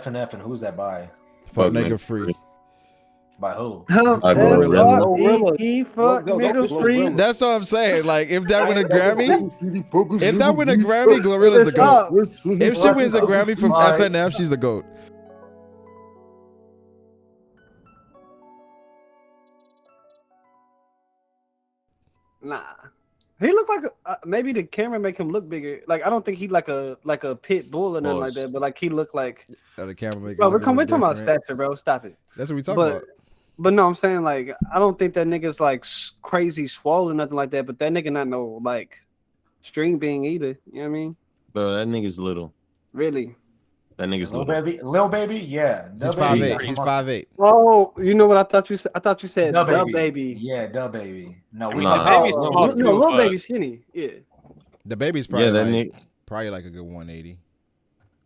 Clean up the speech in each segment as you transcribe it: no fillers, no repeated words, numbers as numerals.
FNF and who's that by? Fuck nigga free. By who? Gorilla. He fuck nigga free. That's what I'm saying. Like, if that win a Grammy, Glorilla's the GOAT. If she wins a Grammy from FNF, she's the GOAT. Nah. He looks like maybe the camera make him look bigger. Like I don't think he like a pit bull or nothing like that, but like he look like the camera make. Bro, we're talking about stature, bro. Stop it. That's what we talking about. But no, I'm saying like I don't think that nigga's like crazy swollen or nothing like that. But that nigga not no like string being either. You know what I mean? Bro, that nigga's little. Really? That nigga's little. Lil baby, yeah. He's 5'8". He's 5'8". Oh, you know what I thought you said? I thought you said the baby. Yeah, the baby. No, we Lil baby skinny. Yeah. The baby's probably probably like a good 180.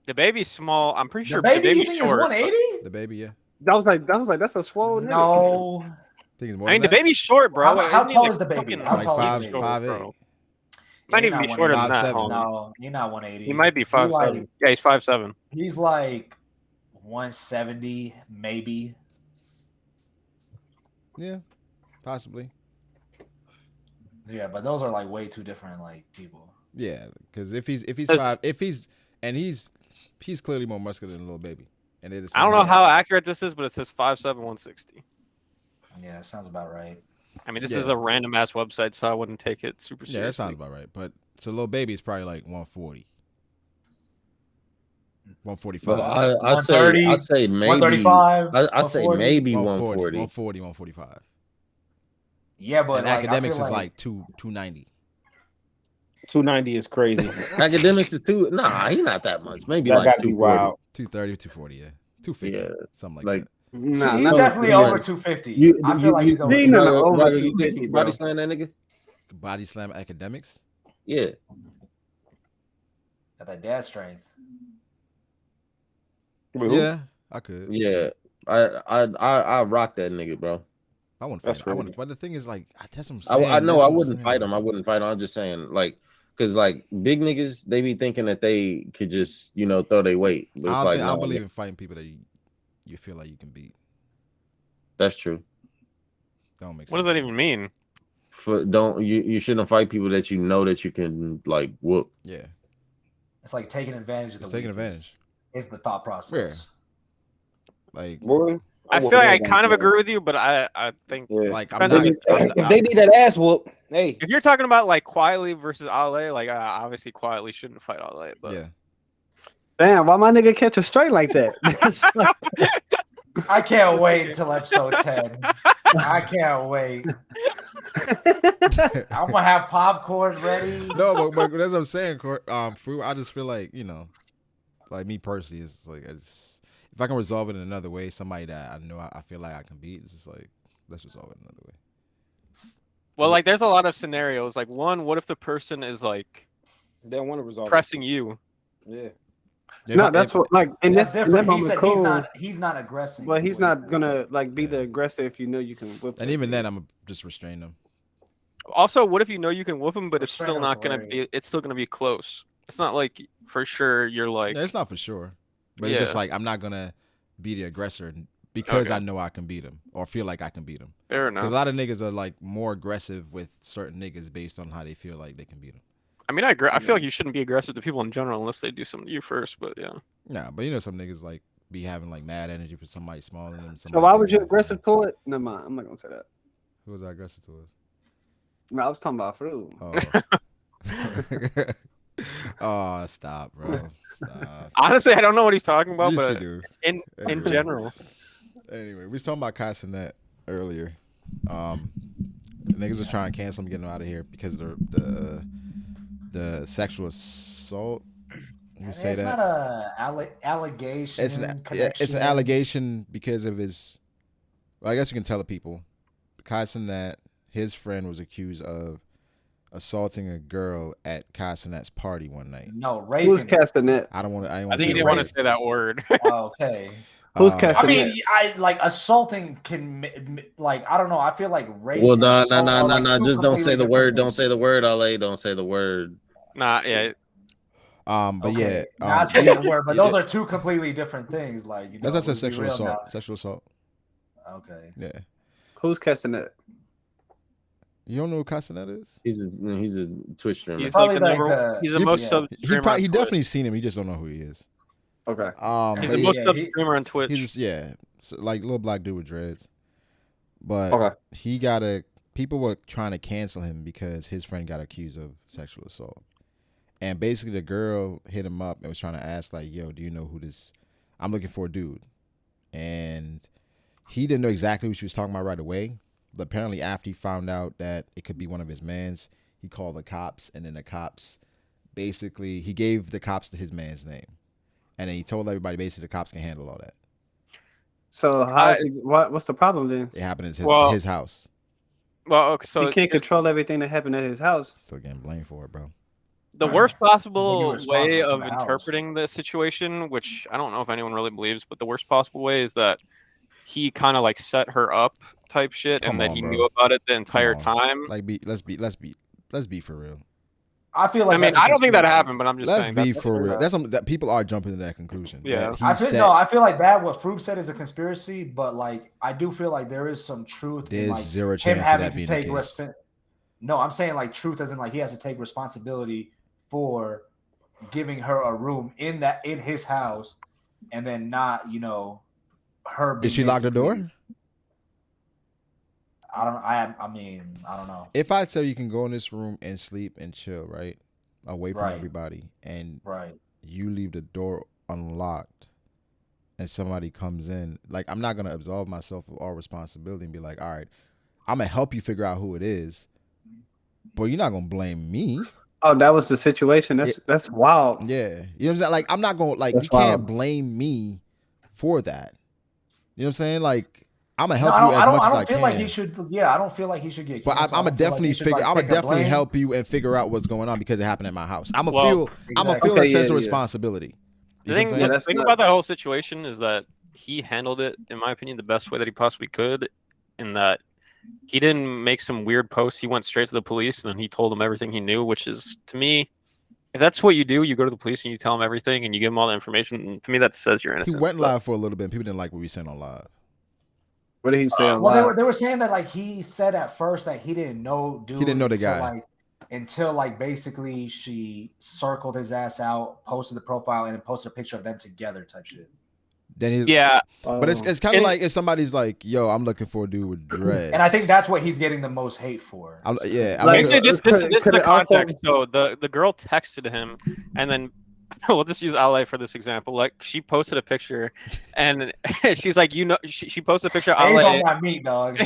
The baby's small. I'm pretty sure the baby's short. 180. The baby, yeah. That was like that's a swollen. No. I think it's more. I mean, the baby's short, bro. How tall is the baby? How tall is the baby? 5'8". Might even be shorter than that. No, he's not 180. He might be 5'7". Yeah, he's 5'7". He's like 170, maybe. Yeah, possibly. Yeah, but those are like way too different like people. Yeah, because if he's clearly more muscular than Lil Baby, and it is. I don't know how accurate this is, but it says 5'7", 160. Yeah, sounds about right. I mean, this is a random ass website, so I wouldn't take it super seriously. Yeah, that sounds about right. But so Lil Baby is probably like 140. 145. I say maybe 135. I say maybe 140. 145. Yeah, but and like, academics is like 290. 290 is crazy. Academics is Nah, he's not that much. Maybe like 240. Wow. 230, 240. Yeah, 250. Yeah, something like that. Nah, he's definitely over 250. I feel like he's over 250. Body slam that nigga? Body slam academics? Yeah. Got that dad strength. Yeah, I could. Yeah. I rock that nigga, bro. I wouldn't fight him. But the thing is, like, that's what I'm saying. I know I wouldn't fight him. I wouldn't fight him. I'm just saying, like, because like big niggas, they be thinking that they could just, throw their weight. But I don't believe in fighting people that you feel like you can beat. That's true. Don't make sense. What does that even mean? You shouldn't fight people that you know that you can like whoop. Yeah. It's like taking advantage of the taking advantage. Is the thought process. Yeah. Like, boy, I feel like I kind of agree with you, but I think like if they need that ass whoop, hey. If you're talking about like quietly versus Alehh, like I obviously quietly shouldn't fight Alehh, but yeah. Damn, why my nigga catch a straight like that? I can't wait until episode 10. I can't wait. I'm gonna have popcorn ready. No, but that's what I'm saying. Froob, I just feel like like me personally, it's like if I can resolve it in another way, somebody that I know I feel like I can beat, it's just like let's resolve it another way. Well, like there's a lot of scenarios. Like one, what if the person is like they don't want to resolve pressing you? Yeah. No, that's what like and that's different. He said he's not aggressive. Well, he's not gonna like be the aggressor if you know you can whip. And even then, I'm just restrain them. Also, what if you know you can whoop him, but it's still not gonna be? It's still gonna be close. It's not like for sure you're like. Yeah, it's not for sure, but it's just like I'm not gonna be the aggressor because I know I can beat him or feel like I can beat him. Fair enough. Because a lot of niggas are like more aggressive with certain niggas based on how they feel like they can beat them. I mean, I agree. I feel like you shouldn't be aggressive to people in general unless they do something to you first. But yeah. Nah, but some niggas like be having like mad energy for somebody smaller than them. So why was you aggressive toward? Never mind. I'm not gonna say that. Who was I aggressive towards? No, I was talking about Froob. Oh. Oh, stop, bro. Stop. Honestly, I don't know what he's talking about, Yes, but you do. in general. Anyway, we was talking about Cassinet earlier. Niggas was trying to cancel him, getting him out of here because of the sexual assault. You say it's that? Not a allegation. It's an allegation because of his. Well, I guess you can tell the people. Cassinet, his friend was accused of assaulting a girl at Cassinet's party one night. No, raping. Who's Cassinet? I don't want to. I think you didn't want to say that word. Okay. Who's Cassinet? I mean, I like assaulting can like I don't know. I feel like rape. Well, no. Just don't say the word. Don't say the word, Alehh. Don't say the word. Nah, yeah. But Okay, yeah, not saying the word, but those are two completely different things. Like, you know, that's a let's be sexual real assault. now. Sexual assault. Okay. Yeah. Who's casting that? You don't know who Castanet is? He's a Twitch streamer. He's Probably like like he's the he- most yeah. sub streamer on He Twitch. definitely seen him. He just don't know who he is. Okay. He's But the most yeah, sub he- streamer on Twitch. he's just, yeah, so, like little black dude with dreads. But Okay. he got a people were trying to cancel him because his friend got accused of sexual assault. And basically the girl hit him up and was trying to ask like, "Yo, do you know who this? I'm looking for a dude." And he didn't know exactly what she was talking about right away. But apparently after he found out that it could be one of his mans, he called the cops, and then the cops basically he gave the cops his man's name. And then he told everybody basically the cops can handle all that. So what's the problem then? It happened at Well, his house. Well, okay, so He can't control everything that happened at his house. Still getting blamed for it, bro. the worst Well, possible you're responsible way for of the house. interpreting the situation, which I don't know if anyone really believes, but the worst possible way is that he kind of like set her up type shit, Come and that on, he bro. knew about it the entire on. time. Like, let's be for real. I feel like I mean, that's a I don't think that conspiracy. happened, but I'm just Let's saying be that's for real. That's something that people are jumping to that conclusion. Yeah. That he I feel said, no. I feel like that what Froob said is a conspiracy, but like I do feel like there is some truth in there's like zero him chance of having that to being take the case. No, I'm saying like truth as in like he has to take responsibility for giving her a room in his house, and then not her. Did she lock the door? I mean, I don't know. If I tell you can go in this room and sleep and chill, right, away from Right. everybody, and Right. you leave the door unlocked, and somebody comes in, like I'm not gonna absolve myself of all responsibility and be like, all right, I'm gonna help you figure out who it is, but you're not gonna blame me. Oh, that was the situation. That's wild. Yeah, you know what I'm saying? Like I'm not gonna That's you can't wild. blame me for that. You know what I'm saying? Like I'm gonna No, help I you don't, as I don't, much I as don't I feel can. like he should. Yeah, I don't feel like he should get. But canceled. I'm I gonna don't feel like definitely he should, figure. like, I'm gonna take the definitely blame. help you and figure out what's going on because it happened at my house. I'm gonna Well, feel. I'm gonna feel exactly. a Okay, sense of yeah. responsibility. The You thing, see what Yeah, I'm the that's thing not- about that whole situation is that he handled it, in my opinion, the best way that he possibly could, in that he didn't make some weird posts. He went straight to the police and then he told them everything he knew, which is, to me, if that's what you do, you go to the police and you tell them everything and you give them all the information. And to me, that says you're He innocent. went But- live for a little bit. And people didn't like what we said on live. What did he say? Well, they were saying that like he said at first that he didn't know dude. He didn't know the until, guy. until basically she circled his ass out, posted the profile, and then posted a picture of them together type shit. Then he's yeah, But it's kind of And- like if somebody's like, "Yo, I'm looking for a dude with dreads," And I think that's what he's getting the most hate for. yeah. I'm Like- looking- Actually, this is could the it also- context. So the girl texted him, and then we'll just use Alehh for this example. Like she posted a picture, and she's like, she posted a picture of Stays on Alehh. my meat, dog.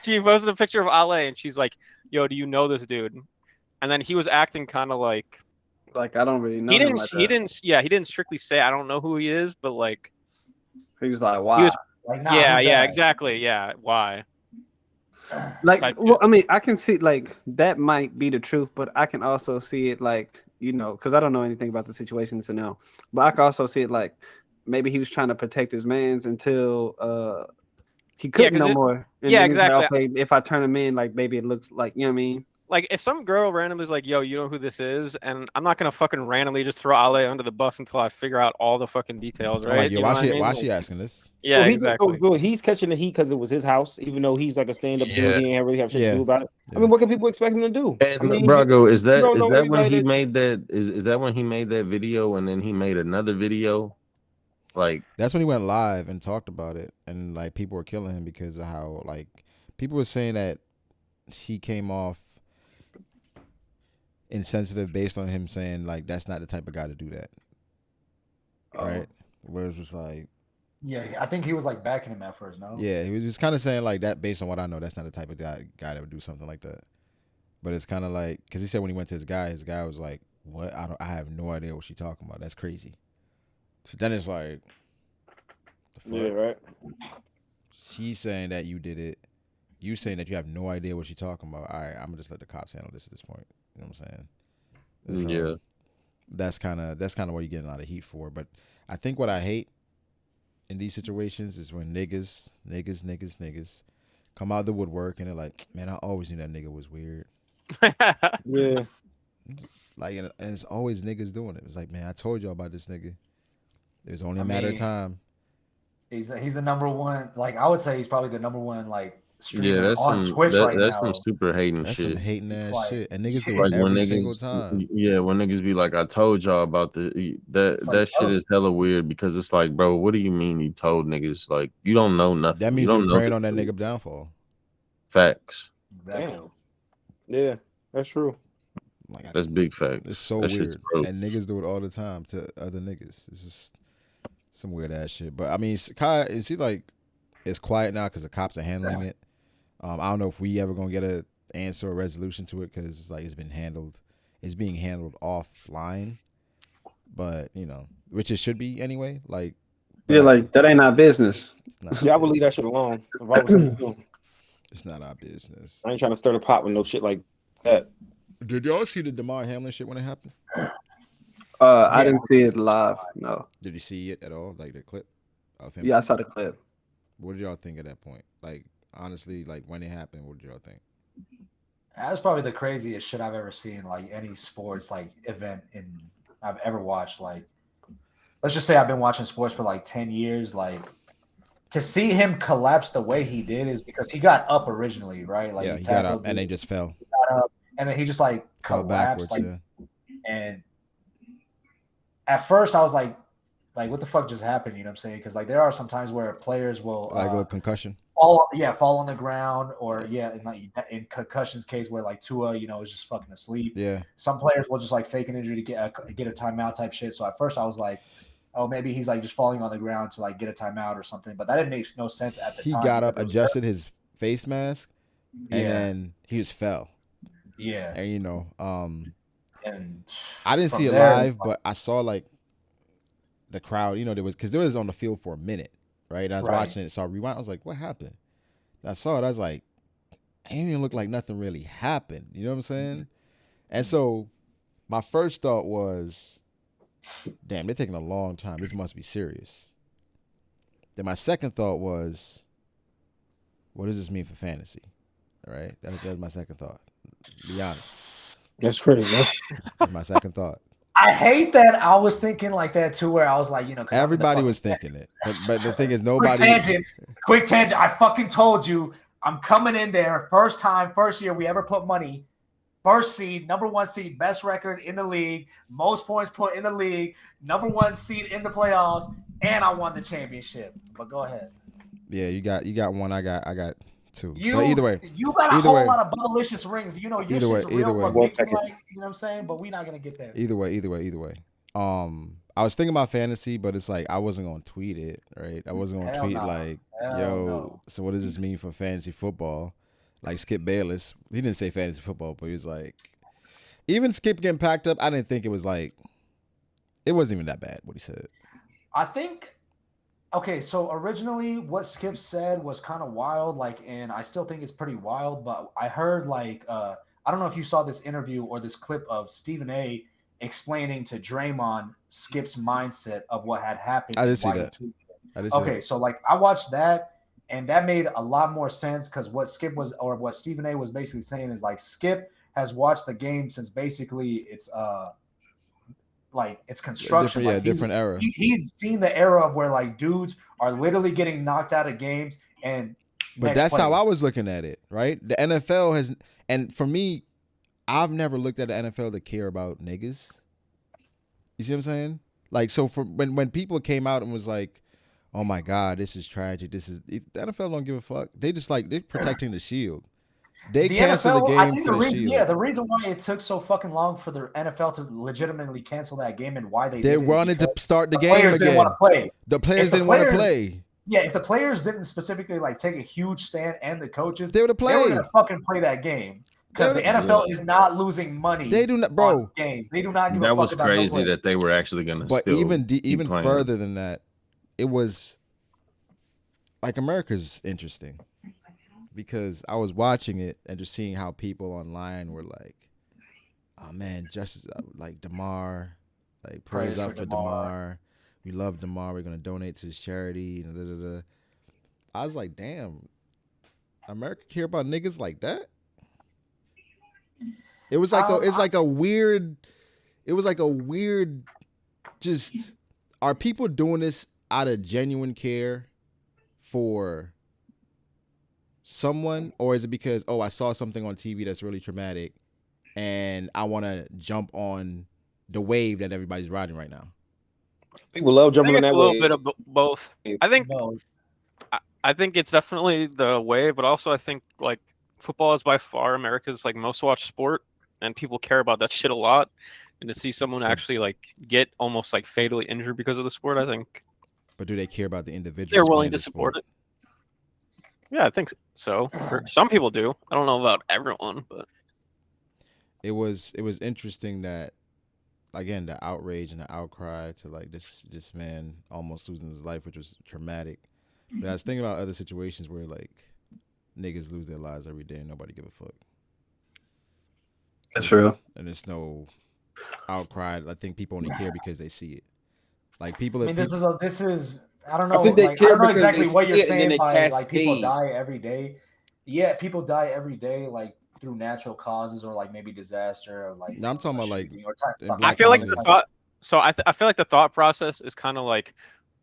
she posted a picture of Alehh, and she's like, "Yo, do you know this dude?" And then he was acting kind of like Like I don't really know. he him didn't. like He that. didn't. Yeah, he didn't strictly say I don't know who he is, but like He was like, wow. he was. Like, nah, Yeah, who's yeah, that? exactly. Yeah, why? Like, type well, shit. I mean, I can see like that might be the truth, but I can also see it like because I don't know anything about the situation to know, but I can also see it like maybe he was trying to protect his man's until he couldn't 'cause no it- more. And yeah, then he's like, exactly. okay, if I turn him in, like maybe it looks like you know what I mean. Like if some girl randomly is like, "Yo, you know who this is?" and I'm not gonna fucking randomly just throw Alehh under the bus until I figure out all the fucking details, I'm right? like, yo, You know why what I mean? why Like, she asking this? Yeah, So exactly. he's catching the heat because it was his house, even though he's like a stand-up dude. Yeah. He ain't really have shit Yeah. to do about it. Yeah. I mean, what can people expect him to do? And I mean, Brago, is you don't know that when anybody he that- made that? Is that when he made that video and then he made another video? Like That's when he went live and talked about it, and like people were killing him because of how like people were saying that he came off insensitive based on him saying like that's not the type of guy to do that, right? Whereas it's like, Yeah, I think he was like backing him at first. No. yeah, he was just kind of saying like that based on what I know, that's not the type of guy that would do something like that. But it's kind of like because he said when he went to his guy was like, "What? I have no idea what she's talking about. That's crazy." So then it's like, the fuck? Yeah, right. She's saying that you did it. You saying that you have no idea what she's talking about. All right, I'm gonna just let the cops handle this at this point. You know what I'm saying? And so Yeah. That's kind of what you're getting a lot of heat for. But I think what I hate in these situations is when niggas come out of the woodwork and they're like, man, I always knew that nigga was weird. Yeah. Like, and it's always niggas doing it. It's like, man, I told y'all about this nigga. It was only a I matter of mean, time. He's the number one. Like I would say, he's probably the number one like Yeah, streamer that's on some Twitch right that's some now. super hating That's shit. some hating It's ass like, shit, and niggas do yeah. it Like when every single niggas, time. yeah, when niggas be like, "I told y'all about that It's like, that shit is hella weird," because it's like, bro, what do you mean you told niggas? Like, you don't know nothing. That means you you're don't know preying the on that truth. nigga downfall. Facts. Exactly. Damn. Yeah, that's true. Like, That's big facts. it's so That shit's weird, gross. and niggas do it all the time to other niggas. It's just some weird ass shit. But I mean, Kai, is he like? It's quiet now because the cops are handling it. I don't know if we ever gonna get a answer or resolution to it because it's like it's being handled offline. But you know, which it should be anyway. Like, Yeah, like that ain't our business. Yeah, I would leave that shit alone. If I was him too. It's not our business. I ain't trying to stir the pot with no shit like that. Did y'all see the DeMar Hamlin shit when it happened? I didn't see it live. No. Did you see it at all? Like the clip of him? Yeah, I saw the clip. What did y'all think at that point? Like, honestly, like when it happened, what did y'all think? That's probably the craziest shit I've ever seen. Like any sports like event I've ever watched. Like, let's just say I've been watching sports for like 10 years. Like, to see him collapse the way he did is because he got up originally, right? Like, Yeah, he got up and then just fell. Got up, and then he just like Fell collapsed. backwards. Like, Yeah. and at first I was like, what the fuck just happened? You know what I'm saying? Because like there are some times where players will Like a little concussion. fall on the ground, or in concussion's case where like Tua, is just fucking asleep. Yeah. Some players will just like fake an injury to get a timeout type shit. So at first I was like, oh, maybe he's like just falling on the ground to like get a timeout or something. But that didn't make no sense at the time. He got up, adjusted his face mask, and Yeah. then he just fell. Yeah. And And I didn't see it there, live, but I saw like the crowd. There was on the field for a minute, right? And I was Right. watching it, saw rewind. I was like, what happened? And I saw it. I was like, it didn't even look like nothing really happened. You know what I'm saying? And so my first thought was, damn, they're taking a long time. This must be serious. Then my second thought was, what does this mean for fantasy? All right, that was my second thought. Be honest. That's crazy. That's my second thought. I hate that I was thinking like that too, where I was like, 'cause Everybody was thinking it, but the thing is, quick nobody. tangent. I fucking told you, I'm coming in there first year we ever put money. First seed, number one seed, best record in the league, most points put in the league, number one seed in the playoffs, and I won the championship. But go ahead. Yeah, you got one. I got two. You, But either way, you got a either whole way. lot of Bubblicious rings. Your Either way, shit's either real way. ridiculous, you know what I'm saying? But we're not gonna get there. Either way. I was thinking about fantasy, but it's like I wasn't gonna tweet it, right? I wasn't gonna Hell tweet no. like, Hell yo, no. so what does this mean for fantasy football? Like Skip Bayless, he didn't say fantasy football, but he was like, even Skip getting packed up, I didn't think it was like, it wasn't even that bad what he said. I think, okay, so originally what Skip said was kind of wild, and I still think it's pretty wild, but I heard I don't know if you saw this interview or this clip of Stephen A explaining to Draymond Skip's mindset of what had happened. I did see that. Okay, so I watched that, and that made a lot more sense because what Stephen A was basically saying is Skip has watched the game since basically it's construction. Different era. He's seen the era of where dudes are literally getting knocked out of games, but that's how I was looking at it, right? The NFL has, and for me, I've never looked at the NFL to care about niggas. You see what I'm saying? So for when people came out and was like, oh my God, this is tragic. The NFL don't give a fuck. They just they're protecting the shield. They cancel the game for the shield. Yeah, the reason why it took so fucking long for the NFL to legitimately cancel that game and why they wanted to start the game players again. Didn't want to play. The players didn't want to play. Yeah, if the players didn't specifically take a huge stand and the coaches, they would have played. They were gonna fucking play that game. Because the NFL is not losing money. They do not, bro. Games. They do not give a that fuck was about crazy no that they were actually gonna. But still even playing. further than that, it was America's interesting because I was watching it and just seeing how people online were like, "Oh man, justice!" DeMar, praise up for DeMar. We love DeMar. We're gonna donate to his charity. And I was like, "Damn, America care about niggas like that?" It was like a weird it was like a weird. Just are people doing this out of genuine care for someone, or is it because I saw something on TV that's really traumatic, and I want to jump on the wave that everybody's riding right now? People love I jumping think on it's that a little wave. bit of both. I think Both. I think it's definitely the wave, but also I think like football is by far America's like most watched sport, and people care about that shit a lot. And to see someone actually like get almost like fatally injured because of the sport, I think. But do they care about the individuals? They're willing playing to the support sport? it. Yeah, I think so. For some people do. I don't know about everyone, but It was interesting that, again, the outrage and the outcry to like this man almost losing his life, which was traumatic. But I was thinking about other situations where like niggas lose their lives every day and nobody give a fuck. That's real. And there's no outcry. I think people only care because they see it. Like people. I mean, this is I don't know. I think they Like, I care don't know because exactly they what see you're it and then saying they by like people cascade. die every day. Yeah, people die every day, like through natural causes or like maybe disaster or like. No, I'm talking about like shooting or type in stuff. black I feel like the communities. thought. So I feel like the thought process is kind of like,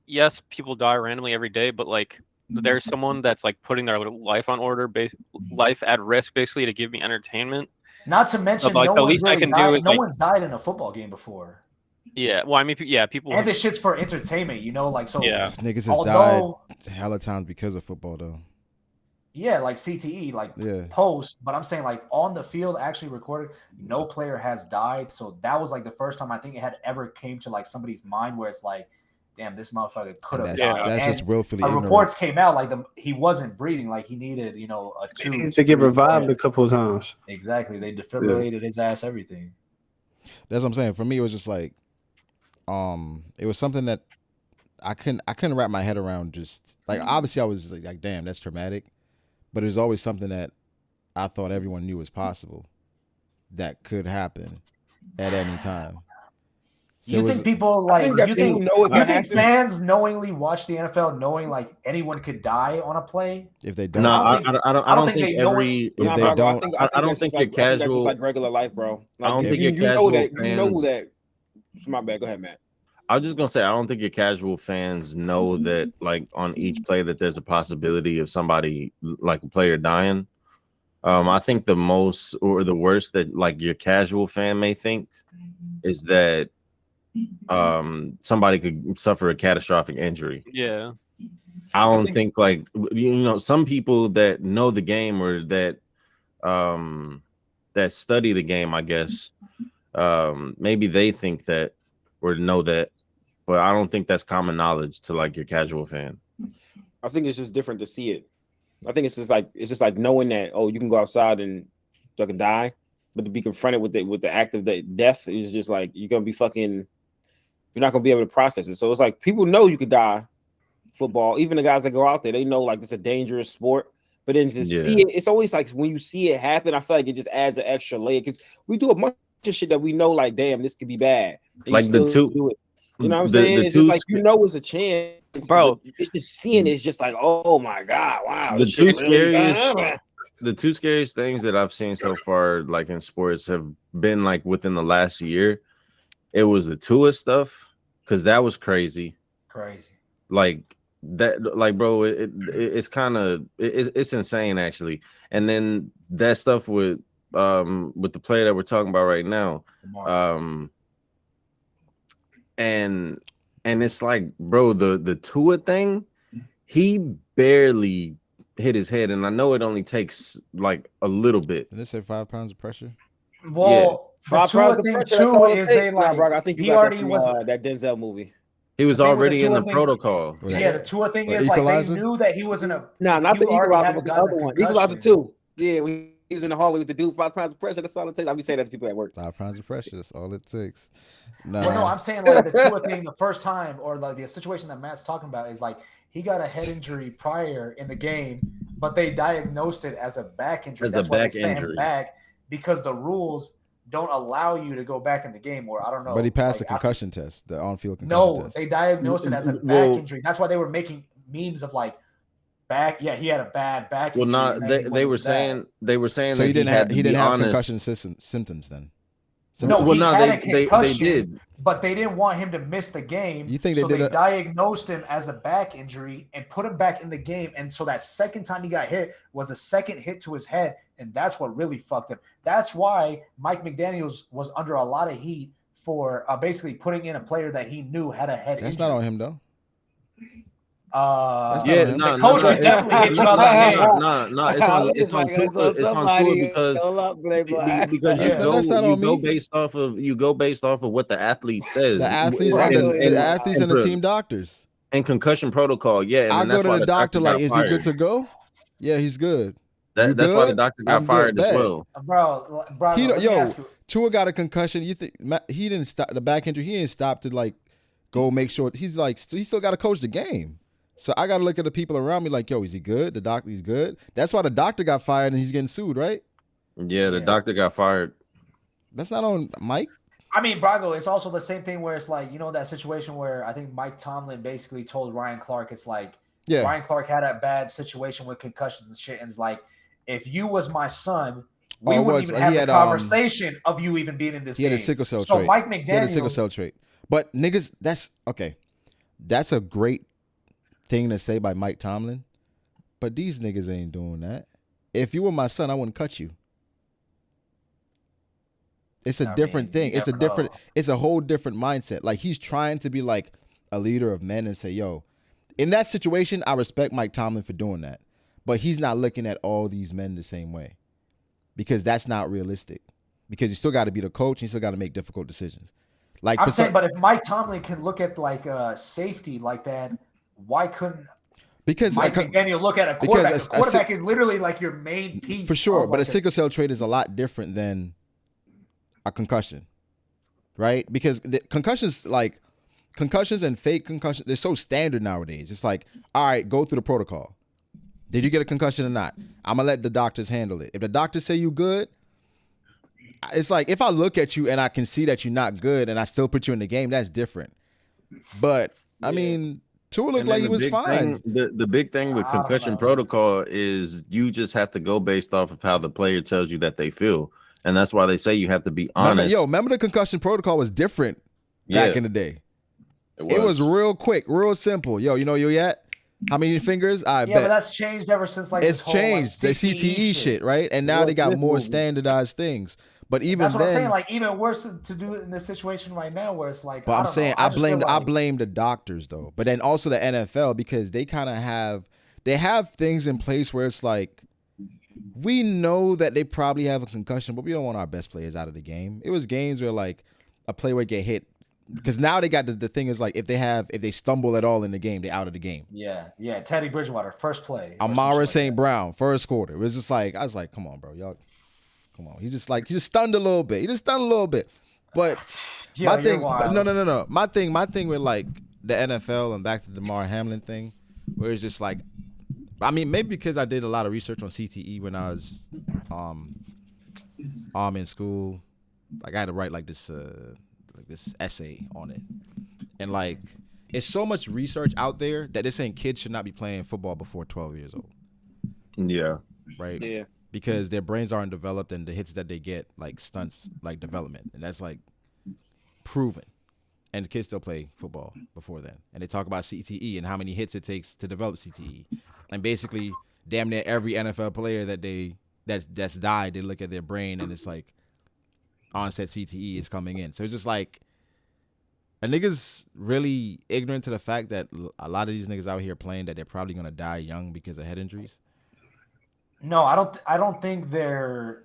yes, people die randomly every day, but like there's someone that's like putting their life on order, life at risk, basically to give me entertainment. Not to mention, like, no the one's least I really can do died. is, No like- one's died in a football game before. Yeah, well, I mean, yeah, people. And this shit's for entertainment, like so. Yeah. Niggas has Although, died hella times because of football though. yeah, like CTE, like Yeah. post, but I'm saying like on the field actually recorded, no player has died. So that was like the first time I think it had ever came to like somebody's mind where it's like, damn, this motherfucker could have And died. that's just And willfully ignorant. reports came out like he wasn't breathing, like he needed, a He tube needs to get breathe. revived a couple of times. Exactly, they defibrillated his ass, everything. That's what I'm saying. For me, it was just like, it was something that I couldn't wrap my head around. Just like obviously I was like, damn, that's traumatic, but it was always something that I thought everyone knew was possible, that could happen at any time. So You think people like you think fans knowingly watch the NFL knowing like anyone could die on a play? If they don't, No, I don't think every. If they don't, I don't think your casual. That's just like regular life, bro. Like, I don't think you your casual know that. fans. You know that. My bad. Go ahead, Matt. I was just gonna say I don't think your casual fans know that like on each play that there's a possibility of somebody like a player dying. I think the most or the worst that like your casual fan may think is that somebody could suffer a catastrophic injury. Yeah. I don't think like some people that know the game or that that study the game, I guess maybe they think that or know that, but I don't think that's common knowledge to like your casual fan. I think it's just different to see it. I think it's just like knowing that you can go outside and you can die, but to be confronted with the act of the death is just like you're not gonna be able to process it. So it's like people know you could die. Football, even the guys that go out there, they know like it's a dangerous sport. But then to see it, it's always like when you see it happen, I feel like it just adds an extra layer because we do a bunch of shit that we know, like damn, this could be bad. Like the two, do it. You know what I'm saying? It's just like it's a chance, bro. It's just seeing it's just like, oh my god, wow. The two scariest things that I've seen so far, like in sports, have been like within the last year. It was the Tua stuff because that was crazy. Like that, like bro, it's kind of it's insane actually. And then that stuff with the player that we're talking about right now, and it's like, bro, the Tua thing, he barely hit his head, and I know it only takes like a little bit. Did they say 5 pounds of pressure? Well, the Tua thing too is they like I think he already was that Denzel movie. He was already in the protocol. Yeah, the Tua thing is like they knew that he was in a. No, not the Equalizer, but the other one. Equalizer 2. Yeah, he was in the hallway with the dude 5 pounds of pressure. That's all it takes. I'll be saying that to people at work. 5 pounds of pressure. That's all it takes. Well, no, I'm saying like the Tua thing the first time, or like the situation that Matt's talking about is like he got a head injury prior in the game, but they diagnosed it as a back injury. That's why they sent him back because the rules don't allow you to go back in the game, or I don't know. But he passed the concussion test, the on-field concussion test. No, they diagnosed it as a back injury. That's why they were making memes of like back. Yeah, he had a bad back injury. Well, not they were saying so he didn't have concussion symptoms then. No, Well, he no, had a they concussion, did. but they didn't want him to miss the game. You think so they did diagnosed him as a back injury and put him back in the game. And so that second time he got hit was a second hit to his head, and that's what really fucked him. That's why Mike McDaniels was under a lot of heat for basically putting in a player that he knew had a head That's injury. not on him though. Yeah, the coaches definitely hit you out that game. No, it's on Tua because you go based off of what the athlete says. The athletes and the team doctors and concussion protocol. Yeah, and I that's go to why the doctor like, is he fired. good to go? Yeah, he's good. That's why the doctor got fired as well. Bro, Tua got a concussion. You think he didn't stop the back injury? He didn't stop to like go make sure he still got to coach the game. So I got to look at the people around me like, yo, is he good? The doctor, he's good. That's why the doctor got fired and he's getting sued, right? Yeah, the doctor got fired. That's not on Mike. I mean, Brago, it's also the same thing where it's like, that situation where I think Mike Tomlin basically told Ryan Clark, it's like, Ryan Clark had a bad situation with concussions and shit. And it's like, if you was my son, we wouldn't even have the conversation of you even being in this game. He had a sickle cell so trait. Mike McDaniel. He had a sickle cell trait. But niggas, that's okay. That's a great thing to say by Mike Tomlin. But these niggas ain't doing that. If you were my son, I wouldn't cut you. It's a different thing. It's a whole different mindset. Like he's trying to be like a leader of men and say, yo, in that situation, I respect Mike Tomlin for doing that. But he's not looking at all these men the same way. Because that's not realistic. Because you still got to be the coach and you still got to make difficult decisions. Like I'm saying, but if Mike Tomlin can look at like safety like that, why couldn't Mike McDaniel look at a quarterback? A quarterback is literally like your main piece. For sure, but a sickle cell trait is a lot different than a concussion, right? Because the concussions and fake concussions, they're so standard nowadays. It's like, all right, go through the protocol. Did you get a concussion or not? I'm going to let the doctors handle it. If the doctors say you good, it's like if I look at you and I can see that you're not good and I still put you in the game, that's different. But, I mean, Tua looked like he was fine. The big thing with concussion protocol is you just have to go based off of how the player tells you that they feel. And that's why they say you have to be honest. Remember the concussion protocol was different back in the day. It was real quick, real simple. Yo, you know where you at? How many fingers? I bet. But that's changed ever since like it's changed. The CTE shit, right? And now they got more standardized things. But even that's what then, I'm saying. Like even worse to do it in this situation right now, where it's like. But I'm saying I blame the doctors though, but then also the NFL because they kind of have things in place where it's like we know that they probably have a concussion, but we don't want our best players out of the game. It was games where like a player would get hit. Because now they got the thing is like if they stumble at all in the game, they're out of the game. Yeah. Teddy Bridgewater, first play. Amara St. Brown, first quarter. It was just like I was like, come on, bro, y'all, come on. He just stunned a little bit. But my thing, no. My thing with like the NFL and back to the Hamlin thing, where it's just like, I mean, maybe because I did a lot of research on CTE when I was in school. Like I had to write like this essay on it, and like it's so much research out there that they're saying kids should not be playing football before 12 years old. Yeah. Right. Yeah. Because their brains aren't developed and the hits that they get like stunts like development, and that's like proven. And the kids still play football before then, and they talk about CTE and how many hits it takes to develop CTE, and basically damn near every NFL player that's died, they look at their brain and it's like onset CTE is coming in. So it's just like a niggas really ignorant to the fact that a lot of these niggas out here playing that they're probably gonna die young because of head injuries. No, I don't think they're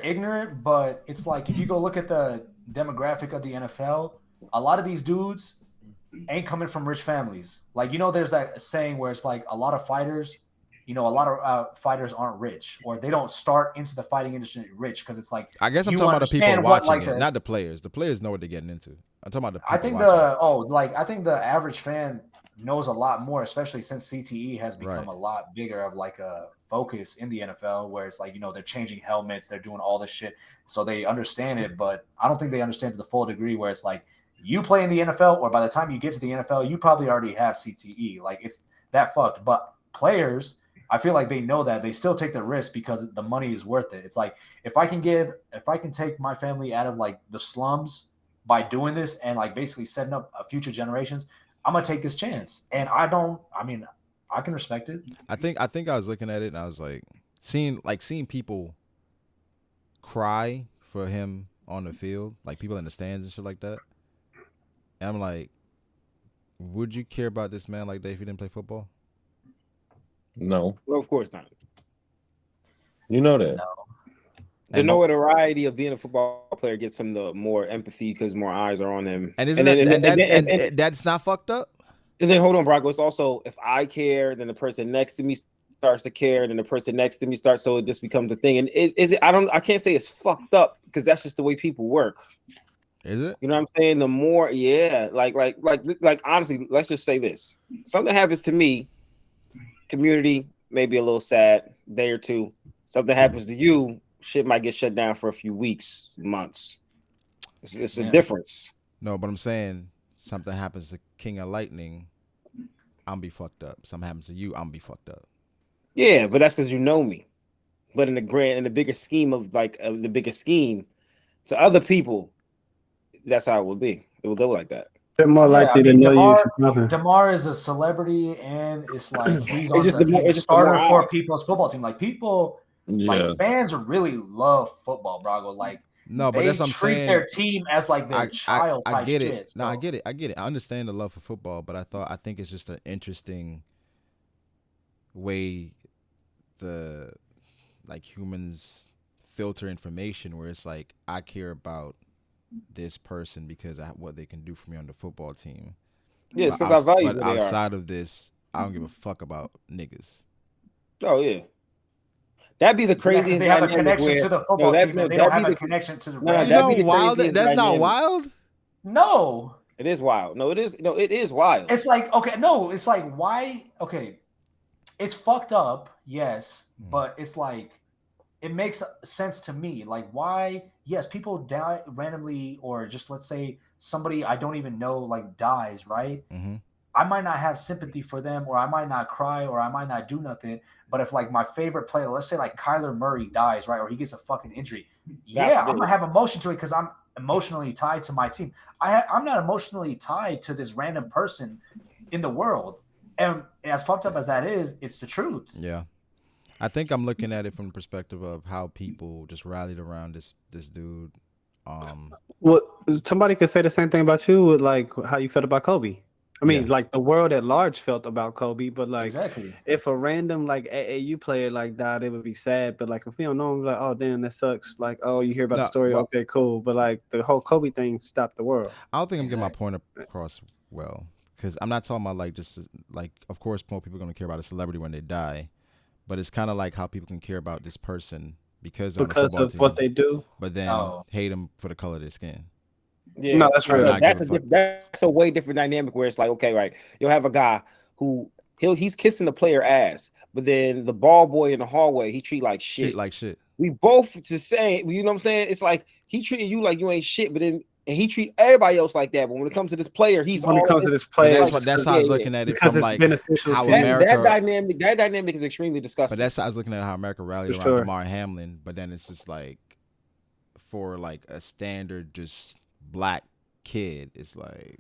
ignorant, but it's like if you go look at the demographic of the NFL, a lot of these dudes ain't coming from rich families. Like, there's that saying where it's like a lot of fighters aren't rich, or they don't start into the fighting industry rich because it's like. I guess I'm talking about the people watching it, not the players. The players know what they're getting into. I'm talking about the people I think the average fan knows a lot more, especially since CTE has become a lot bigger of like a focus in the NFL, where it's like, they're changing helmets, they're doing all this shit, so they understand it. But I don't think they understand to the full degree where it's like you play in the NFL, or by the time you get to the NFL, you probably already have CTE. Like it's that fucked. But players, I feel like they know that. They still take the risk because the money is worth it. It's like if I can take my family out of like the slums by doing this and like basically setting up a future generations, I'm gonna take this chance. And I can respect it. I think I was looking at it and I was like seeing people cry for him on the field, like people in the stands and shit like that. And I'm like, would you care about this man like that if he didn't play football? No. Well, of course not. You know that. No. The notoriety of being a football player gets him the more empathy because more eyes are on him. And and that's not fucked up. And then hold on, Brago. It's also if I care, then the person next to me starts to care, and then the person next to me starts, so it just becomes a thing. And I can't say it's fucked up because that's just the way people work. Is it? You know what I'm saying? The more, yeah, like honestly, let's just say this. Something happens to me, community, maybe a little sad, day or two. Something happens to you, shit might get shut down for a few weeks, months. It's a difference. No, but I'm saying something happens to King of Lightning, I'm be fucked up. Something happens to you, I'm be fucked up. Yeah, but that's because you know me. But in the bigger scheme of the biggest scheme, to other people, that's how it would be. It would go like that. They're more likely to know you. DeMar is a celebrity, and it's like he's It's just a starter more for eyes. people's football team. Like people, like fans really love football, Brago. Like No, but they that's what I'm treat saying. their team as like their child I type get it. shit. No, So. I get it. I understand the love for football, but I think it's just an interesting way the humans filter information, where it's like I care about this person because of what they can do for me on the football team. Yeah, because I value but who they outside are. of this, I don't give a fuck about niggas. Oh yeah. That'd be the craziest. Yeah, they have a connection to the football team, and they don't have a connection to the Rams. You know, wild. That's not wild. No, it is wild. No, it is. No, it is wild. It's like it's like why? Okay, it's fucked up, yes, but it's like it makes sense to me. Like why? Yes, people die randomly, or just let's say somebody I don't even know like dies, right? Mm-hmm. I might not have sympathy for them, or I might not cry, or I might not do nothing. But if like my favorite player, let's say like Kyler Murray dies, right, or he gets a fucking injury, I'm gonna have emotion to it because I'm emotionally tied to my team. I'm not emotionally tied to this random person in the world. And as fucked up as that is, it's the truth. Yeah. I think I'm looking at it from the perspective of how people just rallied around this dude. Well, somebody could say the same thing about you with like how you felt about Kobe. I mean, like the world at large felt about Kobe, but like if a random like AAU player like died, it would be sad. But like if we don't know him, like, oh damn, that sucks. Like, oh, you hear about the story, okay, cool. But like the whole Kobe thing stopped the world. I don't think I'm getting my point across well, because I'm not talking about like just like, of course, more people are gonna care about a celebrity when they die, but it's kind of like how people can care about this person because of what they do, but then hate them for the color of their skin. Yeah, no, that's right. That's a way different dynamic where it's like, okay, right, you'll have a guy who he's kissing the player ass, but then the ball boy in the hallway he treat like shit. We both just saying, you know what I'm saying? It's like he treating you like you ain't shit, but then he treat everybody else like that. But when it comes to this player, that's how I was looking at it from like how America. That dynamic is extremely disgusting. But that's how I was looking at how America rallied around DeMar Hamlin. But then it's just like for like a standard just black kid, it's like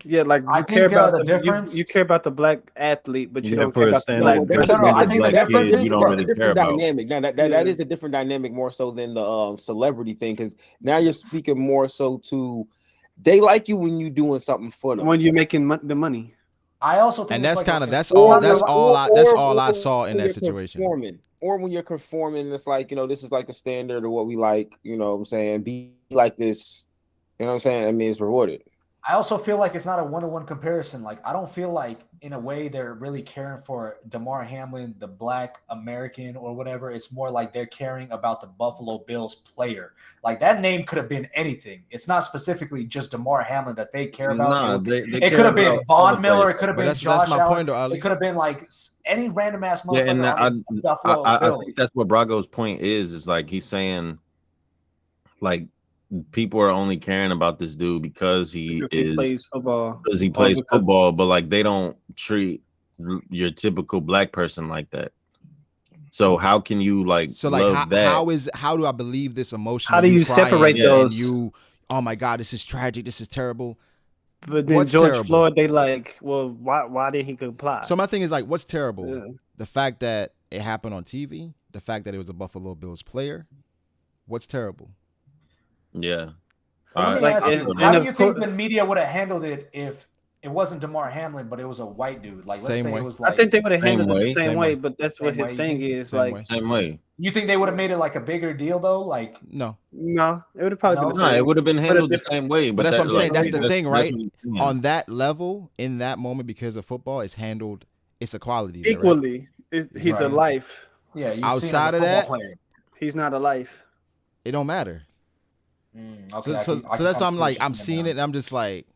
like you care about the difference. You care about the black athlete, but you don't care about the black person. I think the difference is a different dynamic. Now that is a different dynamic more so than the celebrity thing, because now you're speaking more so to they like you when you're doing something for them, when you're making the money. I also think, and that's kind of that's all I saw in that situation. Or when you're conforming, it's like, you know, this is like the standard of what we like. You know what I'm saying? Be like this. You know what I'm saying? I mean, it's rewarded. I also feel like it's not a one-to-one comparison. Like, I don't feel like, in a way, they're really caring for DeMar Hamlin, the black American or whatever. It's more like they're caring about the Buffalo Bills player. Like, that name could have been anything. It's not specifically just DeMar Hamlin that they care about. It could have been Von Miller. It could have been Josh Allen. It could have been, like, any random-ass motherfucker on the Buffalo Bills. I think that's what Brago's point is like he's saying, like, people are only caring about this dude because he plays football, but like they don't treat your typical black person like that. So how can you like So like love that? how do I believe this emotion? How do you crying separate and those? you, oh my God, this is tragic. This is terrible. But then What's George terrible? Floyd, they like, well, why didn't he comply? So my thing is like, what's terrible? Yeah. The fact that it happened on TV, the fact that it was a Buffalo Bills player. What's terrible? Yeah. Let me Like, ask you, and how do of you think course- the media would have handled it if it wasn't DeMar Hamlin, but it was a white dude? Like, let's Same say way. it was like. I think they would have Same handled it way, the same same way, way. but that's Same what his way, you thing think? is. Same Like, way. Same way. You think they would have made it like a bigger deal though? Like, No. no, it would have probably No? been the No, same. it would have been But a handled the different- same way. But that's what I'm like, saying. That's the thing, right? what I'm saying. On that level, in that moment, because of football, it's handled. It's equality. There, right? Equally, he's a Right. life. yeah, you Outside of that- player. He's not a life. It don't matter. Okay, So that's why I'm like, I'm seeing it, and I'm just like,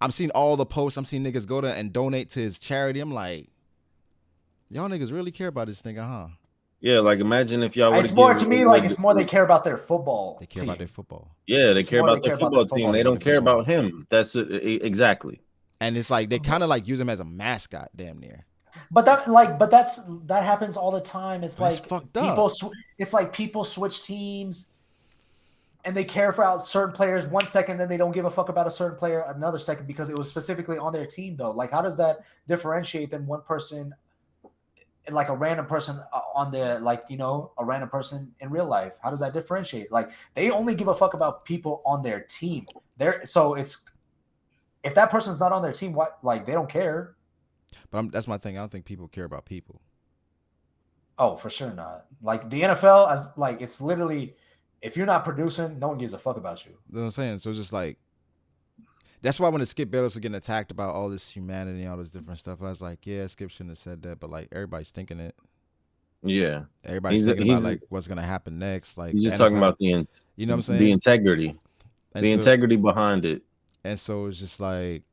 I'm seeing all the posts. I'm seeing niggas go to and donate to his charity. I'm like, y'all niggas really care about this nigga, huh? Yeah, like imagine if y'all. It's more to me like it's more they care about their football. They care about their football, Yeah, they It's care more about they their care about football their team. football They than don't the care football. about him. That's exactly. and it's like they kind of like use him as a mascot, damn near. But that happens all the time. It's That's like fucked people. up. It's like people switch teams, and they care about certain players 1 second, then they don't give a fuck about a certain player another second because it was specifically on their team. Though, like, how does that differentiate than one person, like a random person on the a random person in real life? How does that differentiate? Like, they only give a fuck about people on their team. So it's if that person's not on their team, what like they don't care. But that's my thing. I don't think people care about people. Oh, for sure not. Like the NFL, as like it's literally, if you're not producing, no one gives a fuck about you. You know what I'm saying? So it's just like, that's why when the Skip Bayless was getting attacked about all this humanity and all this different stuff, I was like, yeah, Skip shouldn't have said that, but like everybody's thinking it. Yeah, Everybody's thinking about like what's gonna happen next. Like he's just NFL, talking about you know what I'm saying? the integrity, And the so- integrity behind it. And so it's just like,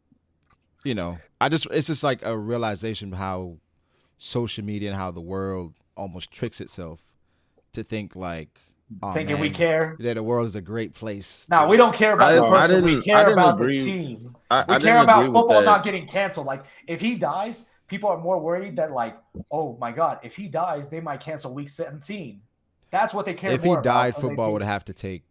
it's just like a realization of how social media and how the world almost tricks itself to think like, oh, Thinking we man, care. that the world is a great place. No, we don't care about the I person. We didn't- I care didn't about the agree- team. I We care didn't about agree with football that. not getting canceled. Like if he dies, people are more worried that like, oh my god, if he dies, they might cancel week 17. That's what they care If he more died, about. than they football think- would have to take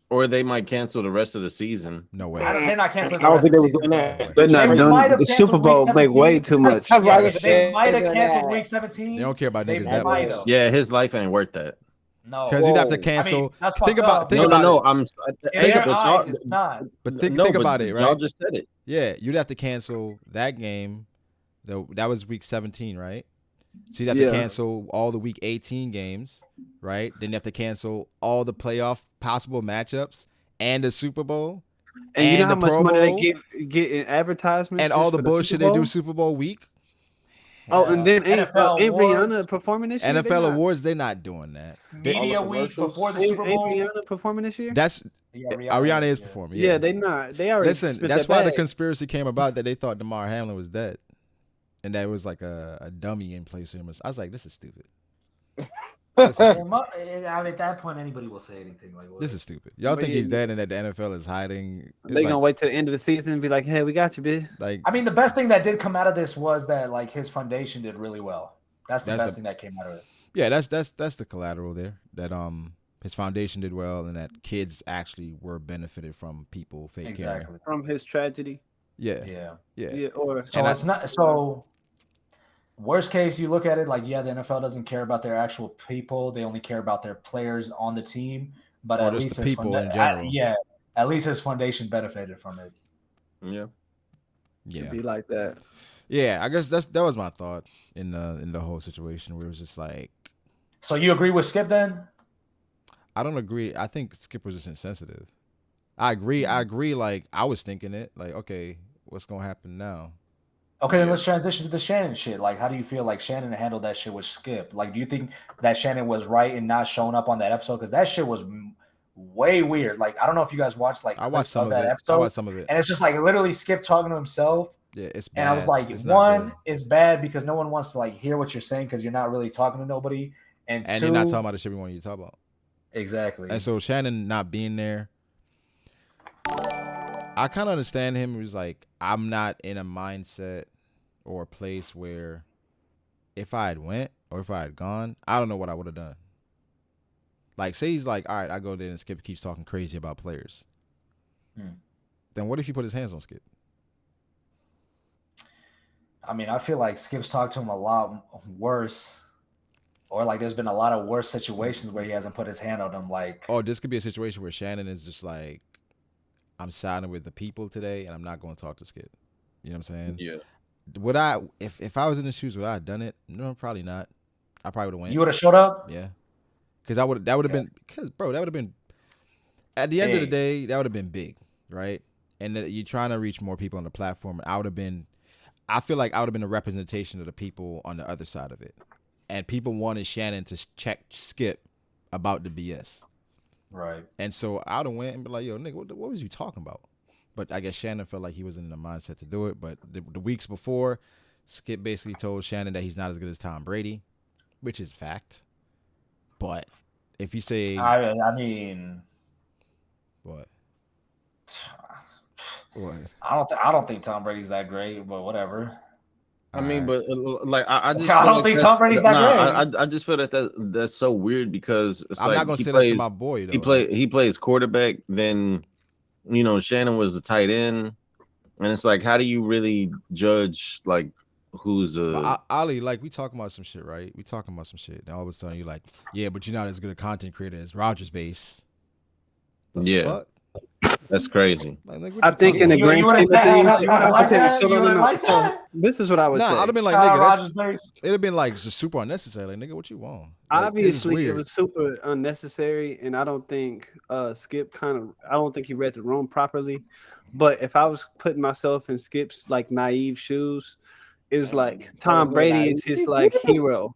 Or they might cancel the rest of the season. no way. They're not canceling. I don't think they the were rest of doing the that. season. They're not They doing might have the canceled Super Bowl. week Make 17. way too much. That's Yeah, right. if they might have Say canceled that. week 17. They don't care about They niggas that might much. have. Yeah, his life ain't worth that. No, Because you'd have to Whoa. cancel. I mean, that's think fucked about up. think No, about no, it. no. I'm. in Think their about eyes, y'all. it's not. But think No, but about it, Y'all right? just said it. Yeah, you'd have to cancel that game. That was week 17, right? So you'd have Yeah. to cancel all the week 18 games, right? Then you have to cancel all the playoff possible matchups and the Super Bowl And you know how the much Pro money Bowl, they get in advertisements and all just the for bullshit Super they do Bowl? Super Bowl week. Oh, and then ain't NFL awards. Rihanna performing this year? They NFL not? awards, they're not doing that. Media all the week commercials. before the Ain't Super Bowl. Rihanna performing this year? That's Yeah, Ariana is yeah. performing. Yeah, Yeah, they not. They already listen. spent That's that why the bag. conspiracy came about that they thought DeMar Hamlin was dead, and that it was like a dummy in place of him. I was like, this is stupid. At that point, anybody will say anything like, This is stupid. Y'all But think yeah, he's dead and that the NFL is hiding? It's They like, gonna wait till the end of the season and be like, "Hey, we got you, bitch." like I mean, the best thing that did come out of this was that like his foundation did really well. That's the That's best the- thing that came out of it. yeah, that's the collateral there. That his foundation did well, and that kids actually were benefited from people fake Exactly. caring. From his tragedy. Yeah, Yeah. yeah. Yeah, or So And it's not so. Worst case, you look at it like, yeah, the NFL doesn't care about their actual people; they only care about their players on the team. But Or at just least the his people in general. at least his foundation benefited from it. Yeah. Yeah, be like that. yeah. I guess that was my thought in the whole situation, where it was just like, So you agree with Skip then? I don't agree. I think Skip was just insensitive. I agree. Like I was thinking it. Like, okay, what's gonna happen now? Okay, then let's transition to the Shannon shit. Like, how do you feel like Shannon handled that shit with Skip? Like, do you think that Shannon was right in not showing up on that episode? Because that shit was way weird. Like, I don't know if you guys watched like I clips watched some of that it. episode, I watched some of it. and it's just like literally Skip talking to himself. Yeah, it's bad. And I was like, It's not one good. is bad because no one wants to like hear what you're saying because you're not really talking to nobody, and and two, you're not talking about the shit we want you to talk about. exactly. And so Shannon not being there, I kind of understand him. He was like, I'm not in a mindset or a place where if I had went or if I had gone, I don't know what I would have done. Like, say he's like, all right, I go there and Skip keeps talking crazy about players. Then what if he put his hands on Skip? I mean, I feel like Skip's talked to him a lot worse, or like there's been a lot of worse situations where he hasn't put his hand on him. Like, oh, this could be a situation where Shannon is just like, I'm siding with the people today, and I'm not going to talk to Skip. You know what I'm saying? Yeah. Would I, if I was in the shoes, would I have done it? No, probably not. I probably would have went. you would have showed up. Yeah, because that would have been, because bro, that would have been at the end of the day, that would have been big, right? And that you're trying to reach more people on the platform. I would have been, I feel like I would have been a representation of the people on the other side of it, and people wanted Shannon to check Skip about the BS, Right. and so I would have went and be like, yo, nigga, what was you talking about? But I guess Shannon felt like he wasn't in the mindset to do it. But the weeks before, Skip basically told Shannon that he's not as good as Tom Brady, which is fact. But if you say, I mean, what? I don't think Tom Brady's that great, but whatever. I mean, but like I just I feel don't like think Tom Brady's that great. I just feel that's so weird because it's I'm like not gonna he say plays, that to my boy though. he plays quarterback. Then Shannon was a tight end, and it's like, how do you really judge like who's a But Ali, like we talking about some shit, right? We talking about some shit. And all of a sudden you're like, yeah, but you're not as good a content creator as Rogers Base. yeah. Fuck? That's crazy. Like, I think in the grand scheme of things, So this is what I would say. I'd have been like, nigga, it'd have been like just super unnecessary. Like, nigga, what you want? Like, obviously, it was super unnecessary, and I don't think Skip I don't think he read the room properly. But if I was putting myself in Skip's like naive shoes, it's like Tom Brady is his like hero.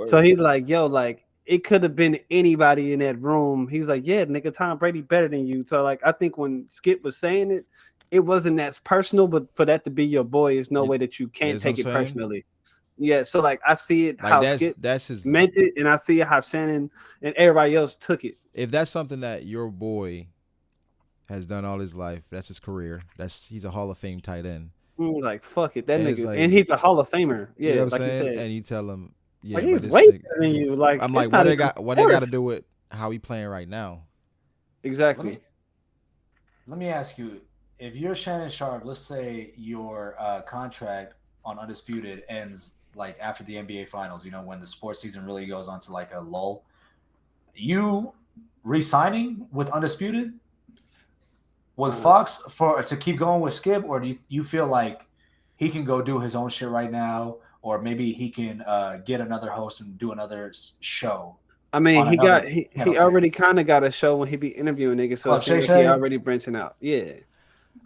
So he's like, yo, like it could have been anybody in that room. He's like, yeah, nigga, Tom Brady better than you. So like, I think when Skip was saying it, it wasn't that personal, but for that to be your boy, is no way that you can't take it personally. Yeah, so like I see it how Skip that's his meant it, and I see how Shannon and everybody else took it. If that's something that your boy has done all his life, that's his career. He's a Hall of Fame tight end. Like fuck it, that and nigga, and he's a Hall of Famer. Yeah, you know what like I'm saying? you said. And you tell him, yeah, like, he's way better than you. Like I'm like, what they got to do with how he playing right now? Exactly. Let me ask you, if you're Shannon Sharp, let's say your contract on Undisputed ends like after the NBA Finals, when the sports season really goes on to like a lull, you re-signing with Undisputed with Fox to keep going with Skip, or do you feel like he can go do his own shit right now, or maybe he can get another host and do another show? I mean, he already kind of got a show when he be interviewing niggas, so it seems like he already branching out. Yeah.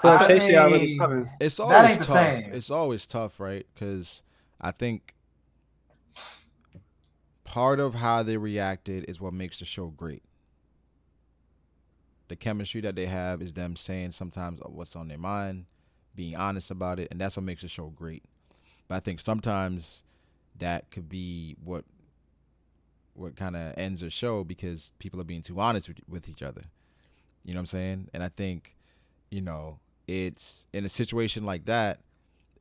Already coming. It's always tough. It's always tough, right? Because I think part of how they reacted is what makes the show great. The chemistry that they have is them saying sometimes what's on their mind, being honest about it, and that's what makes the show great. But I think sometimes that could be what kind of ends a show because people are being too honest with each other. You know what I'm saying? And I think, it's in a situation like that,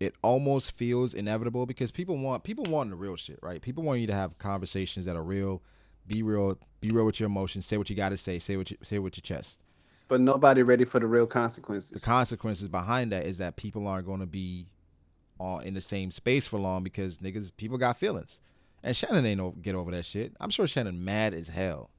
it almost feels inevitable because people want the real shit, right? People want you to have conversations that are real, be real with your emotions, say what you got to say with your chest. But nobody ready for the real consequences. The consequences behind that is that people aren't going to be in the same space for long because people got feelings. And Shannon ain't get over that shit. I'm sure Shannon mad as hell.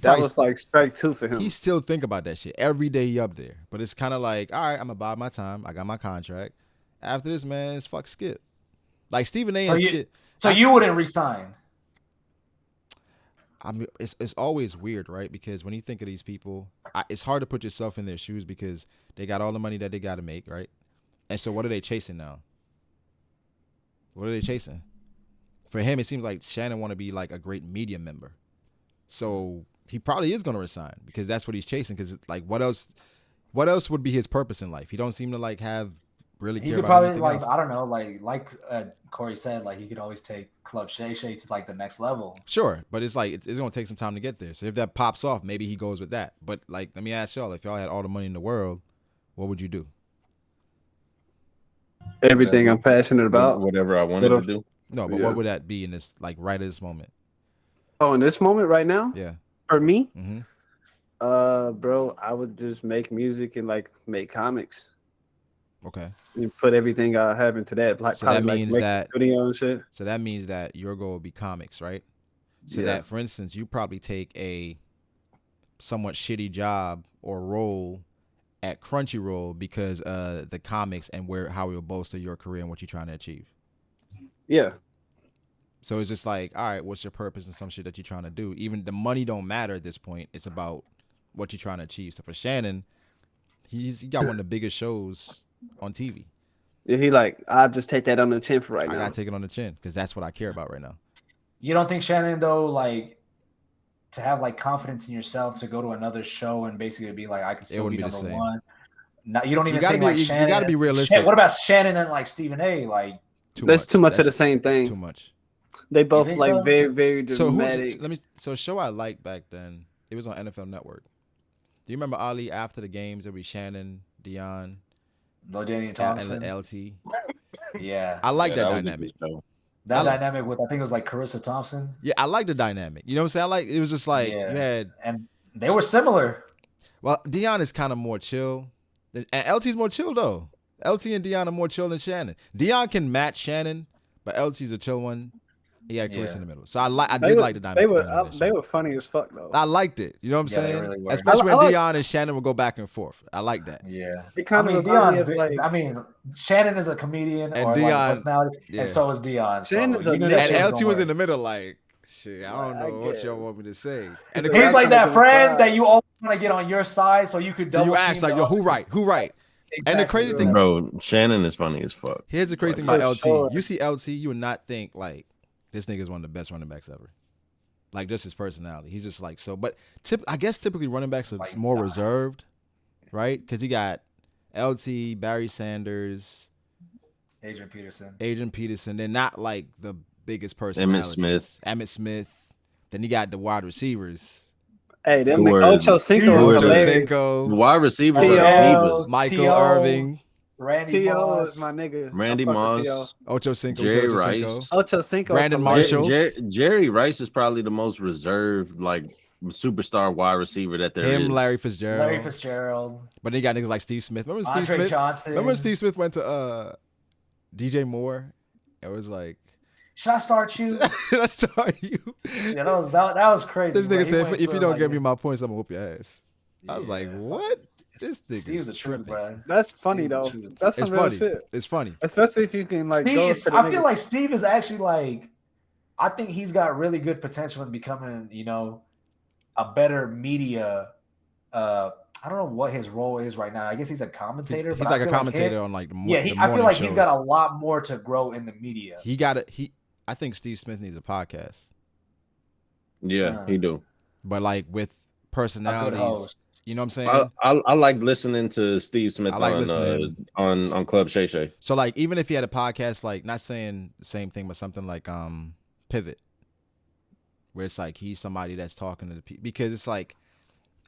That was like strike 2 for him. He still think about that shit every day he up there. But it's kind of like, all right, I'm gonna bide my time. I got my contract. After this, man, it's fuck Skip. Like Stephen A. and Skip. So you wouldn't resign? I mean, it's always weird, right? Because when you think of these people, it's hard to put yourself in their shoes because they got all the money that they got to make, right? And so what are they chasing now? What are they chasing? For him, it seems like Shannon want to be like a great media member. So he probably is going to resign because that's what he's chasing. Because like, what else would be his purpose in life? He don't seem to like have really care about anything else. I don't know, like Corey said, like he could always take Club Shay Shay to like the next level. Sure, but it's like it's going to take some time to get there. So if that pops off, maybe he goes with that. But like, let me ask y'all: if y'all had all the money in the world, what would you do? Everything I'm passionate about. Whatever I wanted to do. No, but Yeah. what would that be in this, like, right at this moment? Oh, in this moment right now, Yeah. for me, Mm-hmm. bro, I would just make music and like make comics Okay. and put everything I have into that. Like, So that probably, like, means make a that- studio and shit. So that means that your goal would be comics, right? So Yeah. that, for instance, you probably take a somewhat shitty job or role at Crunchyroll because the comics and how it will bolster your career and what you're trying to achieve. Yeah. So it's just like, all right, what's your purpose and some shit that you're trying to do? Even the money don't matter at this point. It's about what you're trying to achieve. So for Shannon, he got one of the biggest shows on TV. Yeah, he like, I'll just take that on the chin for right I now. gotta take it on the chin because that's what I care about right now. You don't think Shannon though, like, to have like confidence in yourself to go to another show and basically be like, I can still be wouldn't be the number same. one. No, you don't even gotta think be- like you Shannon. gotta be realistic. What about Shannon and like Stephen A? Like, That's too much of the That's same thing. Too much. They both think like so? very, very So dramatic. so a show I liked back then, it was on NFL Network. Do you remember Ali after the games? There would be Shannon, Dion, LaDainian and Thompson. LT. Yeah. I like that was a dynamic. good show. That I like- dynamic with, I think it was like Carissa Thompson. Yeah, I like the dynamic. You know what I'm saying? I like, it was just like Yeah. you had, And they were similar. well, Dion is kind of more chill, and LT's more chill though. LT and Dion are more chill than Shannon. Dion can match Shannon, but LT's a chill one. He had Chris Yeah. in the middle, so I They did were- like the dynamic. They were funny as fuck though. I liked it. You know what I'm Yeah, they saying? really were. Especially I when like- Dion and Shannon would go back and forth. I like that. Yeah. It kind I of mean, reminds Dion's me of like, I mean, Shannon is a comedian And or like Dion- a personality, yeah. and so is Dion. So Shannon's a you knew nigga. that And shit LT was gonna in the middle, like, shit, I don't I know what y'all guess. want me to say. He's And the work. He's That's like that kind of friend vibe. that you always want to get on your side so you could so double you ask team like, the yo, who other- right? Who right? And the Exactly, crazy thing, yeah. Bro, Shannon is funny as fuck. here's the crazy thing For about LT. sure. You see LT, you would not think like this nigga is one of the best running backs ever. Like just his personality. He's just like so. But I guess typically running backs are Like, more nah. reserved, right? Because he got LT, Barry Sanders, Adrian Peterson. Adrian Peterson. They're not like the biggest personalities. Emmitt Smith. Then he got the wide receivers. hey, them Who are- Ocho Cinco who was are Ocho the- hilarious. The Cinco, wide receivers T.O. are amoebas. Michael T.O. Irving, Randy T.O. Moss. is my nigga. Randy I fuck with Moss, Ocho Cinco, Jerry Ocho Rice. Cinco. Ocho Cinco. is Brandon hilarious. Marshall. Jerry Rice is probably the most reserved, like superstar wide receiver that there is. Him, Larry Fitzgerald. Larry Fitzgerald. But then you got niggas like Steve Smith. Remember Steve Andre Smith? Johnson. Remember when Steve Smith went to DJ Moore? It was like, Should I start you? let's start you. Yeah, that was crazy. This bro. nigga He said, went if you from, don't like, give me my points, I'm gonna whoop your ass. I was like, yeah, what? This nigga's Steve's the truth, tripping. bro. That's funny Steve's the though. truth. That's It's some real funny. shit. It's funny. Especially if you can like go. Steve, to the I feel nigga. like Steve is actually like, I think he's got really good potential in becoming, a better media. I don't know what his role is right now. I guess he's a commentator. He's but like I a feel commentator him- on like the Yeah, the I morning feel like shows. he's got a lot more to grow in the media. He got it. I think Steve Smith needs a podcast, Yeah, he do. but like with A good personalities. host. You know what I'm saying? I like listening to Steve Smith I like listening. on Club Shay Shay. So like even if he had a podcast, like not saying the same thing, but something like Pivot, where it's like he's somebody that's talking to the people, because it's like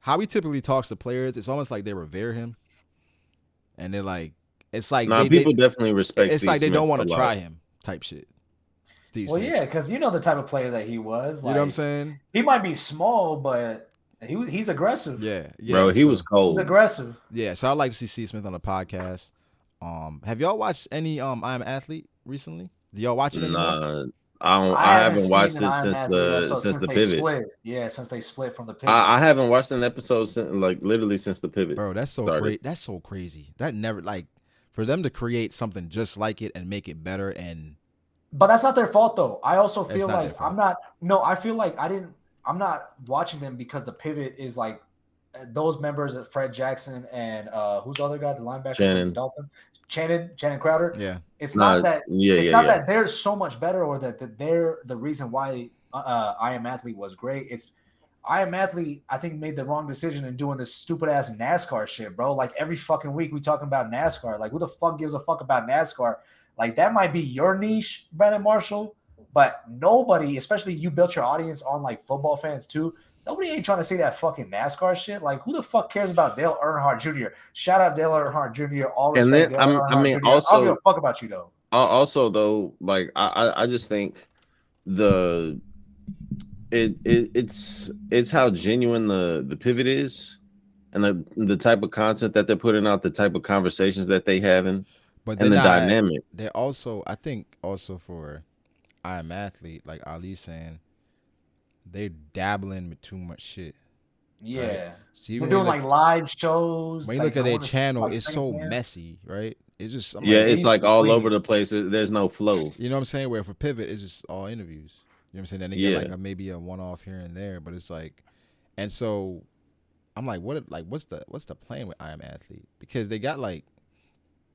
how he typically talks to players. It's almost like they revere him, and they're like, it's like People definitely respect. it's Steve like they Smith don't want a to lot. try him type shit. Steve Well, Smith. yeah, because you know the type of player that he was. You know what I'm saying? He might be small, but he's aggressive. Yeah, Bro, he was He's cold. aggressive. Yeah, so I'd like to see Steve Smith on the podcast. Have y'all watched any I Am Athlete recently? Do y'all watch it anymore? Nah, I haven't watched seen an it Iron since Man the episode since the they pivot. Split. Yeah, since they split from the pivot. I haven't watched an episode since like literally since the pivot. Bro, that's so started. great. That's so crazy. That never like for them to create something just like it and make it better and But that's not their fault though. I also It's feel not their like fault. I feel like I'm not watching them because the pivot is like those members of Fred Jackson and who's the other guy, the linebacker from Shannon. the Dolphins? Channing Crowder. yeah. It's Nah, not that yeah, it's yeah, not yeah. that they're so much better or that they're the reason why I Am Athlete was great. It's I Am Athlete, I think, made the wrong decision in doing this stupid ass NASCAR shit, bro. Like every fucking week we talking about NASCAR. Like who the fuck gives a fuck about NASCAR? Like that might be your niche, Brandon Marshall, but nobody, especially you built your audience on like football fans too. Nobody ain't trying to see that fucking NASCAR shit. Like who the fuck cares about Dale Earnhardt Jr.? Shout out Dale Earnhardt Jr. All And respect, then, Dale I Earnhardt mean, Jr. I don't give also- a fuck about you though. Also though, like I just think it's how genuine the pivot is, and the type of content that they're putting out, the type of conversations that they having, But they're and the not. dynamic. They're also, I think, also for I Am Athlete, like Ali saying, they're dabbling with too much shit. Yeah, So they're even doing like live shows. when you like, look at their going to, channel, like, it's second so hand. messy, right? It's just I'm Yeah, like, it's used like to all clean. over the place. There's no flow. you know what I'm saying? Where for Pivot, it's just all interviews. You know what I'm saying? Then they get like maybe a one-off here and there, but it's like, and so I'm like, what's the plan with I Am Athlete? Because they got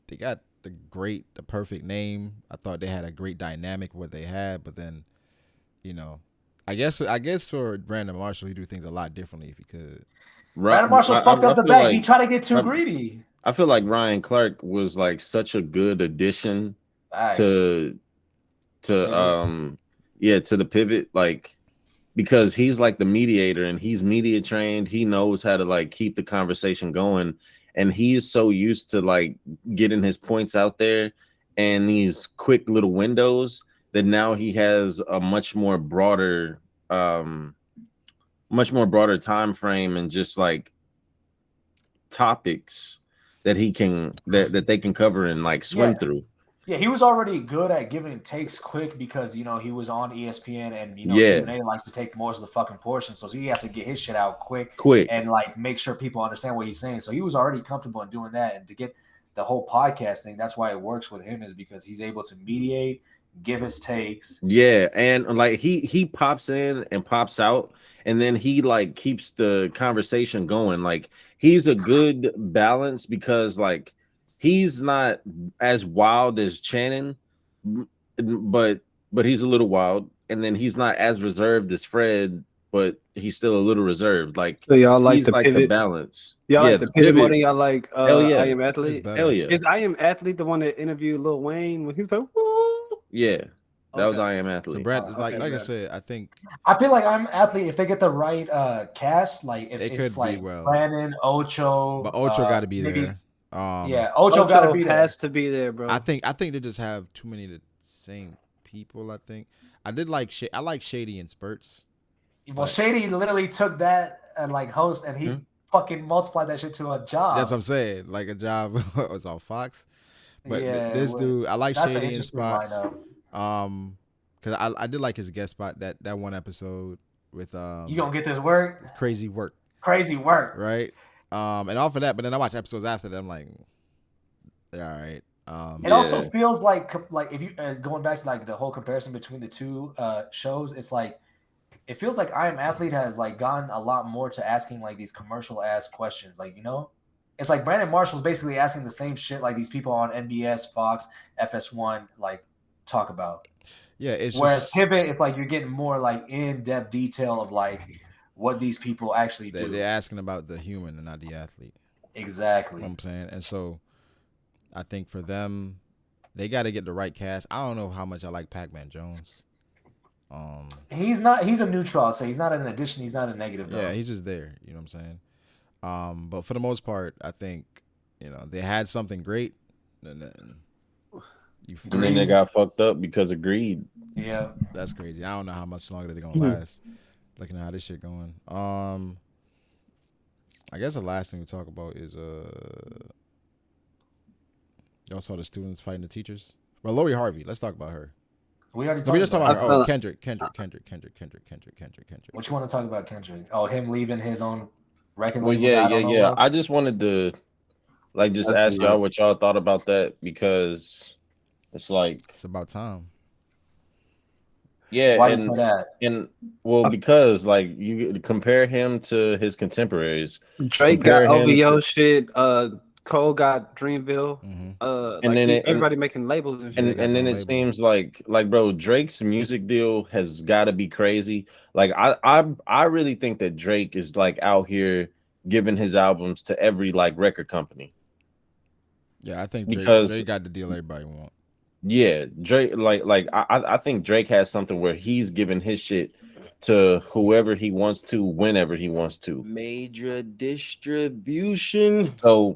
the perfect name. I thought they had a great dynamic what they had, but then, you know, I guess for Brandon Marshall, he do things a lot differently if he could. Brandon Marshall fucked up the bag. He tried to get too greedy. I feel like Ryan Clark was like such a good addition to the pivot, like, because he's like the mediator and he's media trained. He knows how to like keep the conversation going, and he's so used to like getting his points out there and these quick little windows that now he has a much more broader time frame and just like topics that he can that they can cover and like swim through. Yeah, he was already good at giving takes quick because, you know, he was on ESPN and, you know, Stephen A likes to take most of the fucking portion. So he has to get his shit out quick and like make sure people understand what he's saying. So he was already comfortable in doing that. And to get the whole podcast thing, that's why it works with him, is because he's able to mediate, give his takes. Yeah, and like he pops in and pops out, and then he like keeps the conversation going. Like he's a good balance because like he's not as wild as Channing, but he's a little wild, and then he's not as reserved as Fred, but he's still a little reserved. Like, so y'all like he's the like pivot? The balance. Y'all like the pivot more than y'all like Hell yeah. I Am Athlete? Hell yeah. Is I Am Athlete the one that interviewed Lil Wayne when he was like, woo? Yeah. That was I Am Athlete. So Brad is like I said, I feel like I'm Athlete, if they get the right cast, like if it it's could like be well. Brandon, Ocho. But Ocho got to be maybe, there. Ocho got to be there. Has to be there, bro. I think they just have too many of the same people. I think I like Shady in spurts. Well, Shady literally took that and like host, and he fucking multiplied that shit to a job. That's what I'm saying. Like a job was on Fox. But this dude, I like Shady in spots. Because I did like his guest spot that one episode with You gonna get this work? Crazy work. Right. And off of that, but then I watch episodes after that. I'm like, all right. It also feels like if you going back to like the whole comparison between the two shows, it's like it feels like I Am Athlete has like gotten a lot more to asking like these commercial ass questions. Like, you know, it's like Brandon Marshall's basically asking the same shit like these people on NBS, Fox, FS1 like talk about. Yeah, whereas Pivot, it's like you're getting more like in-depth detail of like what these people actually do. They're asking about the human and not the athlete. Exactly. You know what I'm saying? And so I think for them, they got to get the right cast. I don't know how much I like Pac-Man Jones. He's a neutral, I'd say. He's not an addition, he's not a negative though. Yeah, he's just there. You know what I'm saying? But for the most part, I think, you know, they had something great, and then they got fucked up because of greed. Yeah, that's crazy. I don't know how much longer they're gonna last. Looking at how this shit going. I guess the last thing we talk about is y'all saw the students fighting the teachers. Well, Lori Harvey. Let's talk about her. We already. We just talk about her. Oh, Kendrick. What you want to talk about, Kendrick? Oh, him leaving his own record. Well, yeah. I just wanted to ask y'all what y'all thought about that, because it's like it's about time. Yeah, why do you say that? And well, because like you compare him to his contemporaries. Drake got OVO shit. Cole got Dreamville. And then everybody making labels and shit. And then it seems like bro, Drake's music deal has got to be crazy. Like I really think that Drake is like out here giving his albums to every like record company. Yeah, I think Drake got the deal everybody wants. Yeah, Drake, I think Drake has something where he's giving his shit to whoever he wants to, whenever he wants to. Major distribution. So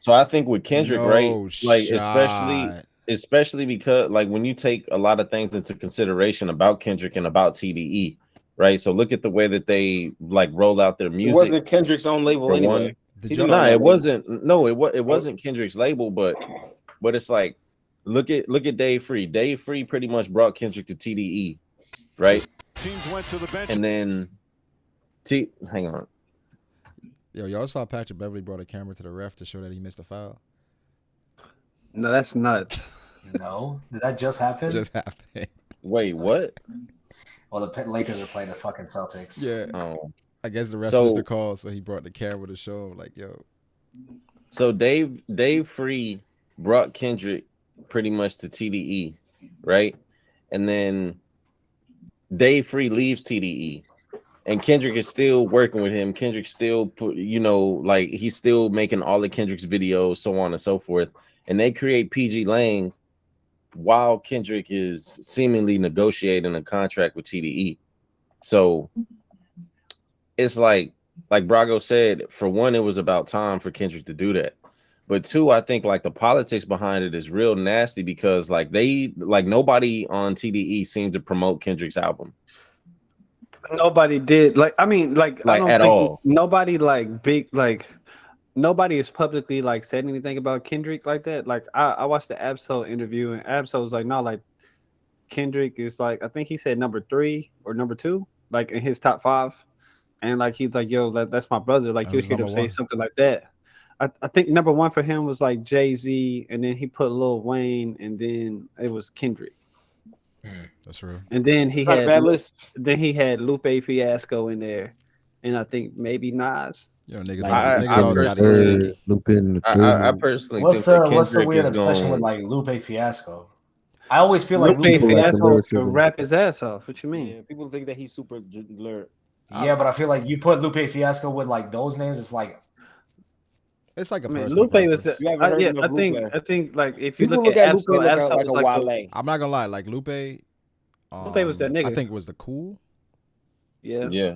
I think with Kendrick, right? Like especially because like when you take a lot of things into consideration about Kendrick and about TDE, right? So look at the way that they like roll out their It music. wasn't Kendrick's own label For anyway. one. Did He y'all? didn't No, own that it label. wasn't. No, it wasn't Kendrick's label, but it's like look at Dave Free. Dave Free pretty much brought Kendrick to TDE, right? Teams went to the bench. And then hang on. Yo, y'all saw Patrick Beverly brought a camera to the ref to show that he missed a foul. No, that's nuts. No, did that just happen? Just happened. Wait, what? Well, the Lakers are playing the fucking Celtics. Yeah. Oh. I guess the ref So- missed the call, so he brought the camera to show him, like, yo. So Dave Free brought Kendrick pretty much to TDE, right? And then Dave Free leaves TDE, and Kendrick is still working with him. Kendrick still like he's still making all of Kendrick's videos, so on and so forth. And they create PG Lang while Kendrick is seemingly negotiating a contract with TDE. So it's like Brago said, for one, it was about time for Kendrick to do that. But two, I think like the politics behind it is real nasty because like nobody on TDE seemed to promote Kendrick's album. Nobody did. Like, I mean, like I don't at think all. nobody like big like nobody has publicly like said anything about Kendrick like that. Like I watched the Absol interview and Absol was like, no, like Kendrick is like, I think he said number 3 or number 2, like in his top 5. And like he's like, yo, that's my brother. Like That you was hear him number say 1. something like that. I think number 1 for him was like Jay-Z, and then he put Lil Wayne, and then it was Kendrick. That's real. And then he Not a had bad list. then he had Lupe Fiasco in there, and I think maybe Nas. Yo, niggas, I always gotta get sticky. I personally What's think that the Kendrick weird is obsession going. with like Lupe Fiasco? I always feel like Lupe Lupe Fiasco to rap his ass off. What you mean? Yeah, people think that he's super blurred. Yeah, but I feel like you put Lupe Fiasco with like those names, it's like It's like a I mean, personal Lupe was preference. You haven't heard yeah. enough Lupe. I think like if you People look at Lupe Absol, like Absol like was a like Wale. I'm not gonna lie, like Lupe was that nigga. I think was the cool. Yeah,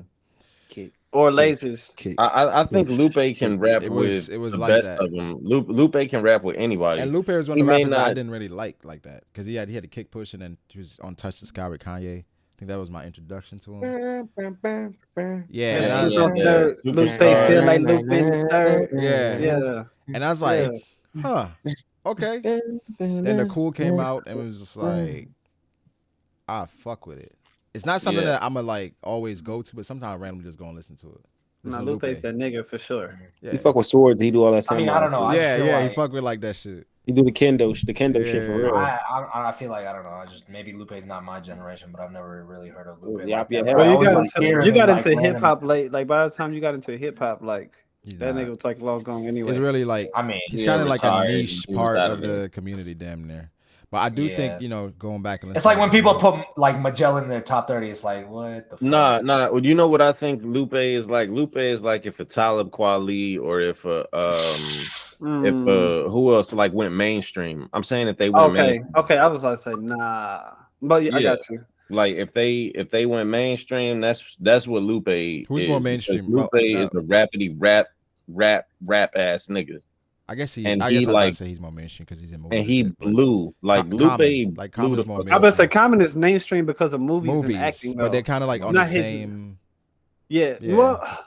or Lasers. I think Lupe can rap It with was the like best that. of them. Lupe can rap with anybody. And Lupe was one He of the may rappers that I not- didn't really like that because he had a kick push and then he was on Touch the Sky with Kanye. I think that was my introduction to him. Yeah, and I was like, Lupe Superstar. still like Lupe in the third. yeah, Yeah. and I was like, huh, okay. Then the Cool came out and it was just like, I fuck with it. It's not something Yeah. that I'm gonna like always go to, but sometimes I randomly just go and listen to it. Nah, Listen to Lupe's that nigga for sure. Yeah, He fuck with swords. He do all that. I mean, I don't know. I yeah, feel yeah. like, He fuck with like that shit. He do the kendo shit for Yeah. real. I feel like I don't know. I just maybe Lupe's not my generation, but I've never really heard of Lupe. Yeah, like yeah, that. yeah. But I Well, you always, got like, hear into, you him got in, into like, hip random- hop late. Like by the time you got into hip hop, like He's that not. nigga was like long gone anyway. It's really like I mean, he's Yeah, kind of like a retired, niche he was part out of of it. the community, damn near. But I do think going back and it's listening like when to people music- put like Magellan in their top 30. It's like what the fuck? Nah. Well, you know what I think Lupe is like? Lupe is like if a Talib Kweli or if a who else like went mainstream. I'm saying if they went mainstream. Okay. I was like say nah, but yeah, I Yeah. got you. Like if they went mainstream, that's what Lupe Who's is. more because mainstream? Lupe Well, is the rapidy rap ass nigga, I guess and I he, guess I'd like- say he's more mainstream because he's in movies. and he shit, but blew like Com- Lupe Common. Like, blew Common the is more fuck mainstream. I bet say Common is mainstream because of movies, movies, and acting, but though. they're kind of like on Not the his- same. Yeah. Yeah. Well,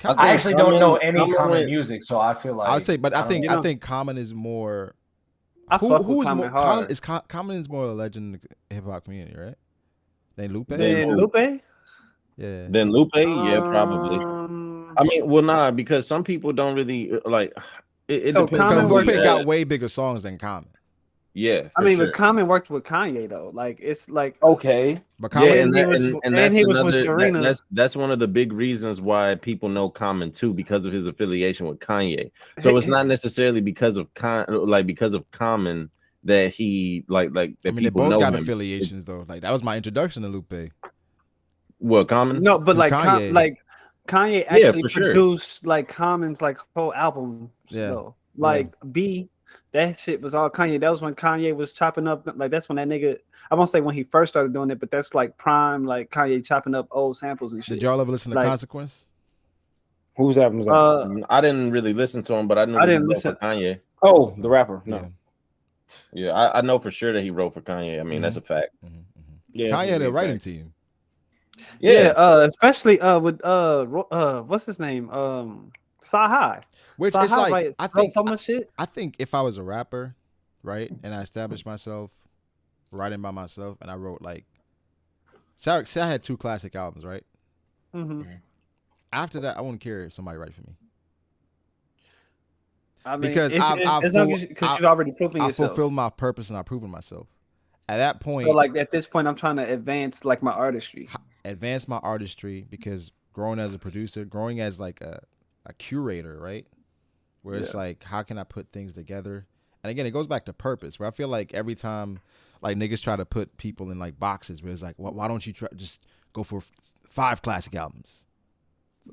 I actually don't know any Common common went- music, so I feel like I would say, but I don't think know. know. I think Common is more. I fuck who with is Common more? hard. Common is more a legend in the hip hop community, right? Than Lupe. Then Lupe. Yeah. Then Lupe, yeah, probably. Um, I mean, well, nah, because some people don't really like. It So depends Common on Because who Lupe you got ask. way bigger songs than Common. Yeah, I mean, for but sure. Common worked with Kanye though. Like it's like Okay. But Yeah, Common, and, he that, was- and and that's he was with another. Serena. That's one of the big reasons why people know Common too, because of his affiliation with Kanye. So it's not necessarily because of Common that he like that I mean, they people both know got him. affiliations though. Like that was my introduction to Lupe. What Common? no, but To like Kanye. Kanye Yeah, actually for sure. produced like Common's like whole album. Yeah. So like B, that shit was all Kanye. That was when Kanye was chopping up. Like that's when that nigga. I won't say when he first started doing it, but that's like prime like Kanye chopping up old samples and shit. Did y'all ever listen to Like- Consequence? Whose album is that? I didn't really listen to him, but I knew I he didn't was for listen. Kanye. Oh, the rapper. No. Yeah. Yeah, I know for sure that he wrote for Kanye. I mean, that's a fact. Yeah, Kanye had a big writing fact. team. Yeah, especially with what's his name? Sci-Hi. Which Sci-Hi it's like wrote I think so much shit. I think if I was a rapper, right, and I established myself writing by myself, and I wrote like, say I had 2 classic albums, right? Mm-hmm. After that, I wouldn't care if somebody write for me. I mean, Because as long as you've already proven I yourself. fulfilled my purpose and I've proven myself. At that point, So like at this point, I'm trying to advance like my artistry. advance my artistry, because growing as a producer, growing as like a curator, right? Where it's like, how can I put things together? And again, it goes back to purpose, where I feel like every time like niggas try to put people in like boxes, where it's like, why don't you just go for 5 classic albums?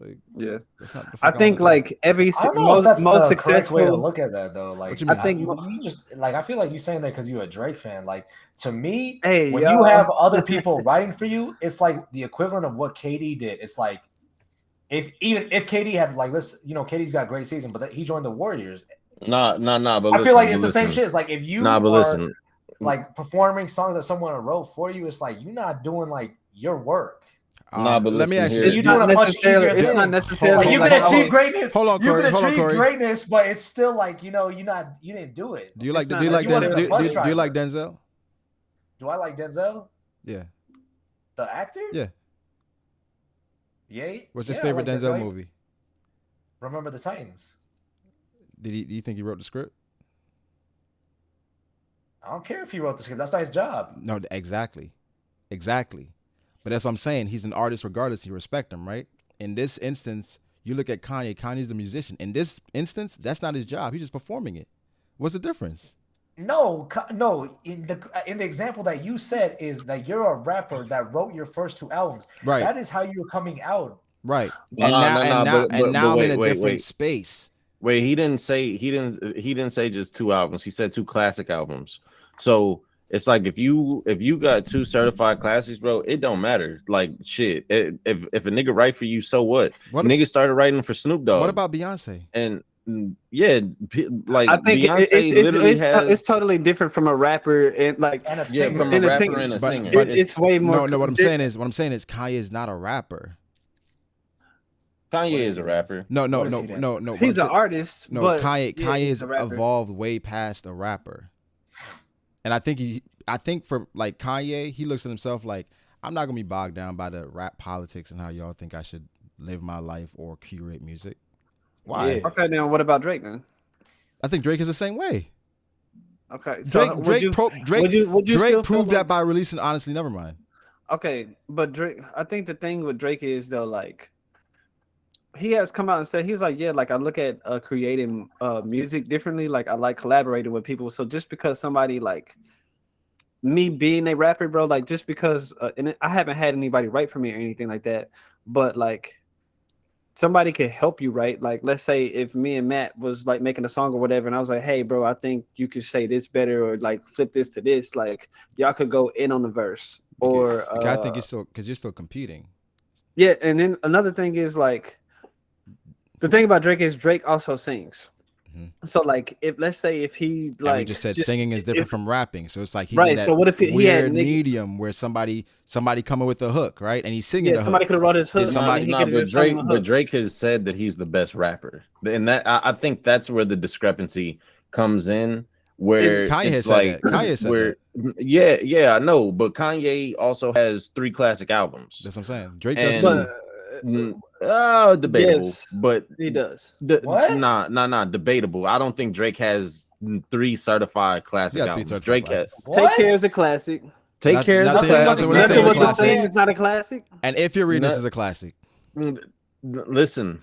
Like, Yeah, that's not the I fuck think wanna do. like every I don't know if that's most the correct way to successful. look at that though. Like, What you mean? I think you just like I feel like you saying that because you're a Drake fan. Like to me, Hey, when yo. you have other people writing for you, it's like the equivalent of what KD did. It's like if KD had like KD's got a great season, but he joined the Warriors. Nah. But I feel like it's the same shit. It's like if you but are listen, like performing songs that someone wrote for you, it's like you're not doing like your work. Nah, but let me listen ask you here. this. You're doing a much easier It's thing. not necessarily Like you like can how achieve it- greatness. Hold on, You Corey. can Hold on, achieve Corey. greatness, but it's still like you didn't do it. Do you like It's not do you like necessarily Denzel? a bus Do you driver. like Denzel? Do I like Denzel, Yeah. the actor? Yeah. Yeah. What's your yeah, I favorite like Denzel movie? Remember the Titans. Do you think he wrote the script? I don't care if he wrote the script. That's not his job. No, exactly. But that's what I'm saying. He's an artist regardless. You respect him, right? In this instance, you look at Kanye. Kanye's the musician. In this instance, that's not his job. He's just performing it. What's the difference? No. In the example that you said is that you're a rapper that wrote your first 2 albums. Right. That is how you're coming out. Right. Nah, And now I'm in a wait. different space. Wait, he didn't say just 2 albums. He said 2 classic albums. So it's like if you got 2 certified classics, bro, it don't matter. Like shit. If a nigga write for you, so what? Niggas started writing for Snoop Dogg. What about Beyonce? And yeah, like I think Beyonce literally it's totally different from a rapper and like And a singer. from a and a rapper singer. and a But- singer. but it's way more. No, what I'm saying is Kanye is not a rapper. Kanye is a rapper. No. What is he then? He's an artist. No, but Kanye he's has a rapper. evolved way past a rapper. And I think for like Kanye, he looks at himself like, I'm not gonna be bogged down by the rap politics and how y'all think I should live my life or curate music. Why? Yeah. Okay, then what about Drake then? I think Drake is the same way. Okay, so Drake would you still proved feel that by releasing Honestly Nevermind. Okay, but Drake, I think the thing with Drake is though, like, he has come out and said he's like, yeah, like I look at creating music differently. Like I like collaborating with people. So just because somebody like me being a rapper, bro, like just because and I haven't had anybody write for me or anything like that, but like somebody could help you, right? Like let's say if me and Matt was like making a song or whatever, and I was like, hey, bro, I think you could say this better or like flip this to this. Like y'all could go in on the verse or I think you're still competing. yeah. And then another thing is like. The thing about Drake is Drake also sings. Mm-hmm. So like if let's say if he like and we just said singing is different from rapping, so it's like he's right. in that So what if he had weird medium where somebody coming with a hook, right? And he's singing. Yeah, somebody could have wrote his hook. But Drake has said that he's the best rapper, and that I think that's where the discrepancy comes in. Where Kanye it's has like said that. Kanye said where that. yeah, I know, but Kanye also has 3 classic albums. That's what I'm saying. Drake does And- too. Debatable, Yes, but he does. What? Nah, debatable. I don't think Drake has 3 certified classic Yeah, 3 albums. certified Drake classics. has Take Care is a classic. Take Care is a nothing- classic. nothing was Nothing was the classic. same. It's not a classic. And If You're Reading This is a classic. Listen.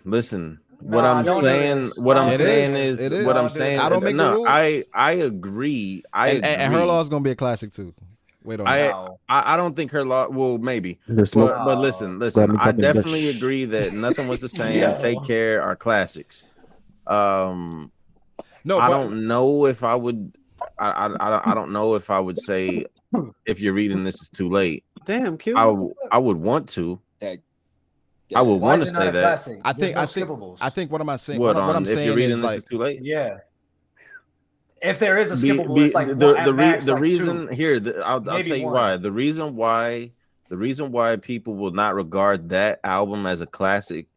What Nah, I'm don't do saying, this. what I'm It saying is. is, It is. what I'm Don't do saying. this. I don't make the no, rules. I agree. And Her Law is gonna be a classic too. Wait on that. No. I don't think Her Law. Well, maybe. This But listen. Grammy I Cup and definitely Bush. agree that Nothing Was the Same. Yeah. Take Care are classics. No, I but don't know if I would. I don't know if I would say If You're Reading This is too late. Damn, Q. I would want to. I would Why want to is it not say a that. classic? I think There's no skippables. I think what am I saying? What What I'm If You're saying Reading is This like is too late. Yeah. If there is a skippable, it's like the reason two. here. I'll tell you one. why. The reason why people will not regard that album as a classic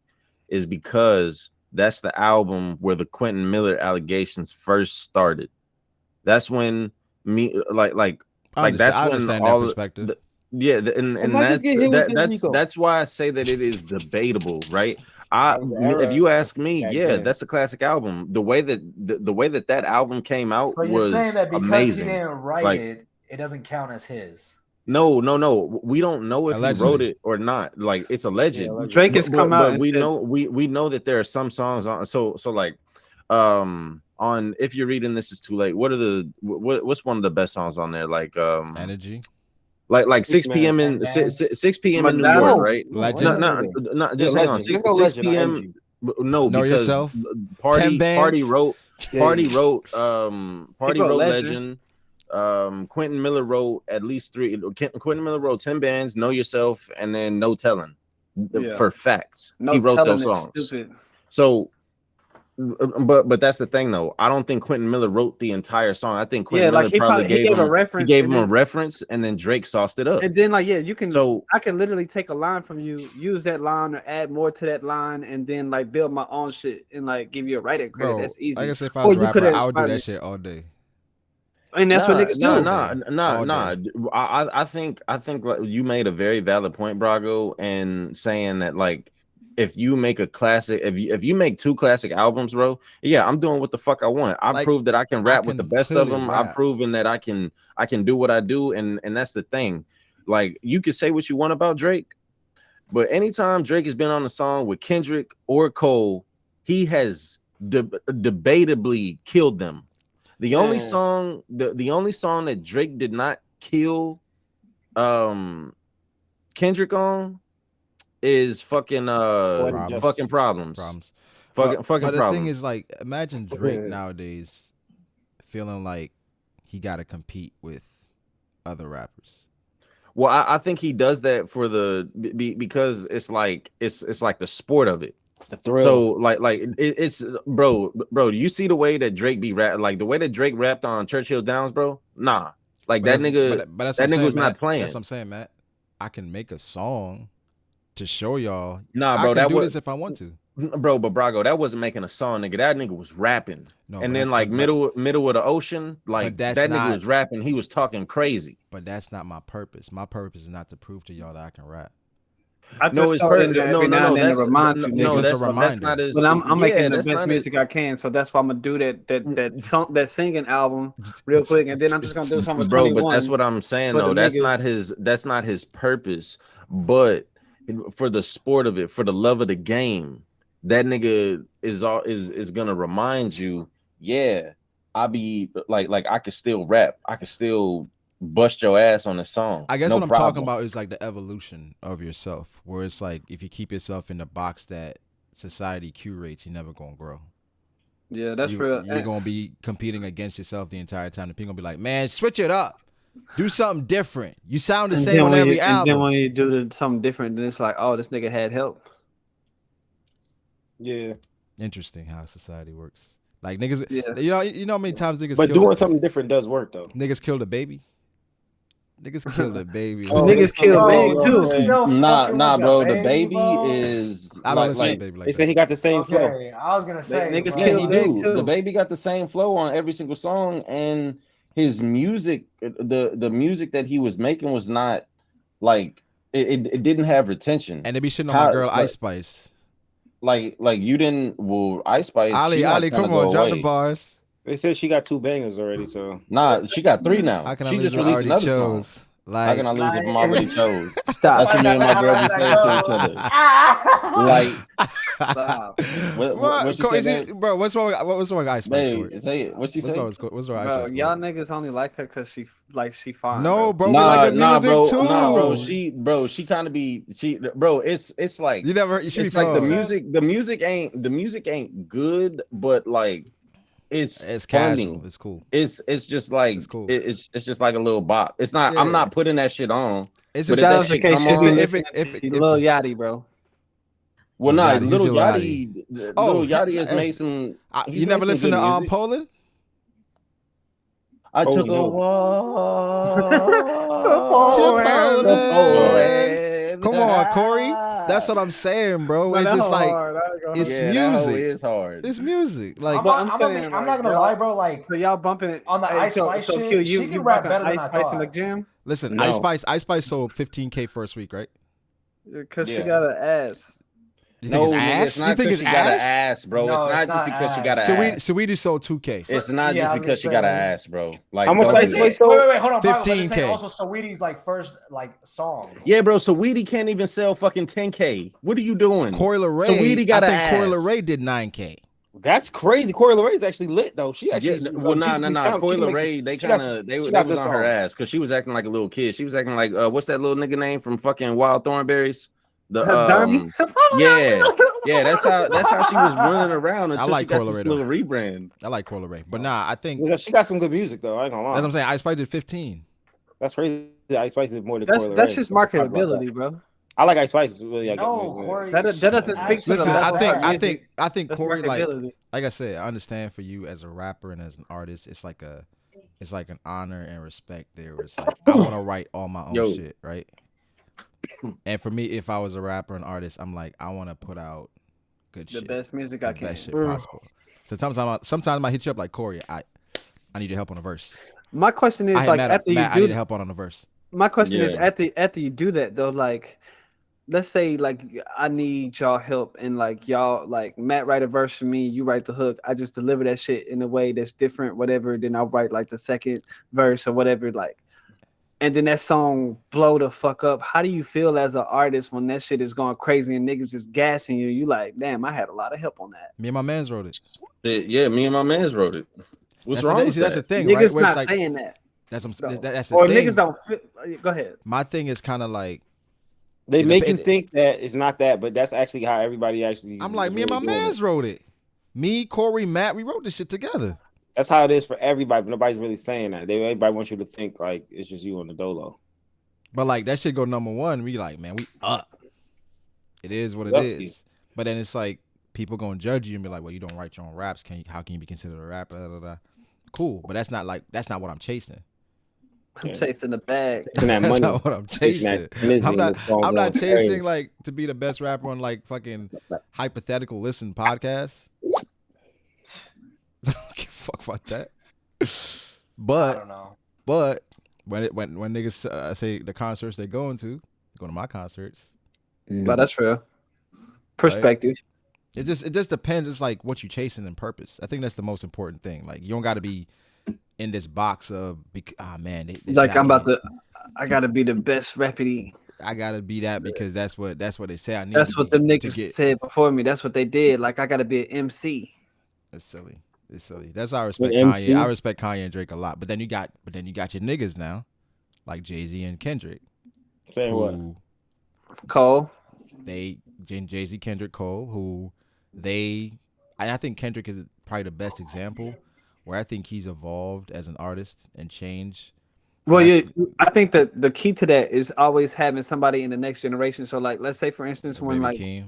is because that's the album where the Quentin Miller allegations first started. That's when that's when all perspective. That's why I say that it is debatable, right? If you ask me, that's a classic album. The way that album came out so you're was saying that because amazing. He didn't write it, it doesn't count as his. No. We don't know if he wrote it or not. Like it's alleged. Yeah, Drake has come out. But we know that there are some songs on. So like, on If You're Reading This Is Too Late. What's one of the best songs on there? Like Energy. Like 6 p.m. in 6 p.m. in New York, right? No, just hang on. 6 p.m. No, Know because Yourself. Party wrote Legend. Quentin Miller wrote at least 3. Quentin Miller wrote 10 bands, Know Yourself, and then No Telling. For facts, he wrote those songs. So, but that's the thing, though. I don't think Quentin Miller wrote the entire song. I think Quentin Miller probably gave him a reference. He gave him a reference, and then Drake sauced it up. And then, you can. So I can literally take a line from you, use that line, or add more to that line, and then build my own shit and give you a writing credit. Bro, that's easy. I guess if I was a rapper, I would do that shit all day. And that's what niggas do. I think you made a very valid point, Brago, and saying that if you make a classic, if you make 2 classic albums, bro, yeah, I'm doing what the fuck I want. I proved that I can rap with the best of them. I've proven that I can do what I do, and that's the thing. You can say what you want about Drake, but anytime Drake has been on a song with Kendrick or Cole, he has debatably killed them. The only song that Drake did not kill Kendrick on is fucking problems. Fucking But problems. The thing is, imagine Drake nowadays feeling like he got to compete with other rappers. Well, I think he does that for because it's like the sport of it. It's the thrill. So it's bro. Do you see the way that Drake be rap? The way that Drake rapped on Churchill Downs, bro? Nah, that nigga. But that nigga was not playing. That's what I'm saying, Matt. I can make a song to show y'all. Nah, bro. I can do this if I want to. Bro, but Brago, that wasn't making a song, nigga. That nigga was rapping. No, and then middle of the ocean, that nigga was rapping. He was talking crazy. But that's not my purpose. My purpose is not to prove to y'all that I can rap. It's perfect. No, that's a reminder. That's not as. But I'm making the best music I can, so that's why I'm gonna do that singing album real quick, and then I'm just gonna do something. Bro, but that's what I'm saying though. That's not his purpose. But for the sport of it, for the love of the game, that nigga is gonna remind you. Yeah, I be I could still rap. I could still bust your ass on a song. I guess what I'm talking about is the evolution of yourself, where it's if you keep yourself in the box that society curates, you're never gonna grow. Yeah, that's real. You're gonna be competing against yourself the entire time. The people gonna be like, man, switch it up, do something different. You sound the same on every album. And then when you do something different, then it's oh, this nigga had help. Yeah. Interesting how society works. Niggas, you know how many times niggas. But doing something different does work though. Niggas killed a baby. Niggas killed a baby. Niggas killed baby too. Nah, bro. The baby is. I don't listen to baby they say he got the same flow. I was gonna say niggas killed baby too. The baby got the same flow on every single song, and his music, the music that he was making was not it didn't have retention. And they be shitting on my girl Ice Spice. You didn't. Well, Ice Spice. Ali, come on, drop the bars. They said she got 2 bangers already, so nah, she got 3 now. She just released another song. How can I lose if I'm already chose? Stop. That's what me and my girl be saying to each other. What she say, bro? What's wrong with Ice Spice? Say it. What she say? What's wrong with Ice Spice? Y'all niggas only like her because she fine. No, bro. We like her music too. Nah, bro. She kind of be. Bro. It's you never. It's the music ain't good, but it's casual. It's cool. It's just it's cool. It's just a little bop. It's not. Yeah. I'm not putting that shit on. It's just that shit come on. If Lil Yachty, bro. Well, nah, Lil Yachty. Lil Yachty has made some. You never listen to Poland? I Oh, took no. a walk. Chipotle. Come on, Corey. That's what I'm saying, bro. Man, It's that just hoe like hard. I ain't gonna it's lie. Yeah, that hoe music. is hard. It's music. Like But I'm I'm saying, not like, gonna lie, bro. Like So y'all bumping it on the hey, Ice so, Spice so shit, Q, she you can rap bumping better than Ice I Spice in the thought. gym listen, No. Ice Spice sold 15K first week, right? because she Yeah. got an ass. You No, think nigga, it's it's ass? not You think because it's she got an ass? ass, bro. No, it's it's not just not because she got an ass. ass. Sweetie sold 2K. It's not Yeah, I just was because she gonna got an say. ass, bro. Like, How much don't Ice do Spice that. sold? Wait, hold on, Brago, but this 15K. ain't also Saweetie's like first like song. Yeah, bro. So Weedy can't even sell fucking 10K. What are you doing? Coy Leray, So Weedy got I an think Coy ass. Leray did 9K. That's crazy. Corey LeRae's actually lit though. She actually Yeah, well, nah. Coy Leray, they she got kind of they she was got good on her songs. ass because she was acting like a little kid. She was acting like what's that little nigga name from fucking Wild Thornberries? The Darby? yeah. That's how she was running around until like she got Coy this Leray, little rebrand. I like Coy Leray. But nah, I think She got some good music though. I ain't gonna lie. that's what I'm saying. Ice Spice did 15. That's crazy. Ice Spice is more than That's Corey that's LeRae. just We'll talk about marketability, that. bro. I like Ice Spice. Really, No, Corey. That doesn't speak to Listen, the I level think of I music. think I think That's Corey marketability. like I said, I understand for you as a rapper and as an artist, it's like an honor and respect there. It's like I want to write all my own Yo. shit, right? And for me, if I was a rapper and artist, I'm like, I want to put out good The shit, best music the I can. best shit possible. So sometimes I hit you up like Corey, I need your help on a verse. My question is I hit like Matt, after you Matt, I need do help on a verse. my question is Yeah. after you do that though, like let's say like I need y'all help and like y'all like Matt write a verse for me, you write the hook, I just deliver that shit in a way that's different, whatever, then I'll write like the second verse or whatever, like and then that song blow the fuck up. How do you feel as an artist when that shit is going crazy and niggas just gassing you? You like, damn, I had a lot of help on that. Me and my man's wrote it. Yeah, me and my man's wrote it. What's wrong with That's the that? thing, Niggas right? Where not it's like, saying that. that's though. that's the Or thing. niggas don't go ahead. My thing is kind of like They It make dep- you it- think that it's not that, but that's actually how everybody actually. I'm is like, me and my really doing man's it. wrote it. Me, Corey, Matt, we wrote this shit together. That's how it is for everybody, but nobody's really saying that. Everybody wants you to think like it's just you on the dolo. But like that shit go number one. We like, man, we up. It is what it Lucky. is. But then it's like people gonna judge you and be like, well, you don't write your own raps. How can you be considered a rapper? Blah, blah, blah. Cool, but that's not what I'm chasing. I'm Yeah. chasing the bag. And that That's money. not what I'm chasing. I'm not chasing like to be the best rapper on like fucking hypothetical listen podcasts. Don't give a fuck about that. I But don't know. when niggas say the concerts they going to my concerts. But that's real. Perspective. It just depends. It's like what you chasing in purpose. I think that's the most important thing. Like you don't got to be in this box of man. Like I gotta be the best rappity. I gotta be that because that's what they say I need. That's to what be them to niggas get. said before me. That's what they did. Like I gotta be an MC. That's silly. It's silly. That's how I respect An MC? Kanye. I respect Kanye and Drake a lot. But then you got your niggas now, like Jay-Z and Kendrick. Saying what? Who Cole. Jay-Z, Kendrick, Cole, who I think Kendrick is probably the best example where I think he's evolved as an artist and changed. Well, yeah, I think that the key to that is always having somebody in the next generation. So, like, let's say, for instance, when Baby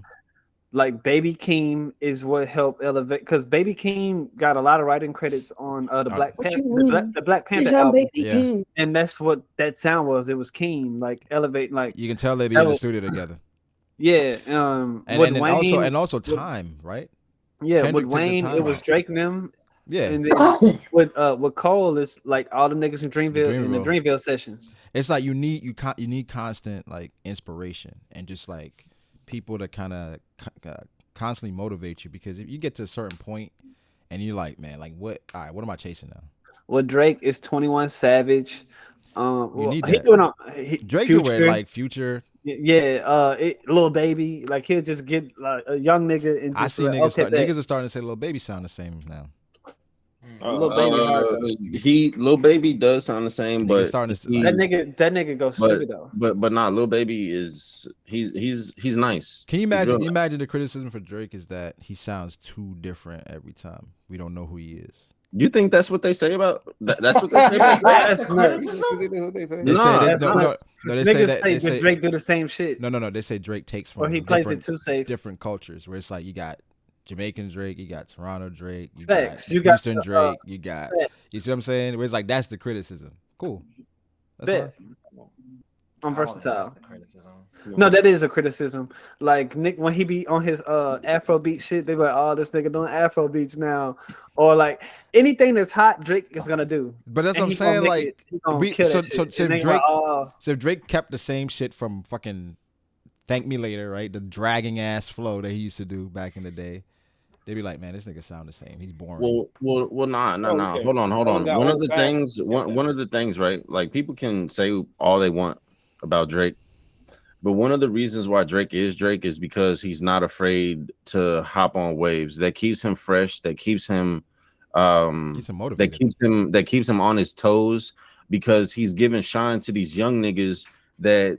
like Baby Keem is what helped elevate, because Baby Keem got a lot of writing credits on the Black Panther, the Black Panther album, Yeah. and that's what that sound was. It was Keem, like elevating, like You can tell they be in the studio together. yeah. And with then Wayne, also time, right? yeah, Kendrick with took the Wayne, time it was out. Drake and them. Yeah. And then with Cole, it's like all the niggas in Dreamville in the Dreamville. Dreamville sessions. It's like you need constant like inspiration and just like people to kind of constantly motivate you, because if you get to a certain point and you're like, man, like what am I chasing now? Well, Drake is 21 Savage. You need he that. doing Drake Future. do it like Future. Yeah, Lil Baby, like he'll just get like a young nigga and just I see like, niggas are starting to say Lil Baby sound the same now. Lil Baby does sound the same, Niggas but starting to that nigga goes stupid though. But not Lil Baby is he's nice. Can you He's imagine? real Can you nice. imagine the criticism for Drake is that he sounds too different every time. We don't know who he is. You think that's what they say about that's what they say about Drake? That's nuts. They say Nah, they, that's no, nuts. they say Niggas that say they say Drake do the same shit. no. They say Drake takes Or from he plays it different, too safe. different cultures where it's like you got Jamaican Drake, you got Toronto Drake, you Facts. got You got Houston the, Drake, you got. facts. You see what I'm saying? Where it's like that's the criticism. Cool. That's Bet. fine. I'm I don't think that's versatile. the criticism. No, that is a criticism. Like Nick, when he be on his Afrobeat shit, they be like, "Oh, this nigga doing Afrobeats now," or like anything that's hot, Drake is gonna do. But that's And what I'm he gonna saying. make Like, it, he gonna kill so that so shit. so And if they Drake, like, oh, so if Drake kept the same shit from fucking Thank Me Later, right? The dragging ass flow that he used to do back in the day. They'd be like, man, this nigga sound the same. He's boring. Nah. yeah. Hold on. got One of old the fast. things, one of the things, right? Like people can say all they want about Drake, but one of the reasons why Drake is because he's not afraid to hop on waves. That keeps him fresh. That keeps him, He's motivated. that keeps him on his toes because he's giving shine to these young niggas that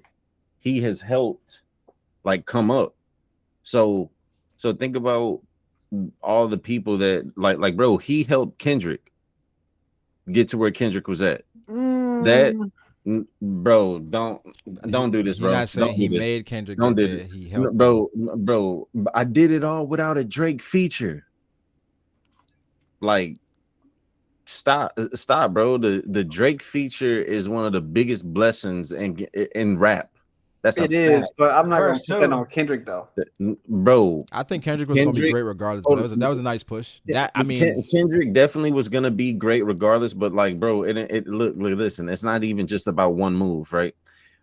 he has helped like come up. So think about all the people that like bro, he helped Kendrick get to where Kendrick was at. That bro, don't do this, bro. You're not saying Don't he do this. made Kendrick. Don't do there. it. He No, helped. bro, I did it all without a Drake feature. Like, stop, bro. The Drake feature is one of the biggest blessings in rap. That's it a is, fact. but I'm not gonna First, put that too. on Kendrick though. Bro. I think Kendrick was gonna be Kendrick- great regardless. But that was a nice push. That I mean, Kendrick definitely was gonna be great regardless. But like, bro, look, listen, it's not even just about one move, right,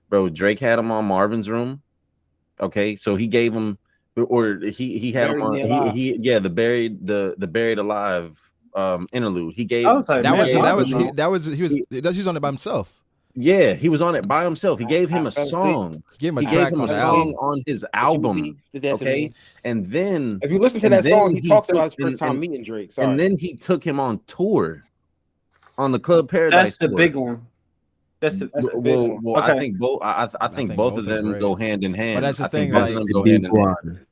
bro? Drake had him on Marvin's Room. Okay, so he gave him, or he had him on the buried alive interlude. He gave I was like, man, he was on it by himself. Yeah, he was on it by himself. He gave him a song. Give him a He track gave him on a the song album. on his album. Okay, and then If you listen to and that song, then he talks about his took- first time and- meeting Drake. Sorry. and then he took him on tour, on the Club Paradise. That's the tour. big one. That's the big one. Well, Okay. I think both. I think both of them great. go hand in hand. But that's the I think thing, both like- of them go hand in hand.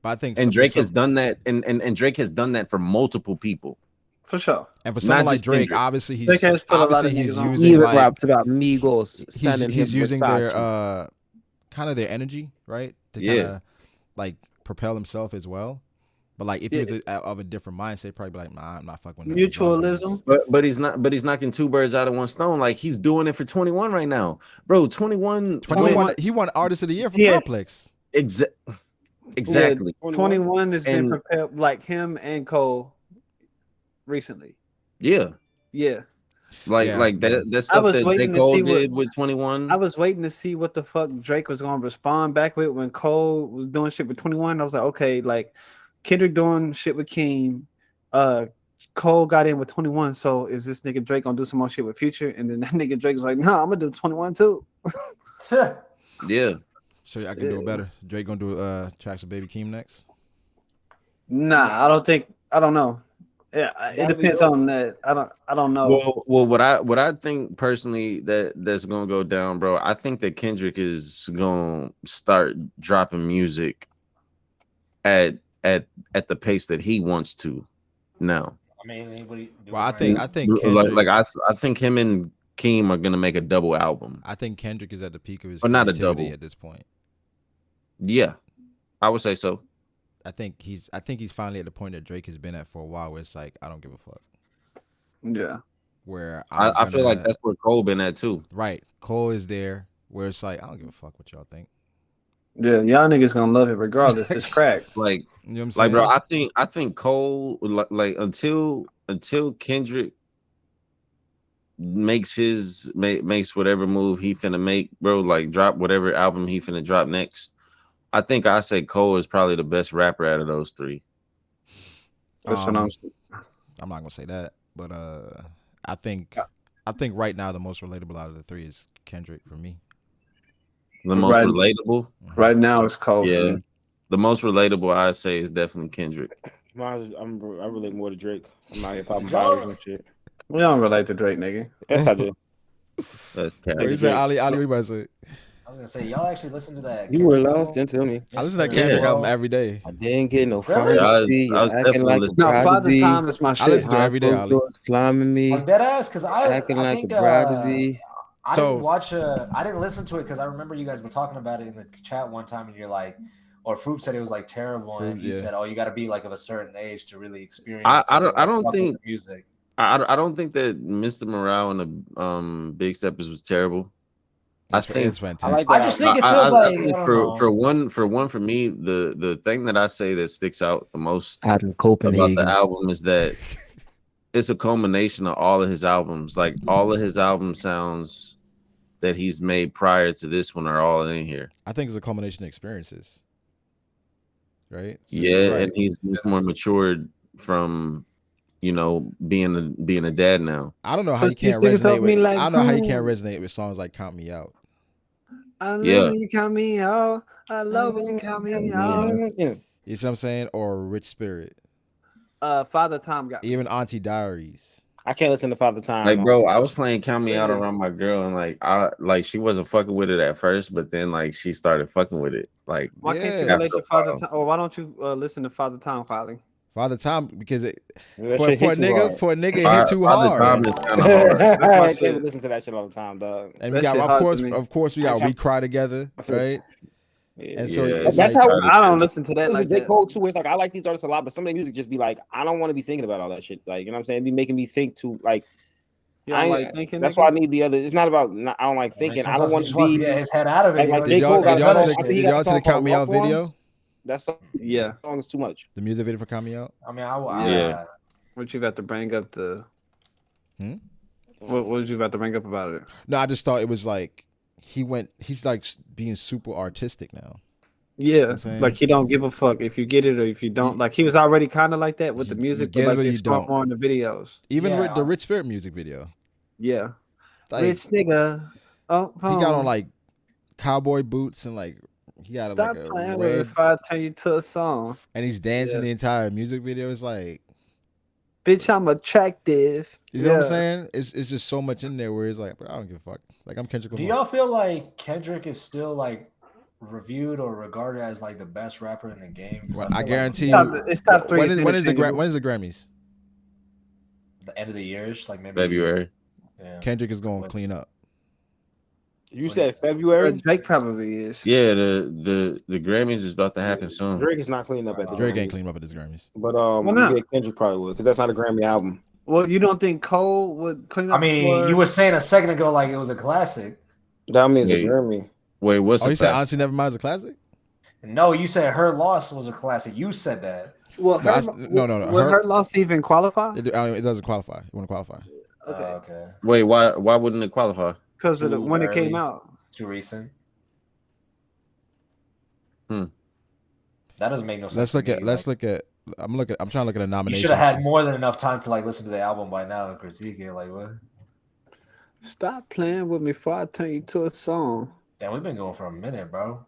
But I think And Drake so, has done that, and Drake has done that for multiple people. For sure. and for someone not like just Drake, Kendrick. obviously Drake has put a lot of he's niggas on. using Even like raps about Migos sending he's him using Versace. their kind of their energy, right, to kind of like propel himself as well. But like if he was of a different mindset, probably be like, nah, I'm not fucking with Mutualism. But he's not. But he's knocking two birds out of one stone. Like he's doing it for 21 right now, bro. 21. 21. He won Artist of the Year from Yes. Complex. Exactly. 21 has been And- prepared like him and Cole recently. Yeah. Yeah. Like Yeah. that I stuff was that J. waiting to Cole see what- did with 21. I was waiting to see what the fuck Drake was gonna respond back with when Cole was doing shit with 21. I was like, okay, like Kendrick doing shit with Keem, Cole got in with 21. So is this nigga Drake gonna do some more shit with Future? And then that nigga Drake was like, no, I'm gonna do 21 too. Yeah. So I can do it better. Drake gonna do tracks with Baby Keem next. Nah, I don't know. Yeah, it depends on that. I don't know. Well, what I think personally that's gonna go down, bro. I think that Kendrick is gonna start dropping music at the pace that he wants to now. Amazing. What do you do? Well, I think Kendrick, I think him and Keem are gonna make a double album. I think Kendrick is at the peak of his But not a creativity double. at this point. Yeah, I would say so. I think he's finally at the point that Drake has been at for a while, where it's like I don't give a fuck. Yeah. Where I feel like that's where Cole been at too. right. Cole is there, where it's like I don't give a fuck what y'all think. Yeah, y'all niggas gonna love it regardless. It's cracked. Like, You know what I'm saying? bro, I think Cole like until Kendrick makes whatever move he finna make, bro, like drop whatever album he finna drop next. I think I say Cole is probably the best rapper out of those three. That's what I'm I'm not gonna say that, but I think right now the most relatable out of the three is Kendrick for me. The most Right. relatable, right now. It's cold. yeah. The most relatable I say is definitely Kendrick. I relate more to Drake. I'm not hip hop bars and shit. We don't relate to Drake, nigga. Yes, I do. That's cat. What you say, Ali? Ali, what you about to say? I was gonna say, y'all actually listen to that. You were Kendrick lost album? into me. I listen to that Yeah. Kendrick album every day. I didn't get no Really? fun. I was acting definitely like a listening. No, bride to Father be. Time is my I listen shit. to it every day, Ali. Climbing me, Like dead ass, because I acting like think a bride to be. I So- didn't watch. I didn't listen to it because I remember you guys were talking about it in the chat one time, and you're like, or Froob said it was like terrible, and he said, "Oh, you got to be like of a certain age to really experience." I it, don't fuck with think the music. I don't think that Mr. Morale and the Big Steppers was terrible. I think it's fantastic. I just think it feels like I don't know. for me, the thing that I say that sticks out the most out in about Copenhagen. the album is that it's a culmination of all of his albums. Like all of his album sounds that he's made prior to this one are all in here. I think it's a culmination of experiences, right? So and he's more matured from, being a dad now. I don't know how you can't resonate with. I don't know how you can't resonate with songs like "Count Me Out." I love when you count me out. I love when you count me out. You see what I'm saying? Or "Rich Spirit." Father Time got even Auntie Diaries. I can't listen to Father Time. Like, bro, I was playing "Count Me Out" around my girl, and she wasn't fucking with it at first, but then she started fucking with it. Like, why can't you relate to Father Time? Or why don't you listen to Father Time, Folly? Father Time, because for a nigga it hit too hard. Father Time is kind of hard. I can't listen to that shit all the time, dog. And we got, of course, we got "We Cry Together," right? And so that's how I don't listen to that like J. that. Cole too. It's like I like these artists a lot, but some of the music just be like, I don't want to be thinking about all that shit. Like, you know what I'm saying? It be making me think too. Like, I like thinking. That's why I need the other. It's not about. I don't like thinking. I don't want to be. Get his head out of it. Like did y'all see the "Count Me Out" video? That song is too much. The music video for "Count Me Out." I mean, What you got to bring up the? What was you about to bring up about it? No, I just thought it was like he's like being super artistic now. Yeah, like he don't give a fuck if you get it or if you don't. Like he was already kind of like that with the music, but like it's more in the videos. Even the Rich Spirit music video. Yeah, rich nigga. Oh, he got on like cowboy boots and like he got stop like a playing red, with it if I turn you to a song. And he's dancing the entire music video. It's like, bitch, I'm attractive. You know what I'm saying? It's just so much in there where it's like, but I don't give a fuck. Like I'm Kendrick. Do y'all feel like Kendrick is still like reviewed or regarded as like the best rapper in the game? Well, I guarantee you. It's top 3. When is the Grammys? The end of the year, like maybe February. Yeah. Kendrick is going to clean up. You said February? Drake probably is. Yeah, the Grammys is about to happen soon. Drake is not cleaning up at the Drake Grammys. ain't cleaning up at his Grammys. But why not? Kendrick probably would, because that's not a Grammy album. Well, you don't think Cole would clean up? I mean, you were saying a second ago like it was a classic. That means a Grammy. Wait, what's you said Honestly Nevermind is a classic? No, you said Her Loss was a classic. You said that. Well, no. Would Her Loss even qualify? It doesn't qualify. It wouldn't qualify. Okay. Wait, why wouldn't it qualify? Because of when it came out. Too recent. That doesn't make no sense. Let's look at. I'm trying to look at a nomination. You should have had more than enough time to like listen to the album by now and critique it. Like what? Stop playing with me before I turn you to a song. Damn, we've been going for a minute, bro.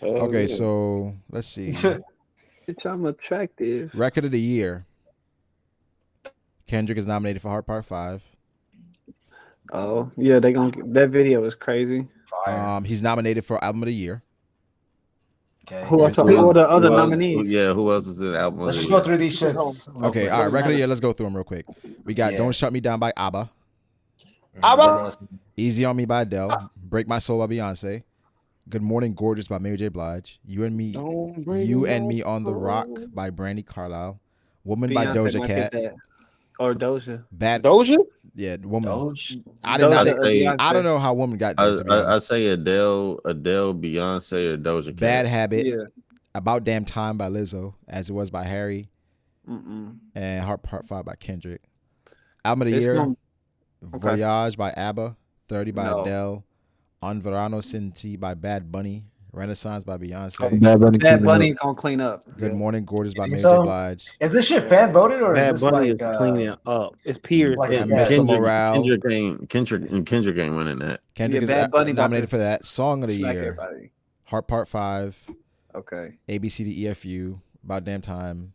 Okay, so let's see. Bitch, I'm attractive. Record of the year. Kendrick is nominated for Heart Part 5. Oh yeah, that video is crazy. He's nominated for Album of the Year. Okay. Who are the other nominees? Who else is in album? Let's just go through these shits. Okay, all right. Record of the year. Let's go through them real quick. We got "Don't Shut Me Down" by ABBA. "Easy on Me" by Adele. "Break My Soul" by Beyonce. "Good Morning Gorgeous" by Mary J. Blige. You and Me on the Rock by Brandy Carlisle. "Woman" by Doja Cat. Or Doja. Doja? Yeah, Woman. Doja? I don't know how Woman got there. I say Adele, Beyonce, or Doja Cat. "Bad Habit." Yeah. "About Damn Time" by Lizzo. "As It Was" by Harry. And Heart Part 5 by Kendrick. Album of the year. "Voyage" by ABBA. 30 by Adele. "On Verano Senti" by Bad Bunny. "Renaissance" by Beyonce. Bad Bunny gonna clean up. "Good Morning Gorgeous" by Mary J. Blige. Is this shit fan voted or Bad is this Bunny like is cleaning up? It's peers. Mr. Morale. Kendrick ain't winning that. Kendrick is nominated for that. Song of the year. Everybody. Heart Part 5. Okay. ABCDEFU. "About Damn Time."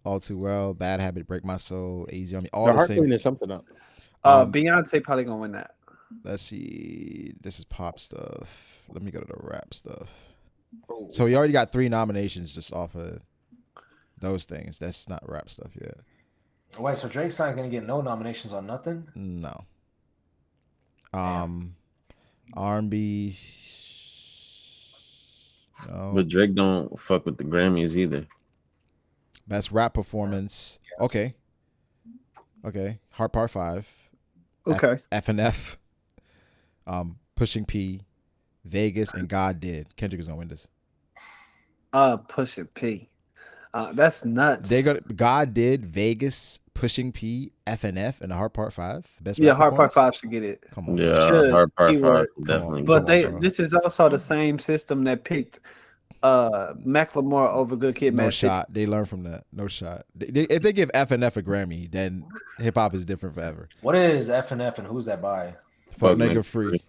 "All Too Well." "Bad Habit." "Break My Soul." "Easy on Me." All the same. Cleaning something up. Beyonce probably gonna win that. Let's see. This is pop stuff. Let me go to the rap stuff. So he already got 3 nominations just off of those things. That's not rap stuff yet. Wait, so Drake's not gonna get no nominations on nothing? No. R&B. No. But Drake don't fuck with the Grammys either. Best rap performance. Okay. Heart Part 5. Okay. F&F. Pushing P, Vegas, and God Did. Kendrick is gonna win this. Pushing P. That's nuts. God Did, Vegas, Pushing P, F&F, and the Heart Part 5. Best Yeah, rap Hard Part performance? 5 should get it. Come on. Yeah, Should. Hard Part Keyword. 5 definitely. But bro. this is also the same system that picked Macklemore over Good Kid, No Mad City. shot. They learn from that. No shot. If they give F&F a Grammy, then hip hop is different forever. What is F&F and who's that by? Fuck nigga free.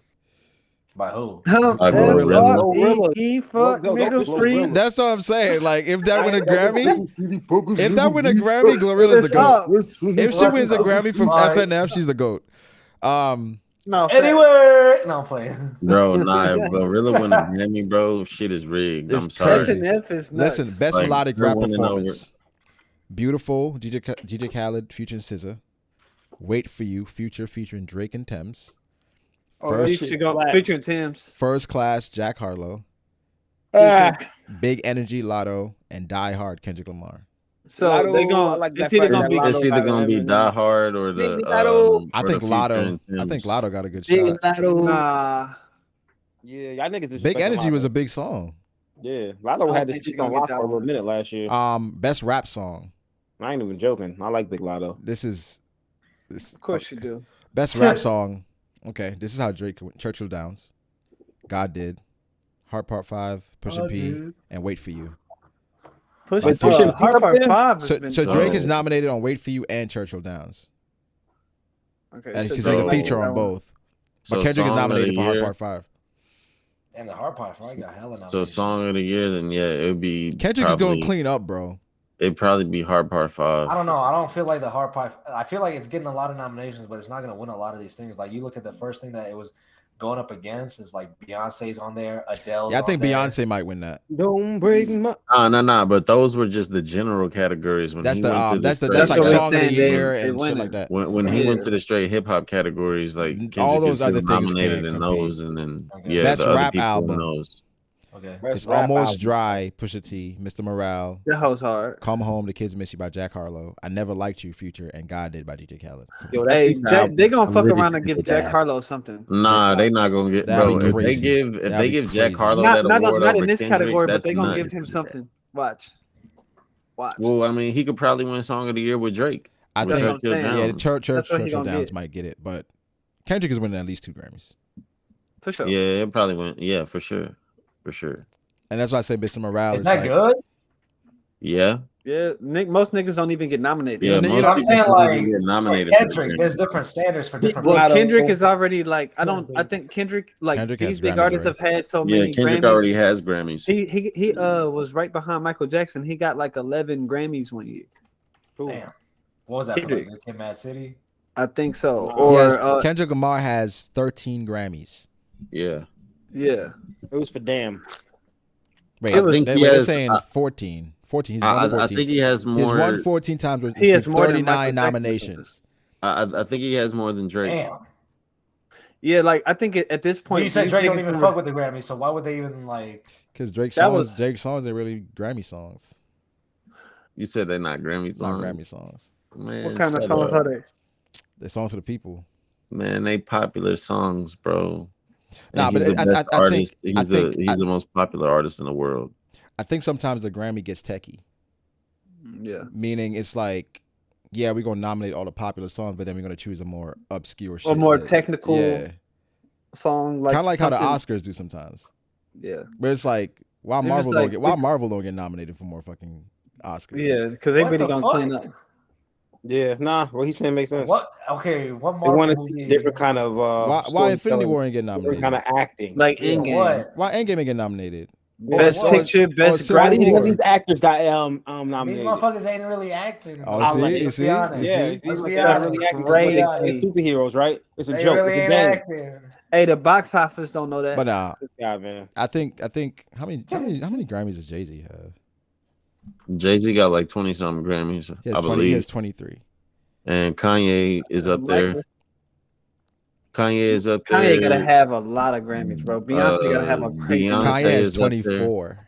By who? Glorilla. Fuck nigga free. That's what I'm saying. Like, if that win a Grammy, Glorilla's the GOAT. If she wins a Grammy from F&F, she's the GOAT. No, Anywhere. No, I'm playing. Bro, nah, if Glorilla win a Grammy, bro, shit is rigged. I'm It's sorry. crazy. F is nuts. Listen, best Like, melodic they're rap winning performance. Beautiful, DJ Khaled, Future and SZA. Wait for You, Future featuring Drake and Thames. You should go featuring Tim's. First Class, Jack Harlow. Big Energy, Lotto, and Die Hard, Kendrick Lamar. So Lotto, they going. like It's that either first gonna be. Lotto. It's either gonna be Eminem. Die Hard or the. Lotto. I or think the Lotto. Future and I think Tim's. Lotto got a good Big shot. Lotto. Nah. Yeah, y'all niggas. Big disrespecting Energy was a Lotto. big song. Yeah, Lotto I had don't this think she shit on gonna lock get for a that little minute last year. Best rap song. I ain't even joking. I like Big Lotto. This. Of course you do. Best rap song. Okay, this is how Drake went. Churchill Downs. God Did. Heart Part 5, Pushing P, and Wait For You. Pushing Future. Hard Part 5 has So been Drake is So- nominated on Wait For You and Churchill Downs. okay. Because he's So- a feature on both. But So Kendrick is song of nominated the for Hard year- Part 5. And the hard part, I got hella So nominations. song of the year, then yeah, it would be. Kendrick is going to clean up, bro. It'd probably be Hard Part 5. I don't know. I don't feel like the hard part. I feel like it's getting a lot of nominations, but it's not going to win a lot of these things. Like you look at the first thing that it was going up against is like Beyonce's on there, Adele's. Yeah, I think on there. Beyonce might win that. Don't break my. No. But those were just the general categories. When That's he the went to that's straight- like what I'm song of the saying, year they and shit winning. like that. when he Yeah. went to the straight hip hop categories, like Kendrick All those is still other things nominated can't in compete. those, and then Okay. yeah, Best the other rap people in album. those. Okay. It's Almost Dry, Pusha T, Mr. Morale, That hoe's hard. Come Home, The Kids Miss You by Jack Harlow, I Never Liked You, Future, and God Did by DJ Khaled. Yo, that Hey, freestyle they gonna was fuck really around and give good. Jack Harlow something. Nah, they not gonna get That'd bro. be If they crazy. give That'd be Jack crazy. Harlow Not, that not, award not over in this Kendrick, category, but that's they gonna nuts. give him something. Watch. Well, I mean, he could probably win Song of the Year with Drake. I with That's what I'm think, saying. Churchill yeah, Downs. Churchill That's what he gonna Downs get. might get it, but Kendrick is winning at least 2 Grammys. For sure. Yeah, it probably went. Yeah, for sure. And that's why I say Mr. Morale Is is that like, good? Yeah, Yeah, most niggas don't even get nominated. yeah. You know, Most I'm people saying, don't like, even get nominated. for the Kendrick, Grammy. there's different standards for different Well, people. Kendrick is already like I think Kendrick Kendrick has these big Grammys artists already. have had so Yeah, many Kendrick Grammys. already has Grammys. He was right behind Michael Jackson. He got like 11 Grammys one year. Damn. What was that Kendrick. for? Like Good Kid, Mad City? I think so. He Or yes, Kendrick Lamar has 13 Grammys. Yeah, yeah. It was for damn. Wait, I think he they're has- saying 14. 14. He's I, won 14. I think he has He's more. won 14 times. With He has more than 39 Michael Jackson or nominations. I think he has more than Drake. Damn. Yeah, like I think at this Well, point you said these Drake don't niggas even gonna- fuck with the Grammy, so why would they even like? Because Drake's That was- songs are really Grammy songs, You said they're not Grammy not songs. Grammy songs. Man, What kind of shut songs up. are they? They're songs for the people. Man, they popular songs, bro. Nah, And but he's the I best think- artist. I He's think- he's the most popular artist in the world. I think sometimes the Grammy gets techie, Yeah. meaning it's like, yeah, we're gonna nominate all the popular songs, but then we're gonna choose a more obscure shit. Or more that- technical Yeah, song like kind of like how the something- Oscars do sometimes. Yeah. Where it's like, why It's Marvel like- don't get Marvel don't get nominated for more fucking Oscars? Yeah, because they What really the gonna fuck? clean up. Yeah, nah. What he's saying makes sense. What? Okay, what They Marvel want to see movie? different kind of Why Infinity War ain't getting different nominated? kind of acting. Like Yeah, Endgame. what? Why Endgame ain't get nominated? Best What? picture, best Civil Why War. these, these actors got These nominated. motherfuckers ain't really acting. Oh, Let's see? be You see? honest. Yeah, See? these Let's be motherfuckers not honest. really acting. Crazy. They're superheroes, right? It's a They joke. really It's a ain't game. acting. Hey, the box office don't know that. But nah, This guy, man. I think how many Grammys does Jay-Z have? Jay-Z got like 20 something Grammys, He has I 20. He believe. has 23. And Kanye is up there. Kanye is up there. Kanye gotta have a lot of Grammys, bro. Beyonce gotta have a crazy. Beyonce Kanye has is up there. 24.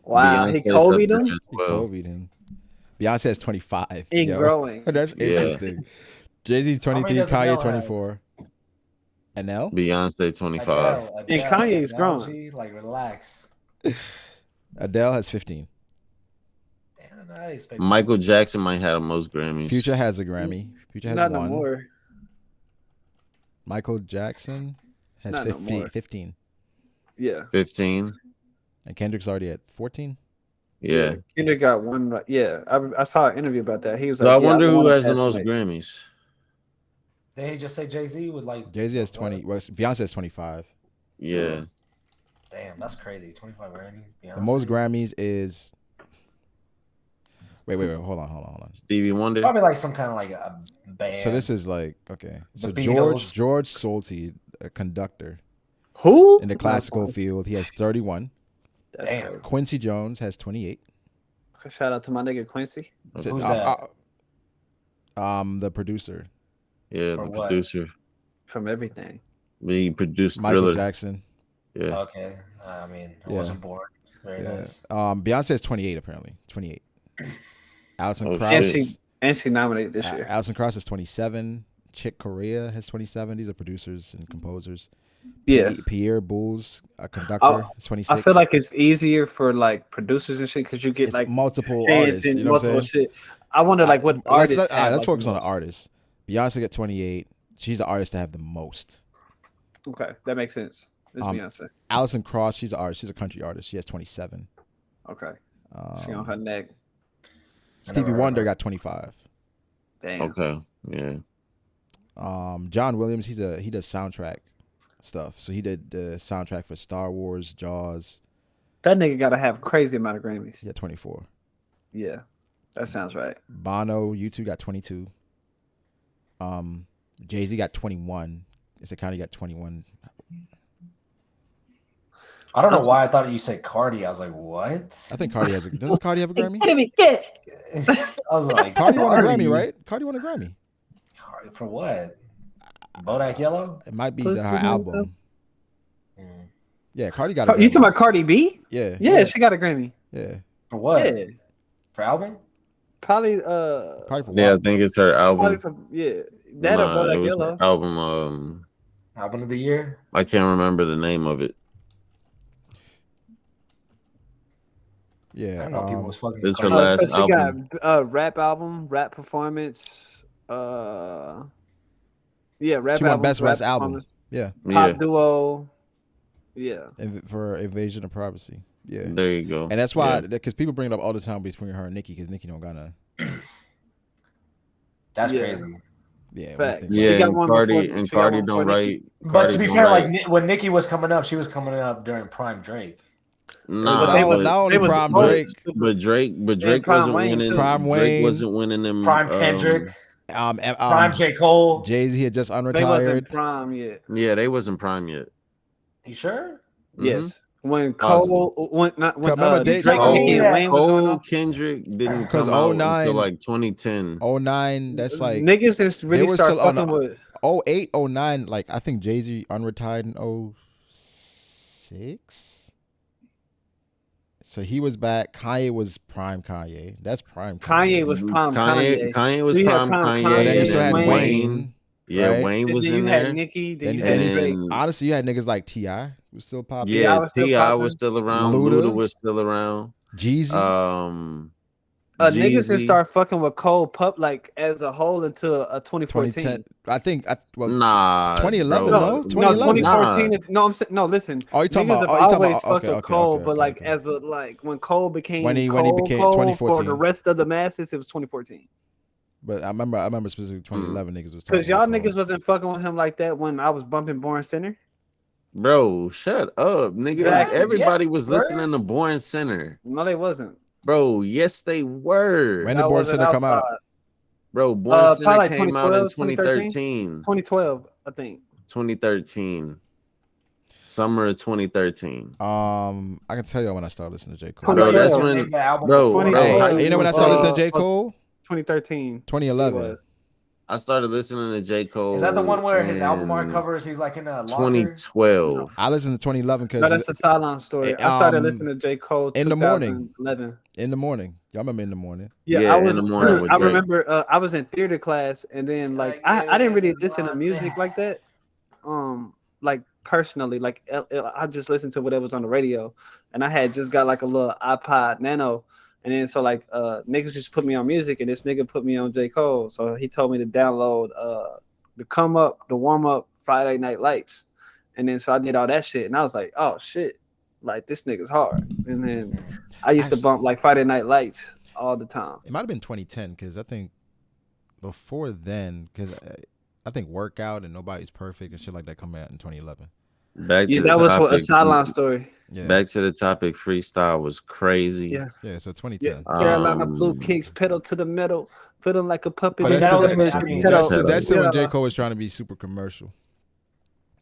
Wow, he Beyonce's up Kobe there them. as He well. Kobe'd him. Beyonce has 25. And Yo. growing. That's Yeah. interesting. Jay-Z's How many 23, does Kanye Adele 24. And L? Beyonce 25. Adele, And Kanye's Adele, growing. G, like relax. Adele has 15. Damn, I expect Michael Jackson might have the most Grammys. Future has a Grammy. Future has Not no one. more. Michael Jackson has Not no 15, more. 15. Yeah. 15. And Kendrick's already at 14. Yeah. Kendrick got one. Right. Yeah, I saw an interview about that. He was So like, I yeah, wonder who wanna has the pass most Mike. Grammys. They just say Jay-Z with like Jay-Z has 20. Well, Beyonce has 25. Yeah. Damn, that's crazy. 25 Grammys. The most Beyonce. Grammys is. Wait. Hold on. Stevie Wonder. Probably like some kind of like a band. So this is like, okay. The So Beatles. George Solti, a conductor Who in the classical field, he has 31. That's Damn. crazy. Quincy Jones has 28. Shout out to my nigga Quincy So, Who's that? The producer, Yeah, For the what? producer. from everything. He produced Michael Thriller. Jackson. Yeah. Okay. I mean, I Yeah. wasn't born. Very Yeah. nice. Beyonce has 28 apparently. 28. Alison Oh, Krauss. And shit. she nominated this year. Alison Krauss has 27. Chick Corea has 27. These are producers and composers. Yeah. Pierre Bouls, a conductor, is 26. I feel like it's easier for like producers and shit because you get it's like multiple fans artists. and You know what I'm multiple saying? shit. I wonder like what artists. Let's have, let's like, focus the on the most. artists. Beyonce got 28. She's the artist to have the most. Okay, that makes sense. It's Beyonce. Alison Krauss, she's an artist. She's a country artist. She has 27. Okay, she on her neck. Stevie Wonder got 25. Damn. Okay. Yeah. John Williams, he does soundtrack stuff. So he did the soundtrack for Star Wars, Jaws. That nigga gotta have crazy amount of Grammys. He got 24. Yeah, that sounds right. Bono, U2 got 22. Jay-Z got 21. It's kind of got 21. I don't know why I thought you said Cardi. I was like, what? I think Cardi has a. Doesn't Cardi have a Grammy? I was like, Cardi won a Grammy, right? Cardi won a Grammy. Cardi for what? Bodak Yellow? It might be Who's her the album. Mm. Yeah, Cardi got a Grammy. You talking about Cardi B? Yeah. Yeah, she got a Grammy. Yeah. For what? Yeah, For album? probably. Probably for Yeah, I what? think it's her Probably album. for that or Nah, it Bodak was her Yellow. album. Album of the year? I can't remember the name of it. I Yeah. don't know. People was fucking. It's her Cardi. last So she album. got rap album, rap performance. Yeah, rap She won album, Best rap Rap album. performance, Yeah. Yeah. pop duo. Yeah, For Invasion of Privacy. Yeah. There you go. And that's why, Yeah. because people bring it up all the time between her and Nicki, because Nicki don't got to. That's Yeah. crazy. Yeah. Fact. think She Yeah, got and one Cardi before- and she got Cardi one don't before write. But Cardi to be don't fair, write. like when Nicki was coming up, she was coming up during Prime Drake. Nah, But they not, was- not only they was Prime both Drake. super- but Drake Prime wasn't Wayne, winning. too. Prime Drake Wayne. wasn't winning them. Prime Kendrick. Prime J. Cole. Jay-Z had just they wasn't unretired. prime yet. Yeah, they wasn't prime yet. You sure? Mhm. Yes, when Possible. Cole when Remember Drake, they- Nicki, and Cole- Wayne was going Cole on. Kendrick didn't 'Cause come out 09 until like 2010. 09, that's like niggas just really were start still on fucking the- with. 08, 09, like I think Jay-Z unretired in 06. So he was back. Kanye was prime Kanye. That's prime Kanye was prime Kanye. Kanye was You had prime prime Kanye. And then you and still had then Wayne. Yeah, right? Wayne And was then in you there. had Nicki. Then Then, you then had you Drake. And- honestly, you had niggas like T.I. was still popping. Yeah, was still T.I. popping. was still around. Luda. Luda was still around. Jeezy. Niggas didn't Jeezy. start fucking with Cole Pup like as a whole until 2014. 2010. I think. Well, Nah, 2011, bro. no? No, 2011. 2014 is no. I'm saying no. Listen, Oh, you talking niggas about? have Oh, you talking always about? fucked Okay, with okay, Cole, okay, but okay, like okay. as a like when Cole became When he Cole, became Cole 2014. for the rest of the masses, it was 2014. But I remember specifically 2011 niggas was talking Because y'all about Cole. niggas wasn't fucking with him like that when I was bumping Born Center. Bro, shut up, nigga. Yes, Everybody yes, was bro. listening to Born Center. No, they wasn't. Bro, yes, they were. When did Y'all Born wasn't Center come out? outside. Bro, Born Center probably came out in 2012, 2013. 2012, I think. 2013. Summer of 2013. I can tell you when I started listening to J. Cole. Bro, that's Name when. the album Bro, before. bro, Hey, how you know when I started listening to J. Cole? 2013. 2011. It was. I started listening to J. Cole. Is that the one where his album art in covers? He's like in a locker? 2012. I listened to 2011 No, because that's a sideline story. I started listening to J. Cole in the morning. 2011. In the morning. Y'all remember in the morning? Yeah, Yeah, I in was. the morning with I Drake. remember I was in theater class, and then like I didn't really listen to music like that. Like personally, like I just listened to whatever was on the radio, and I had just got like a little iPod Nano, and then so like niggas just put me on music, and this nigga put me on J. Cole, so he told me to download the warm up Friday Night Lights, and then so I did all that shit, and I was like, oh shit, like this nigga's hard, and then I used to bump like Friday Night Lights all the time. It might have been 2010 because I think before then, because I think Workout and Nobody's Perfect and shit like that coming out in 2011. Back to Yeah, the that was topic. a sideline story. Yeah. Back to the topic. Freestyle was crazy. Yeah. Yeah, so 2010. Yeah, Carolina Blue Kings, pedal to the metal, put him like a puppet. Oh, That's that's still- still, I mean, that's still when Yeah. J. Cole was trying to be super commercial.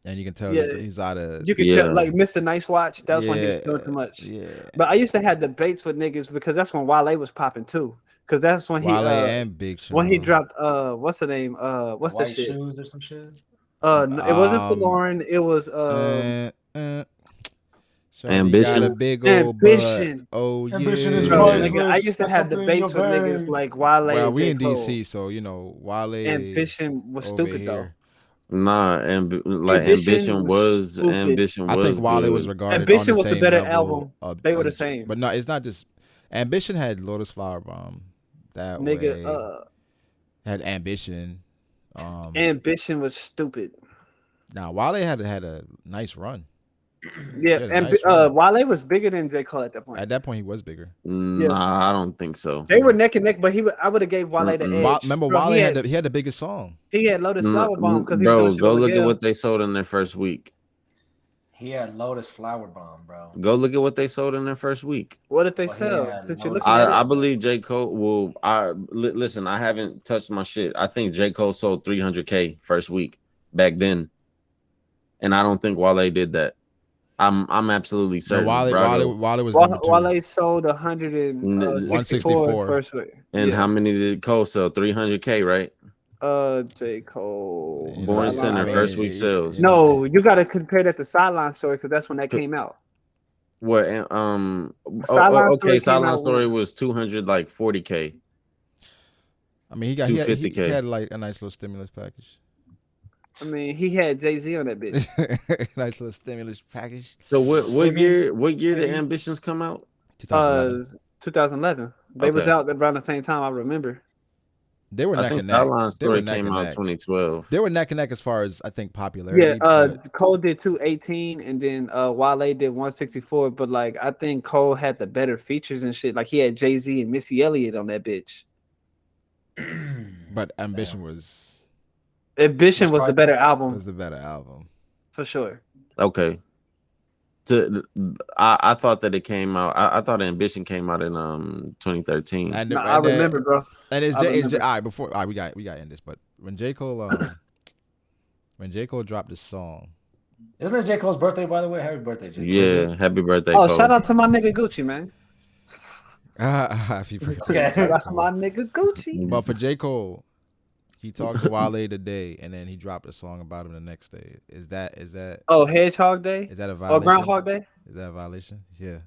And you can tell Yeah. he's out of... You could Yeah. tell, like Mr. Nice Watch. That was when he was doing too much. Yeah. But I used to have debates with niggas because that's when Wale was popping too. Because that's when Wale he and Big Sean. when he dropped what's the name? What's the White shit? shoes or some shit. No, it wasn't for Lauren. It was Shorty Ambition. got a big old Ambition. butt. Oh yeah. Ambition is Bro, priceless. nigga, I used to That's have something in debates your with niggas veins. like Wale Well, and we J. in Cole. DC, so you know Wale. Ambition was over stupid here. Nah, Ambition ambition was stupid. ambition I was. think Wale good. was regarded Ambition on the was the same better level album. They were the same. But no, it's not just Ambition had Lotus Flower Bomb that though. Nigga, way. Had Ambition. Ambition was stupid. Now Wale had a nice run. Yeah, Yeah, and nice run. Wale was bigger than J. Cole at that point. At that point, he was bigger. Nah, I don't think so. They were neck and neck, but I would have gave Wale the edge. Remember, Bro, Wale he had the biggest song. he had Lotus Flower Bomb because he was Bro, doing shit go with look at Miguel. what they sold in their first week. He had Lotus Flower Bomb, bro. Go look at what they sold in their first week. What did they Well, sell? yeah, Since you're Lotus- looking at I it? believe J. Cole will. Listen. I haven't touched my shit. I think J. Cole sold 300K first week back then, and I don't think Wale did that. I'm absolutely No, certain. Wale was number two. Wale sold 164 164. first week. And Yeah. how many did Cole sell? 300K, right? J. Cole. Born Sideline Center Story. first week sales. No, you got to compare that to Sideline Story because that's when that came out. What? Sideline Story Okay. came Sideline out Story when- was 240K. I mean, he 250K. had like a nice little stimulus package. I mean, he had Jay-Z on that bitch. Nice little stimulus package. So what year did Maybe. Ambitions come out? 2011. 2011. They was Okay. out around the same time. I remember. They were I neck think and neck. Sideline They were Story neck came and out neck. 2012. They were neck and neck as far as I think popularity. Yeah, but Cole did 218, and then Wale did 164. But like, I think Cole had the better features and shit. Like he had Jay-Z and Missy Elliott on that bitch. but Ambition was Ambition was the better album the better album. for sure. Okay. I thought that it came out. I thought Ambition came out in 2013. And, I remember, bro. And I it's remember. all right. We got to end this. But when J. Cole dropped this song, Isn't it J. Cole's birthday, by the way? Happy birthday, J. Cole. Yeah, happy birthday, Oh, Cole. shout out to my nigga Gucci, man. happy birthday, Okay. J. Shout out to Cole. my nigga Gucci. But for J. Cole, he talked to Wale today, and then he dropped a song about him the next day. Is that Oh, Hedgehog Day a or violation? Groundhog Day? Is that a violation? Yeah.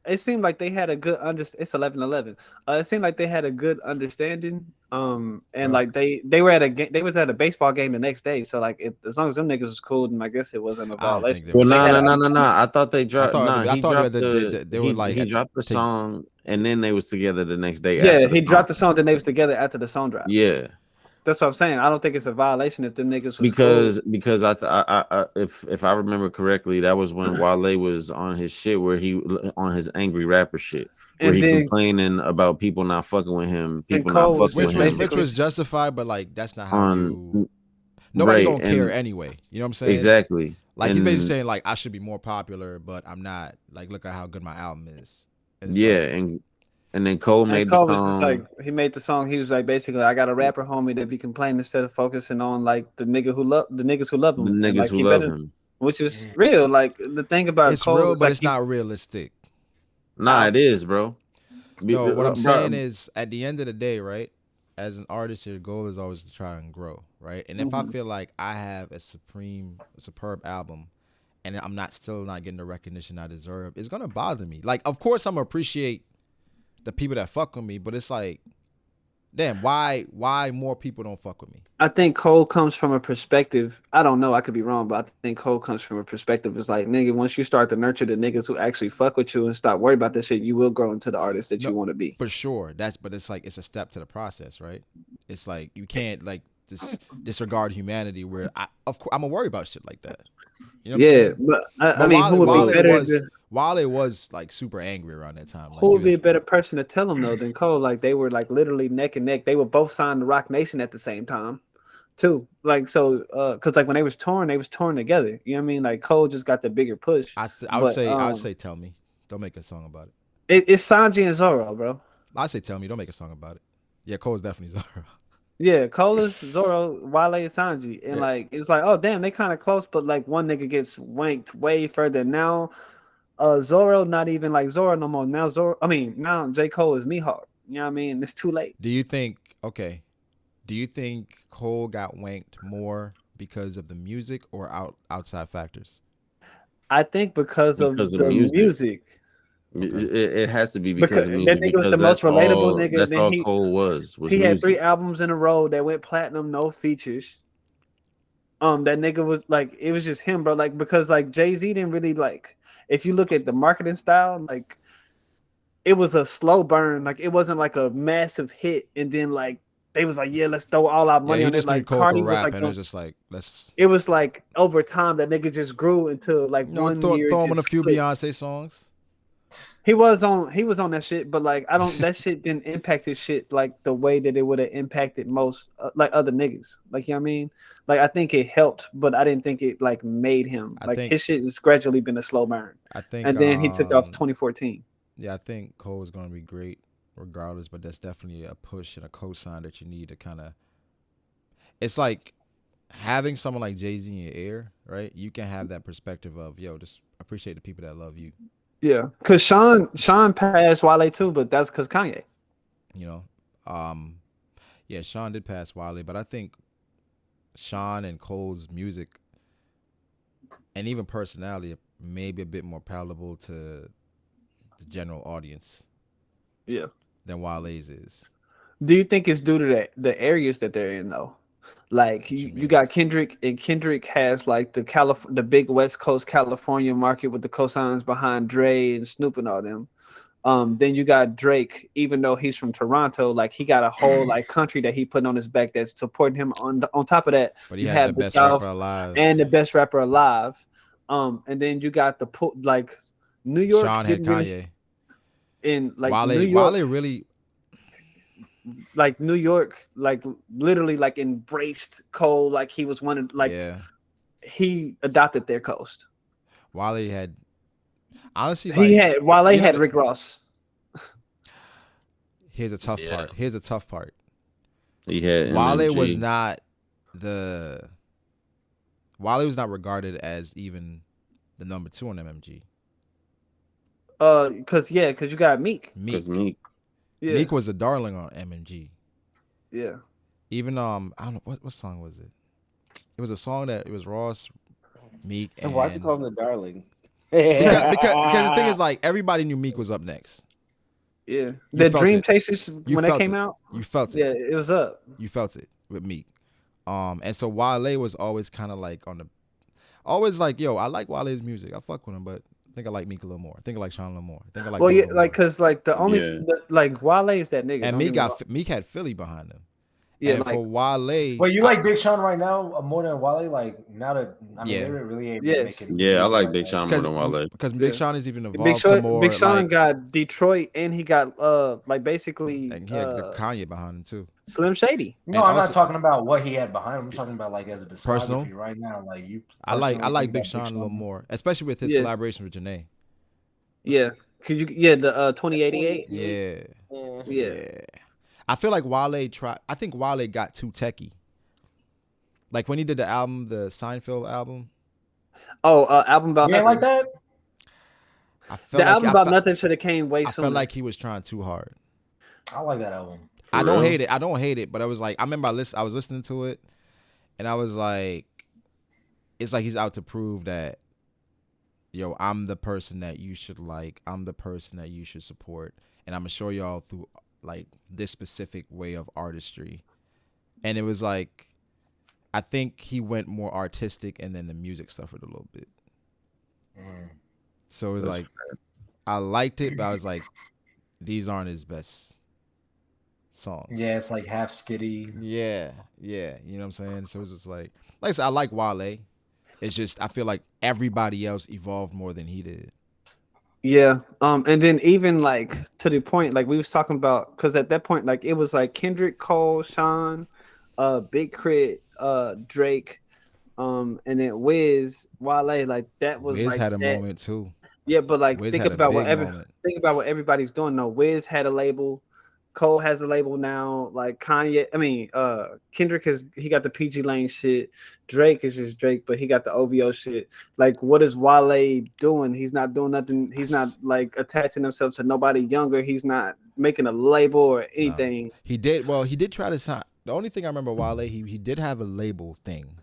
It seemed like they had a good It's 11/11. It seemed like they had a good understanding. And like they were at a game. They was at a baseball game the next day. So like, as long as them niggas was cool, then I guess it wasn't a I don't violation. think Well, they no. I thought they dropped. I thought they were He like dropped the song, and then they was together the next day. Yeah, after he the dropped the song. song. Then they was together after the song drop. Yeah, That's what I'm saying. I don't think it's a violation if them niggas was because cool. if I remember correctly, that was when Wale was on his shit where he on his angry rapper shit. Where And he then- complaining about people not fucking with him, people Cole not was- fucking with him. which was justified, but like that's not how On nobody right, gonna care and- anyway. You know what I'm saying? exactly. Like he's And- basically saying like I should be more popular, but I'm not. Like look at how good my album is. And it's Yeah, like, and then Cole And made Cole the was just song. like, he made the song. He was like, basically, I got a rapper homie that be complaining instead of focusing on like the niggas who love him. the And, niggas like, who he love better- him. which is real. Like the thing about it's Cole real, is, but like, it's not realistic. Nah, it is, bro. No, what I'm Bro, saying is at the end of the day, right? as an artist, your goal is always to try and grow, right? And if I feel like I have a superb album, and I'm still not getting the recognition I deserve, it's gonna bother me. Like, of course, I'm gonna appreciate the people that fuck with me, but it's like, damn, why more people don't fuck with me? I think Cole comes from a perspective. I don't know. I could be wrong, but I think Cole comes from a perspective. It's like, nigga, once you start to nurture the niggas who actually fuck with you and stop worrying about this shit, you will grow into the artist that you want to be. For sure. But it's like, it's a step to the process, right? It's like, you can't like disregard humanity where of course I'm gonna worry about shit like that. You know what I'm saying? But I mean, who would be better? Wale was like super angry around that time. Like, who would be a better person to tell him though than Cole? Like they were like literally neck and neck. They were both signed to Rock Nation at the same time, too. Like so, because like when they was torn together. You know what I mean? Like Cole just got the bigger push. I would say tell me. Don't make a song about it. It's Sanji and Zoro, bro. I say tell me. Don't make a song about it. Yeah, Cole's definitely Zoro. Yeah, Cole is Zoro, Wale is Sanji, and like it's like, oh damn, they kind of close, but like one nigga gets wanked way further now. Zoro not even like Zoro no more. Now now J. Cole is Mihawk. You know what I mean? It's too late. Do you think Cole got wanked more because of the music or outside factors? I think because of the music. It has to be because of music. That nigga was the most relatable nigga. That's all Cole was he had 3 albums in a row that went platinum, no features. That nigga was like, it was just him, bro. Like, because like Jay-Z didn't really like, if you look at the marketing style, like it was a slow burn. Like it wasn't like a massive hit, and then like they was like, yeah, let's throw all our money on it. Like Cardi was like, and it was just like, let's. It was like over time that nigga just grew into like one year. Throw him on a few Beyonce songs. He was on that shit, but like that shit didn't impact his shit like the way that it would have impacted most like other niggas. Like, you know what I mean? Like I think it helped, but I didn't think it like made him. His shit has gradually been a slow burn. I think, and then he took off 2014. Yeah, I think Cole is gonna be great regardless, but that's definitely a push and a cosign that you need to kind of. It's like having someone like Jay-Z in your ear, right? You can have that perspective of, yo, just appreciate the people that love you. Yeah, because Sean passed Wale too, but that's because Kanye. You know, yeah, Sean did pass Wale, but I think Sean and Cole's music and even personality are maybe a bit more palatable to the general audience. Yeah, than Wale's is. Do you think it's due to the areas that they're in though? Like you got Kendrick, and Kendrick has like the big West Coast California market with the cosigns behind Dre and Snoop and all them. Then you got Drake, even though he's from Toronto, like he got a whole like country that he put on his back that's supporting him. On top of that, but he had the best rapper alive and the best rapper alive. And then you got like New York, Sean had Kanye, and like Wale really. Like New York, like literally like embraced Cole, like he was one of like he adopted their coast. Wale had honestly Wale had Rick Ross. Here's a tough part. He had Wale was not regarded as even the number 2 on MMG. Because you got Meek. Yeah. Meek was a darling on MMG. Yeah. Even I don't know what song was it. It was a song that it was Ross, Meek, and why'd you call him the darling? because the thing is like everybody knew Meek was up next. Yeah. The Dream Chasers when they came out. You felt it. Yeah, it was up. You felt it with Meek. And so Wale was always kind of like always like, yo, I like Wale's music. I fuck with him, but I think I like Meek a little more. I think I like Sean a little more. I think I like. Well, yeah, like because like the only like Wale is that nigga. And Meek had Philly behind him. Yeah, and like, for Wale. Wait, you like Big Sean right now more than Wale? Like now that they really ain't making. Yeah, I like Big Sean more than Wale because Big Sean is even involved to more. Big Sean got Detroit and he got like basically. And he had Kanye behind him too. Slim Shady. No, I'm not talking about what he had behind him. I'm talking about like as a discography right now. Like you, I like Big Sean a little more, especially with his collaboration with Janae. Yeah, could you? Yeah, the 2088. Yeah. I feel like Wale I think Wale got too techie. Like when he did the album, the Seinfeld album. Oh, album about nothing. Like that. Album about nothing should have came way sooner. I felt like he was trying too hard. I like that album. I don't hate it. I don't hate it, but I was like, I remember I was listening to it, and I was like, it's like he's out to prove that, yo, I'm the person that you should like. I'm the person that you should support, and I'm gonna show y'all through like this specific way of artistry. And it was like, I think he went more artistic, and then the music suffered a little bit. So it was like, I liked it, but I was like, these aren't his best songs. Yeah, it's like half skitty. Yeah, you know what I'm saying? So it's just like I said, I like Wale. It's just I feel like everybody else evolved more than he did. Yeah. And then even like to the point, like we was talking about, because at that point, like it was like Kendrick, Cole, Sean, Big Crit, Drake, and then Wiz, Wale, like that was Wiz like had a that. moment too. Yeah, but like Wiz think had a about big moment. what everybody's doing. No, Wiz had a label, Cole has a label now. Like Kendrick he got the PG Lane shit. Drake is just Drake, but he got the OVO shit. Like, what is Wale doing? He's not doing nothing. He's not like attaching himself to nobody younger. He's not making a label or anything. No. He did. Well, he did try to sign. The only thing I remember Wale, he did have a label thing,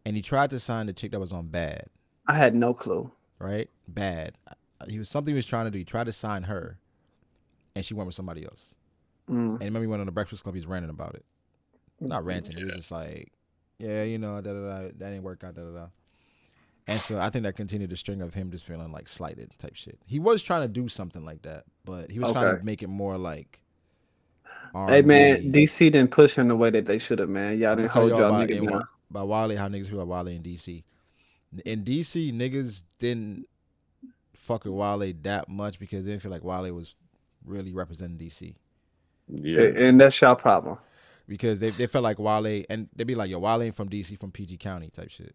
and he tried to sign the chick that was on Bad. I had no clue. Right, Bad. He was trying to do. He tried to sign her, and she went with somebody else. And remember, he went on the Breakfast Club. He's ranting about it. Not ranting. He was just like, yeah, you know, that didn't work out. And so I think that continued the string of him just feeling like slighted type shit. He was trying to do something like that, but he was trying to make it more like. R&B. Hey man, DC didn't push him the way that they should have, man. Y'all didn't hold y'all niggas down. By Wale, how niggas feel about Wale in DC. In DC, niggas didn't fuck with Wale that much because they didn't feel like Wale was really representing DC. Yeah, and that's y'all problem. Because they felt like Wale, and they'd be like, yo, Wale ain't from DC, from PG County type shit.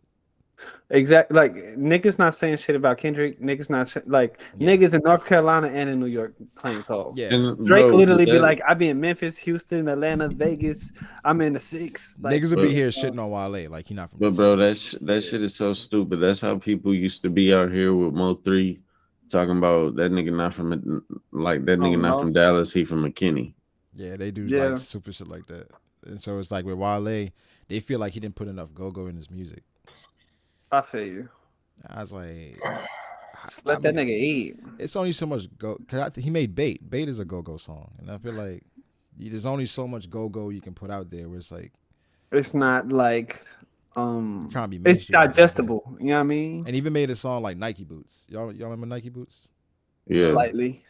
Exactly. Like niggas not saying shit about Kendrick. Niggas not niggas in North Carolina and in New York playing Cole. Yeah, and Drake literally be like, I be in Memphis, Houston, Atlanta, Vegas. I'm in the 6. Like, niggas would be here shitting on Wale like he not from. But DC. bro, that shit is so stupid. That's how people used to be out here with Mo3 talking about that nigga not from from Dallas. He from McKinney. Yeah, they do like super shit like that. And so it's like with Wale, they feel like he didn't put enough go-go in his music. I feel you. I was like, let that nigga eat. It's only so much go. Cause he made Bait. Bait is a go-go song, and I feel like there's only so much go-go you can put out there. Where it's like, it's not like trying to be. It's digestible. You know what I mean? And even made a song like Nike Boots. Y'all remember Nike Boots? Yeah, slightly.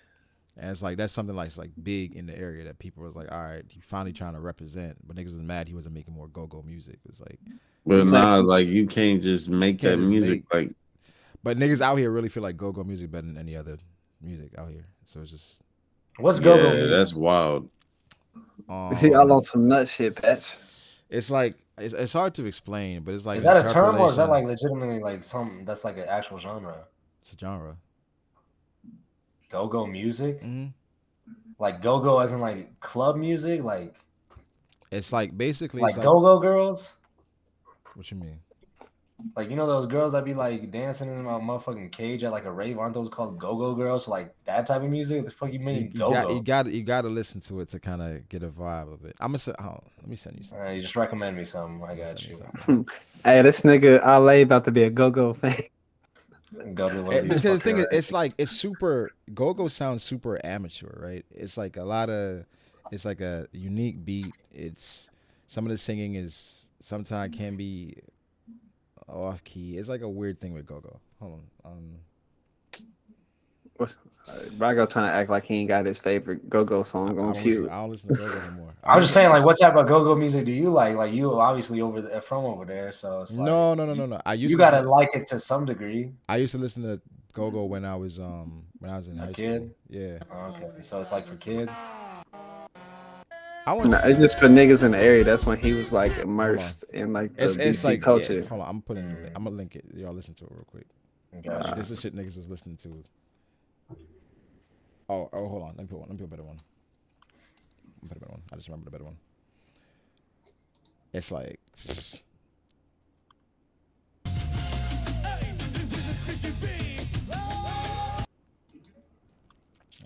And it's like that's something like big in the area that people was like, all right, he finally trying to represent, but niggas was mad he wasn't making more go-go music. It's like, but nah, like you can't just make that music like. But niggas out here really feel like go-go music better than any other music out here. So it's just what's go-go music? That's wild. Y'all on some nut shit, Patch. It's like it's hard to explain, but it's like, is that a term or is that like legitimately like something that's like an actual genre? It's a genre. Go-go music, like go-go as in like club music, like it's like basically like go-go girls. What you mean? Like, you know those girls that be like dancing in a motherfucking cage at like a rave? Aren't those called go-go girls? So like that type of music? What the fuck you mean go-go? You got to listen to it to kind of get a vibe of it. I'm gonna say, let me send you something. You just recommend me something. I got you. Hey, this nigga Alehh about to be a go-go fan. Go to one of these because the thing is, it's like it's super go-go sounds super amateur, right? It's like it's like a unique beat. It's some of the singing is sometimes can be off key. It's like a weird thing with go-go. Hold on. Brago trying to act like he ain't got his favorite go-go song on cue. I don't listen to go-go anymore. I was just saying, like, what type of go-go music do you like? Like, you obviously from over there, so it's like, no. You gotta like it to some degree. I used to listen to go-go when I was in high school. Yeah. Okay, so it's like for kids. It's just for niggas in the area. That's when he was like immersed in like the DC like culture. Yeah, hold on, I'm gonna link it. Y'all listen to it real quick. Gotcha. This is shit niggas is listening to. Oh, hold on. Let me put a better one. I just remember the better one. It's like.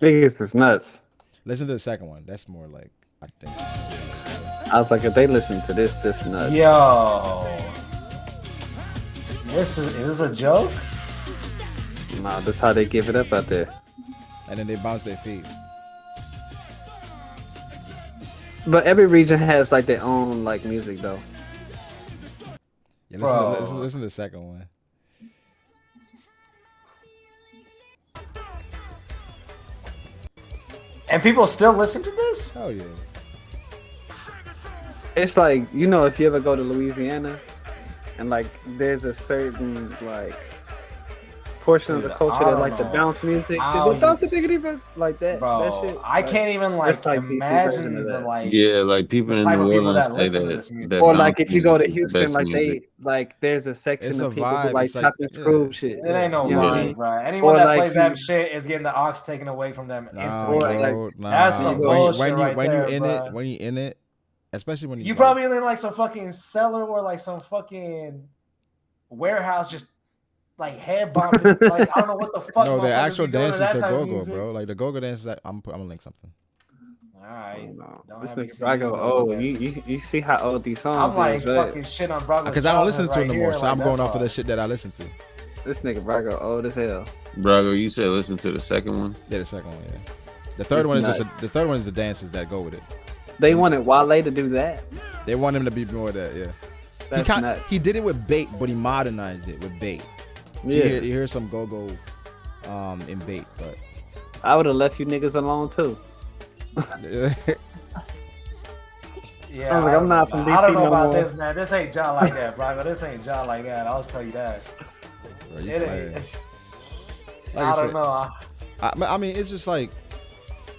Niggas is nuts. Listen to the second one. That's more like I think. I was like, if they listen to this nuts. Yo, is this a joke? Nah, that's how they give it up out there. And then they bounce their feet. But every region has like their own like music though. Yeah, Bro. listen to the second one. And people still listen to this? Oh yeah. It's like, you know, if you ever go to Louisiana and like there's a certain like portion of the Dude, culture I that don't like the know bounce music. how They you- bounce a diggity but like that. Bro, that shit. I can't even like that's like DC version imagine of the that. like. Yeah, like people the in type New of people Orleans that say listen to that. this music. that Or bounce like if you go to music is the Houston, best like music. there's a section It's of a people vibe. who like It's like- chopping yeah. screw shit. It ain't no You know what I vibe, mean? bro. Anyone Or that like plays that you- shit is getting the aux taken away from them Nah, instantly. Or Like, bro, nah. that's some bullshit right when there, you in bro. it, when you in it, especially when you like, probably in like some fucking cellar or like some fucking warehouse, just like head bumping. Like I don't know what the fuck. no, the motherfuckers actual be doing to dance is that the type of go-go, music. bro. Like the go-go dance is like, I'm gonna link something. All right, No, don't this have me nigga see Brago, you oh, dancing. you see how old these I'm songs like is, right? fucking shit on Brago's Because I don't listen to childhood it no right more, here, so like, I'm going that's off of why. the shit that I listen to. This nigga Brago old as hell. Brago, you said listen to the second one. Yeah, the second one, yeah. The third It's one is nuts. the third one is the dances that go with it. They wanted Wale to do that. They want him to be more of that, yeah. That's nuts. He did it with bait, but he modernized it with bait. So Yeah, you hear some go-go in bait, but I would have left you niggas alone too. Yeah, I was like, I'm not from I don't DC know no about more. this, man. This ain't John like that, Brago. This ain't John like that. I'll tell you that. Bro, you It playing. ain't. Like I said, don't know. I mean, it's just like,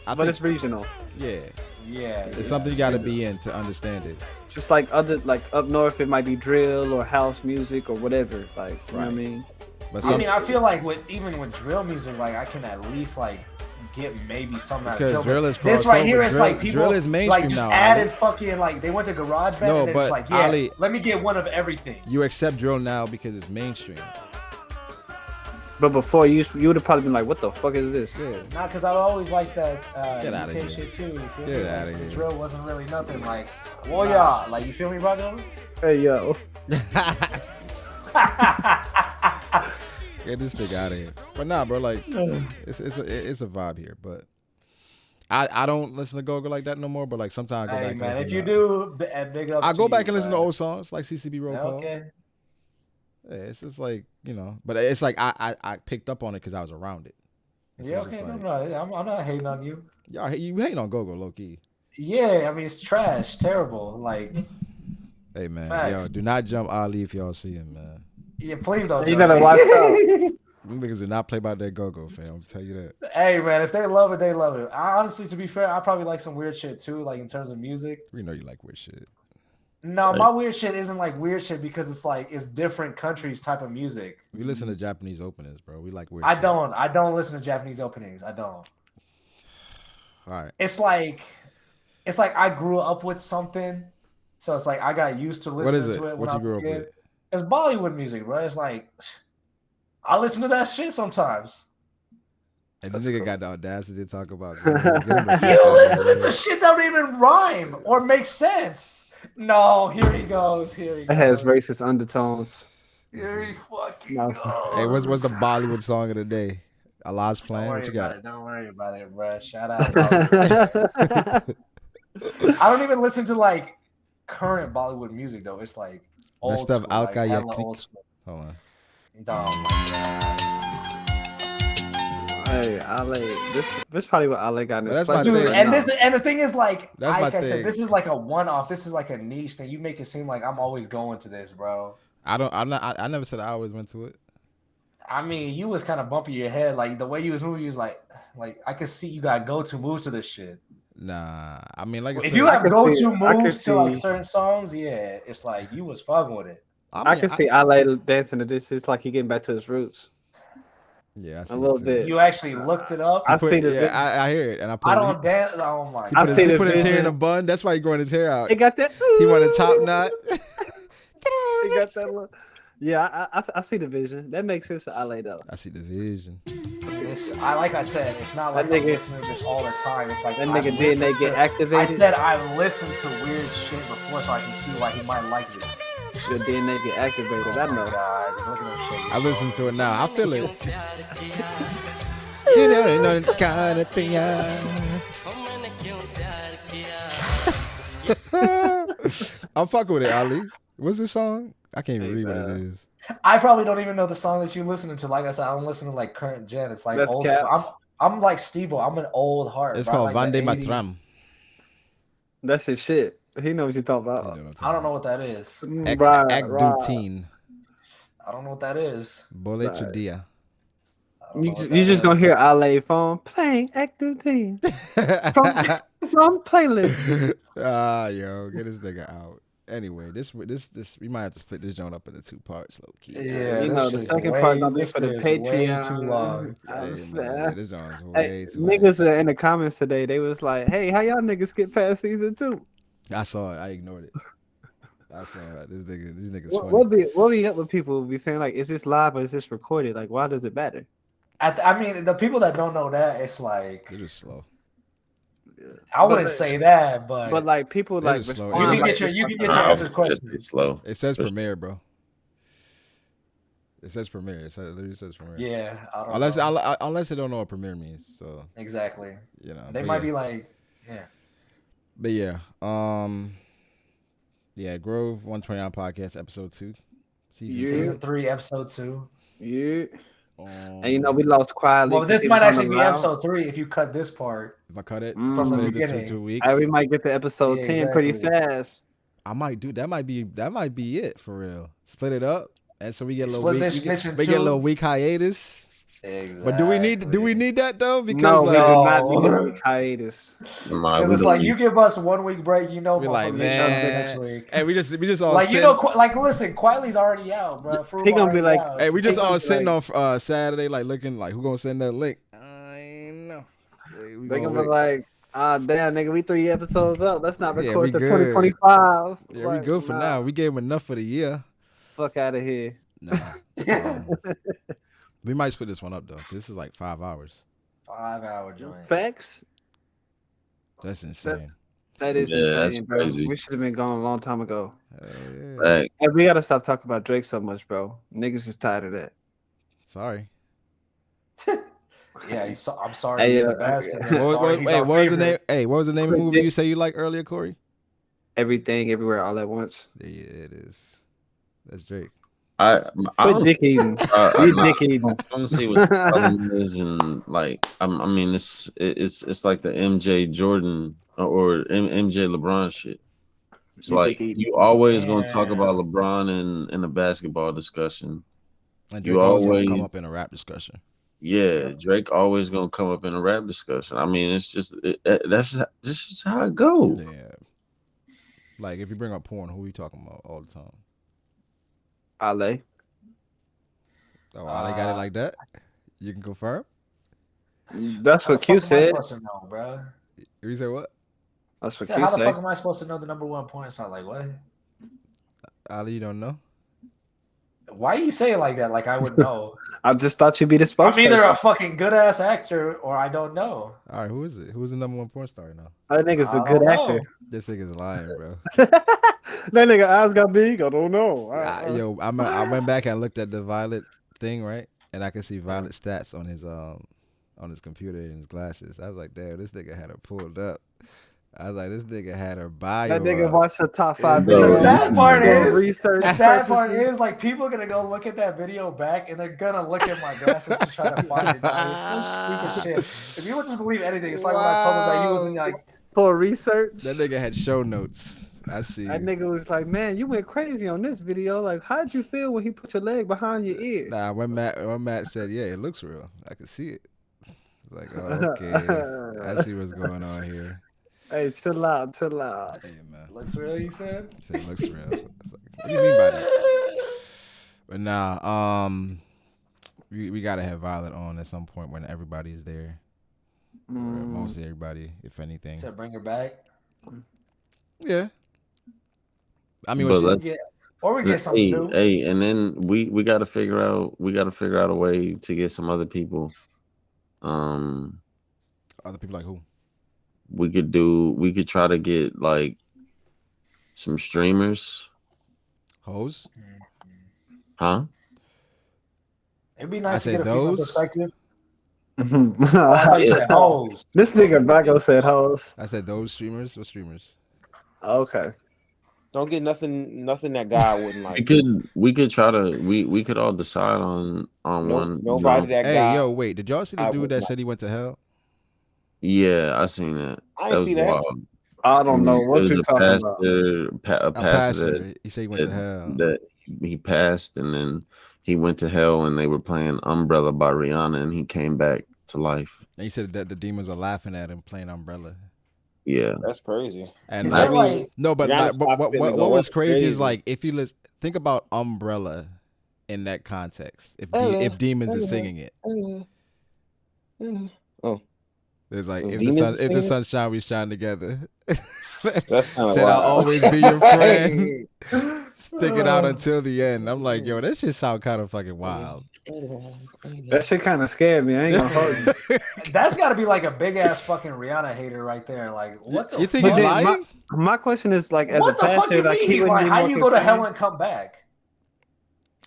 I But think, it's regional. yeah, Yeah, it's something you got to be in to understand it. Just like other, like up north, it might be drill or house music or whatever. Like, you know what I Right. mean? But I some, mean, I feel like even with drill music, like I can at least like get maybe something out of because drill. drill is This right crossover. here is drill, like people drill is mainstream like just now. added Ali. fucking like they went to garage band No, and then but it's like yeah, Ali- let me get one of everything. You accept drill now because it's mainstream. But before you would have probably been like, "What the fuck is this?" Yeah. Not because I always liked that Get outta UK here. shit too. You feel Get me? outta Like, here. the drill wasn't really nothing like, well, yeah, like you feel me, Brago? Hey yo, Get this nigga out of here. But nah, bro, like it's a vibe here. But I don't listen to go-go like that no more. But like sometimes I go Hey back. man, and if listen you to, do, big ups. I go to back you, and listen to bro. old songs like CCB Roll Call. Okay. Yeah, it's just like, you know, but it's like I picked up on it because I was around it. And so Yeah, it's just okay, like, no, I'm not hating on you. y'all, you hating on go-go low key. Yeah, I mean it's trash, terrible. Like, Hey man, Facts. yo, do not jump Ali if y'all see him, man. yeah, please don't. You jump better me. watch out. Them niggas do not play by that go-go, fam. I'm tell you that. Hey man, if they love it, they love it. I, honestly, to be fair, I probably like some weird shit too, like in terms of music. We know you like weird shit. No, my weird shit isn't like weird shit because it's like it's different countries type of music. We listen to Japanese openings, bro. We like weird I shit. don't listen to Japanese openings. I don't. All right. It's like I grew up with something, so it's like I got used to listening What is it? to it when What I you was grew a up kid. with? It's Bollywood music, bro. It's like I listen to that shit sometimes. And the That's nigga cool. got the audacity to talk about You listen to shit that don't even rhyme or make sense. No, here he goes. Here he It goes. has racist undertones. Here he fucking No, goes. Hey, what's the Bollywood song of the day? Allah's Don't Plan. worry What you about got? it. Don't worry about it, bro. Shout out. Bollywood. I don't even listen to like current Bollywood music though. It's like old stuff school, like, Alka hella Yaklik. old school. Hold on. Oh my god. Hey, Ale, this probably what Ale got in his That's my playlist Dude, thing. right and now. and the thing is like That's like my I said, thing. this is like a one-off. This is like a niche thing. You make it seem like I'm always going to this, bro. I never said I always went to it. I mean, you was kind of bumping your head, like the way you was moving. You was like I could see you got go-to moves to this shit. Nah. I mean, like I If said, you have could go-to see- I could moves to like see- certain songs, yeah, it's like you was fucking with it. I can see Ale dancing to this. It's like he getting back to his roots. Yeah, I see A it little too. bit. You actually looked it up. I see the yeah, I hear it, and I put I it- don't dance. Oh my He I put, god. his, see he the put his hair in a vision. bun. That's why he growing his hair out. He got that. He want a top knot. He got that. Yeah, I see the vision. That makes sense for Ale though. I see the vision. it's like I said, it's not like That I'm nigga- listening to this all the time. It's like That I've nigga listened DNA get to- activated. I said I listened to weird shit before, so I can see why he might like this. Your DNA get activated. I Oh my know. God, look at that shit. I listen to it now. I feel it. You know the kind of thing. I'm fucking with it, Ali. What's this song? I can't even read what it is. I probably don't even know the song that you're listening to. Like I said, I don't listen to like current gen. It's like That's old cap. school. I'm like Steve. I'm an old heart. It's bro. called Like the Vande 80s. Matram. That's his shit. He knows what you're talking You about. know what I'm I don't know talking what that is. about. Act Dutine. I don't know what that is. Bole Right. Chudia. I don't know what You that just gonna is. hear Alehh phone playing active team from playlist. Ah, yo, get this nigga out. Anyway, this we might have to split this joint up into 2 parts, low key. Yeah, You this know, the shit's second way- part gonna be this for the is way Patreon. too long. Yeah, this joint is Hey, way too niggas are in the comments today. They was like, "Hey, how y'all niggas get past season 2?" long. I saw it. I ignored it. I saw it. These niggas What funny. be up with people be saying like, "Is this live or is this recorded?" Like, why does it matter? I mean, the people that don't know that, it's like They're just slow. I wouldn't say that, But like people They're like just slow. respond you can like get your this you can fucking- get your Nah, answer it's questions. slow. It says Just- premiere, bro. It says premiere. It literally says premiere. Yeah, I don't Unless know. unless they don't know what premiere means, so Exactly. you know They but might yeah. be like, yeah. But yeah, Grove 129 podcast episode 2, Yeah. Season 3, episode 2. Yeah. Um, And you know we lost quietly. Well, this 'cause he might was on actually the be loud. episode 3 if you cut this part. if I cut it From the split it into beginning. 2 weeks, Hey, we might get to episode Yeah, 10 pretty exactly. fast. I might do that. Might be it for real. Split it up, and so we get a little Split week. this We bitch in get a two. little week hiatus. Exactly. But do we need that though? Because No, we do not No. need a week hiatus. Because it's like you give us 1 week break, you know, we like, motherfuckers ain't showing up next man, week. hey, we just all Like sitting, you know, like listen, Quietly's already out, bro. Froob He gonna be already like, out. hey, we just He all gonna be sitting like- on Saturday, like looking like who gonna send that link? I know. Hey, we They gonna gonna be wait. like, damn, nigga, we 3 episodes up. Let's not Yeah, record we to good. 2025. Yeah, Like, we good for nah, now. We gave him enough for the year. Fuck out of here. Nah. We might split this one up though. 'Cause this is like 5 hours. 5-hour joint. Facts. That's insane. That is Yeah, that's insane, bro. crazy. We should have been gone a long time ago. Yeah. Like, Hey, we gotta stop talking about Drake so much, bro. Niggas just tired of that. Sorry. Yeah, I'm sorry. Hey, He's the yeah. best. and What, sorry, what, he's hey, our what was the name? favorite. Hey, what was the name of the movie you say you like earlier, Corey? Everything, everywhere, all at once. Yeah, it is. That's Drake. I Quit don't, dick eating. I You dick eating. I don't see what the problem is, and like I mean, it's like the MJ Jordan or MJ LeBron shit. It's You like dick eating. you always gonna talk Yeah. about LeBron in a basketball discussion. And You Drake always gonna come always- up in a rap discussion. Yeah, Drake always gonna come up in a rap discussion. I mean, it's just that's just how it goes. Yeah. Like if you bring up porn, who are you talking about all the time? Alehh. Oh, they got it like that. You can confirm. That's How what the Q fuck am I said. supposed to know, bro? You say what? That's what Said, Q how the said. fuck am I supposed to know the number 1 porn star? Like what? Ali, you don't know? Why you say it like that? Like I would know. I just thought you'd be the spokesperson. I'm either a fucking good ass actor or I don't know. All right, who is it? Who's the number 1 porn star right now? That nigga's a I good don't actor. know. This nigga's lying, bro. That nigga eyes got big. I don't know. Yo, I went back and looked at the Violet thing, right? And I can see Violet stats on his computer and his glasses. I was like, damn, this nigga had her pulled up. I was like, this nigga had her bio. That nigga up. watched the top 5 The videos. sad part for is- research The sad part purposes. is, like, people are gonna go look at that video back, and they're gonna look at my glasses to try to find it. Dog. It's some stupid shit. If you would just believe anything, it's like when I told him that he wasn't like, for research. That nigga had show notes. I see. That nigga was like, man, you went crazy on this video. Like, how'd you feel when he put your leg behind your ear? Nah, when Matt said, yeah, it looks real. I can see it. It's like, oh, okay. I see what's going on here. Hey, chill out, chill out. Hey, man. looks real, he said. I said, it looks real. It's like, what do you mean by that? But nah, we gotta have Violet on at some point when everybody's there. Or mostly everybody, if anything. Said bring her back. Yeah. I mean, But what let's- Or we get something Hey, new. hey, and then we gotta figure out a way to get some other people Other people like who? We could try to get like some streamers. Hoes? Huh? It'd be I nice to said get a female those. perspective. I thought you said hoes. This nigga Brago said hoes. I said those streamers. What streamers? Okay. Don't get nothing that God wouldn't like. We could try to we could all decide on one. Nobody that Hey, God. yo, wait. Did y'all see the I dude would that not. said he went to hell? Yeah, I seen that. I That ain't was see that. wild. I don't know It what was you're a talking pastor, about. A a pastor He said he went to hell. that he passed, and then he went to hell, and they were playing "Umbrella" by Rihanna, and he came back to life. And he said that the demons are laughing at him playing Umbrella. Yeah, That's crazy. And Is like, that like no, but Rihanna like, stopped what it and go was up crazy is crazy. like if you think about Umbrella in that context, if demons are singing it, Oh, there's like If if demons are the singing it? sun shine, we shine together. that's kind of Said I'll wild. always be your friend. Stick it out until the end. I'm like, yo, that shit sound kind of fucking wild. That shit kind of scared me. I ain't gonna hold you. that's got to be like a big ass fucking Rihanna hater right there. Like, what the You think fuck? he's But then lying? My question is like, as What a the fuck pastor, you like, mean? he He's wouldn't like, be how more you go to hell concerned? and come back?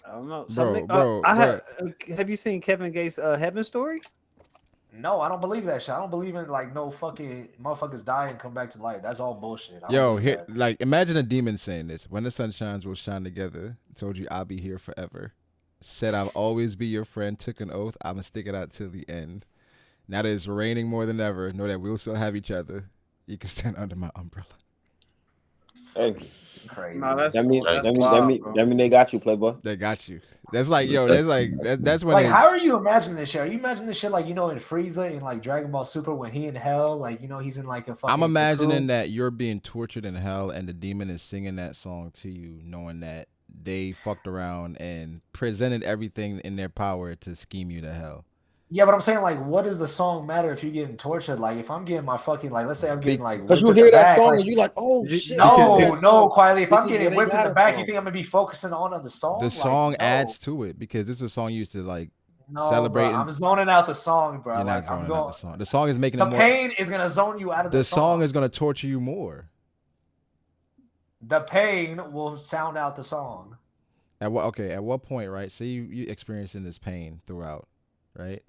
I don't know. Bro, Have you seen Kevin Gates' Heaven Story? No, I don't believe that shit. I don't believe in like no fucking motherfuckers die and come back to life. That's all bullshit. I don't Yo, believe here, that. like, imagine a demon saying this. When the sun shines, we'll shine together. Told you I'll be here forever. Said I'll always be your friend. Took an oath. I'ma stick it out till the end. Now that it's raining more than ever, know that we'll still have each other. You can stand under my umbrella. Hey, Crazy. No, that's that mean wild, bro. that mean they got you, Playboy. They got you. That's like, yo, that's when Like, they, how are you imagining this shit? Are you imagining this shit like, you know, in Frieza in like Dragon Ball Super when he in hell, like, you know, he's in like a fucking I'm imagining cocoon? that you're being tortured in hell and the demon is singing that song to you, knowing that they fucked around and presented everything in their power to scheme you to hell. Yeah, but I'm saying, like, what does the song matter if you're getting tortured? Like, if I'm getting my fucking, like, let's say I'm getting like Because whipped you in the hear that back, song like, and you like, oh shit. no, quietly. If This I'm is getting where they whipped in got the it back, from. you think I'm gonna be focusing on the song? The Like, song no. adds to it because this is a song you used to like No, celebrating. bro, I'm zoning out the song, bro. You're not Like, I'm zoning going. out the song. The song is making The it more. pain is gonna zone you out of The song is gonna torture you more. The pain will sound out the song. At what point, right? Say you experiencing this pain throughout, right?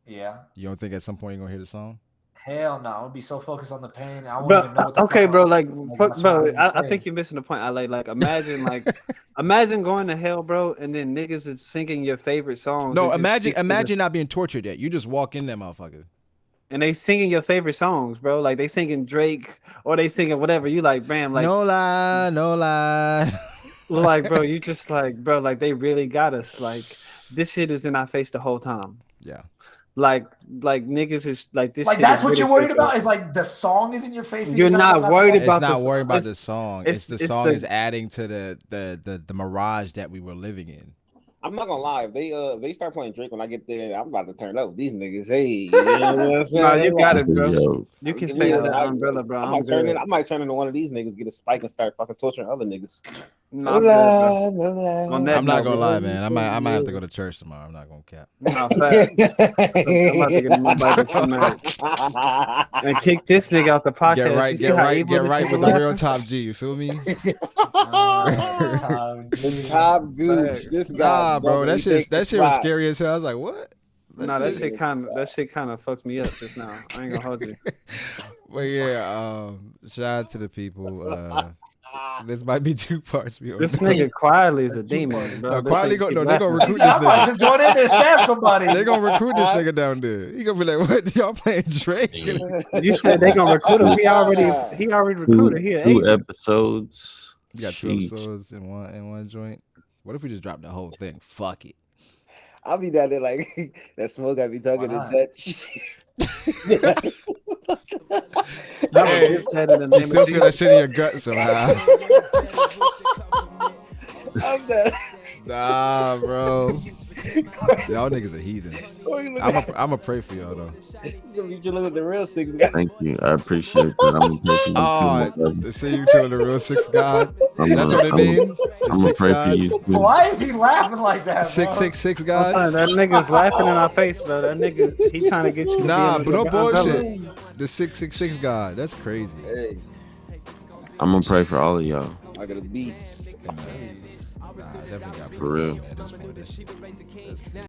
Yeah. You don't think at some point you're gonna hear the song? Hell no. I'm gonna be so focused on the pain. I won't Bro, even know what the okay, fuck bro. I'm- Like, that's what bro, I'm I saying. think you're missing the point. I like imagine imagine going to hell, bro, and then niggas is singing your favorite songs. No, and just imagine not being tortured yet. You just walk in there, motherfucker. and they singing your favorite songs, bro. Like they singing Drake or they singing whatever. You like, bam, like no lie, no lie. like, bro, you just like, bro, like they really got us. Like this shit is in our face the whole time. Yeah. Like niggas is like this. Like, shit that's is what really you're worried fake, about? bro. Is like the song is in your face? and You're talking not about worried the- about It's not the- worrying about it's- the song. it's the the- song is adding to the mirage that we were living in. I'm not gonna lie. If they start playing Drake when I get there, I'm about to turn up. These niggas, hey, you know what I'm saying? Nah, you got it, bro. Yo, You can Give stay me under a- that umbrella, bro. I I'm might turn good. in. I might turn into one of these niggas, get a spike, and start fucking torturing other niggas. No, I'm good, bro. On that I'm not note, gonna bro. lie, man. I might have to go to church tomorrow. I'm not gonna cap. No, fact. I'm about to get in my Bible tonight and kick this nigga out the podcast. Get right, You see get how right, evil get this right nigga with the laughing? real top G. You feel me? The top gooch. This guy, Nah, bro, that he shit takes the was spot. scary as hell. I was like, what? Nah, that shit kind of fucked me up just now. I ain't gonna hold you. But yeah, shout out to the people. This might be 2 parts. This nigga quietly is a demon, bro. No, This quietly nigga they keep gonna laughing. recruit He said, this I might nigga. just join in there and stab somebody. They gonna recruit this nigga down there. He gonna be like, what? Y'all playing Drake? You said they gonna recruit him. He already recruited. He an two agent. episodes. You got 2 Sheesh. episodes in one joint. What if we just drop the whole thing? Fuck it. I'll be down there like that smoke. I be talking Why to not? Dutch. That was Hey, just said in the You name still of feel that shit in your gut somehow. I'm done. Nah, bro. Y'all niggas are heathens. I'm a pray for y'all though. You gonna be chilling with the real 6 guy. Thank you. I appreciate that. I'm gonna pray for you Oh, too, my they say you chilling the real 6 God. That's what it mean. The I'm gonna 6 pray for God. you too. Why is he laughing like that? 666 I'm God. telling you, that nigga's laughing in our face, bro. That nigga, he trying to get you to Nah, be but no under the umbrella. bullshit. The 666 God. That's crazy. Hey, I'm gonna pray for all of y'all. I got a beast. Nah, I definitely got For real. at this point.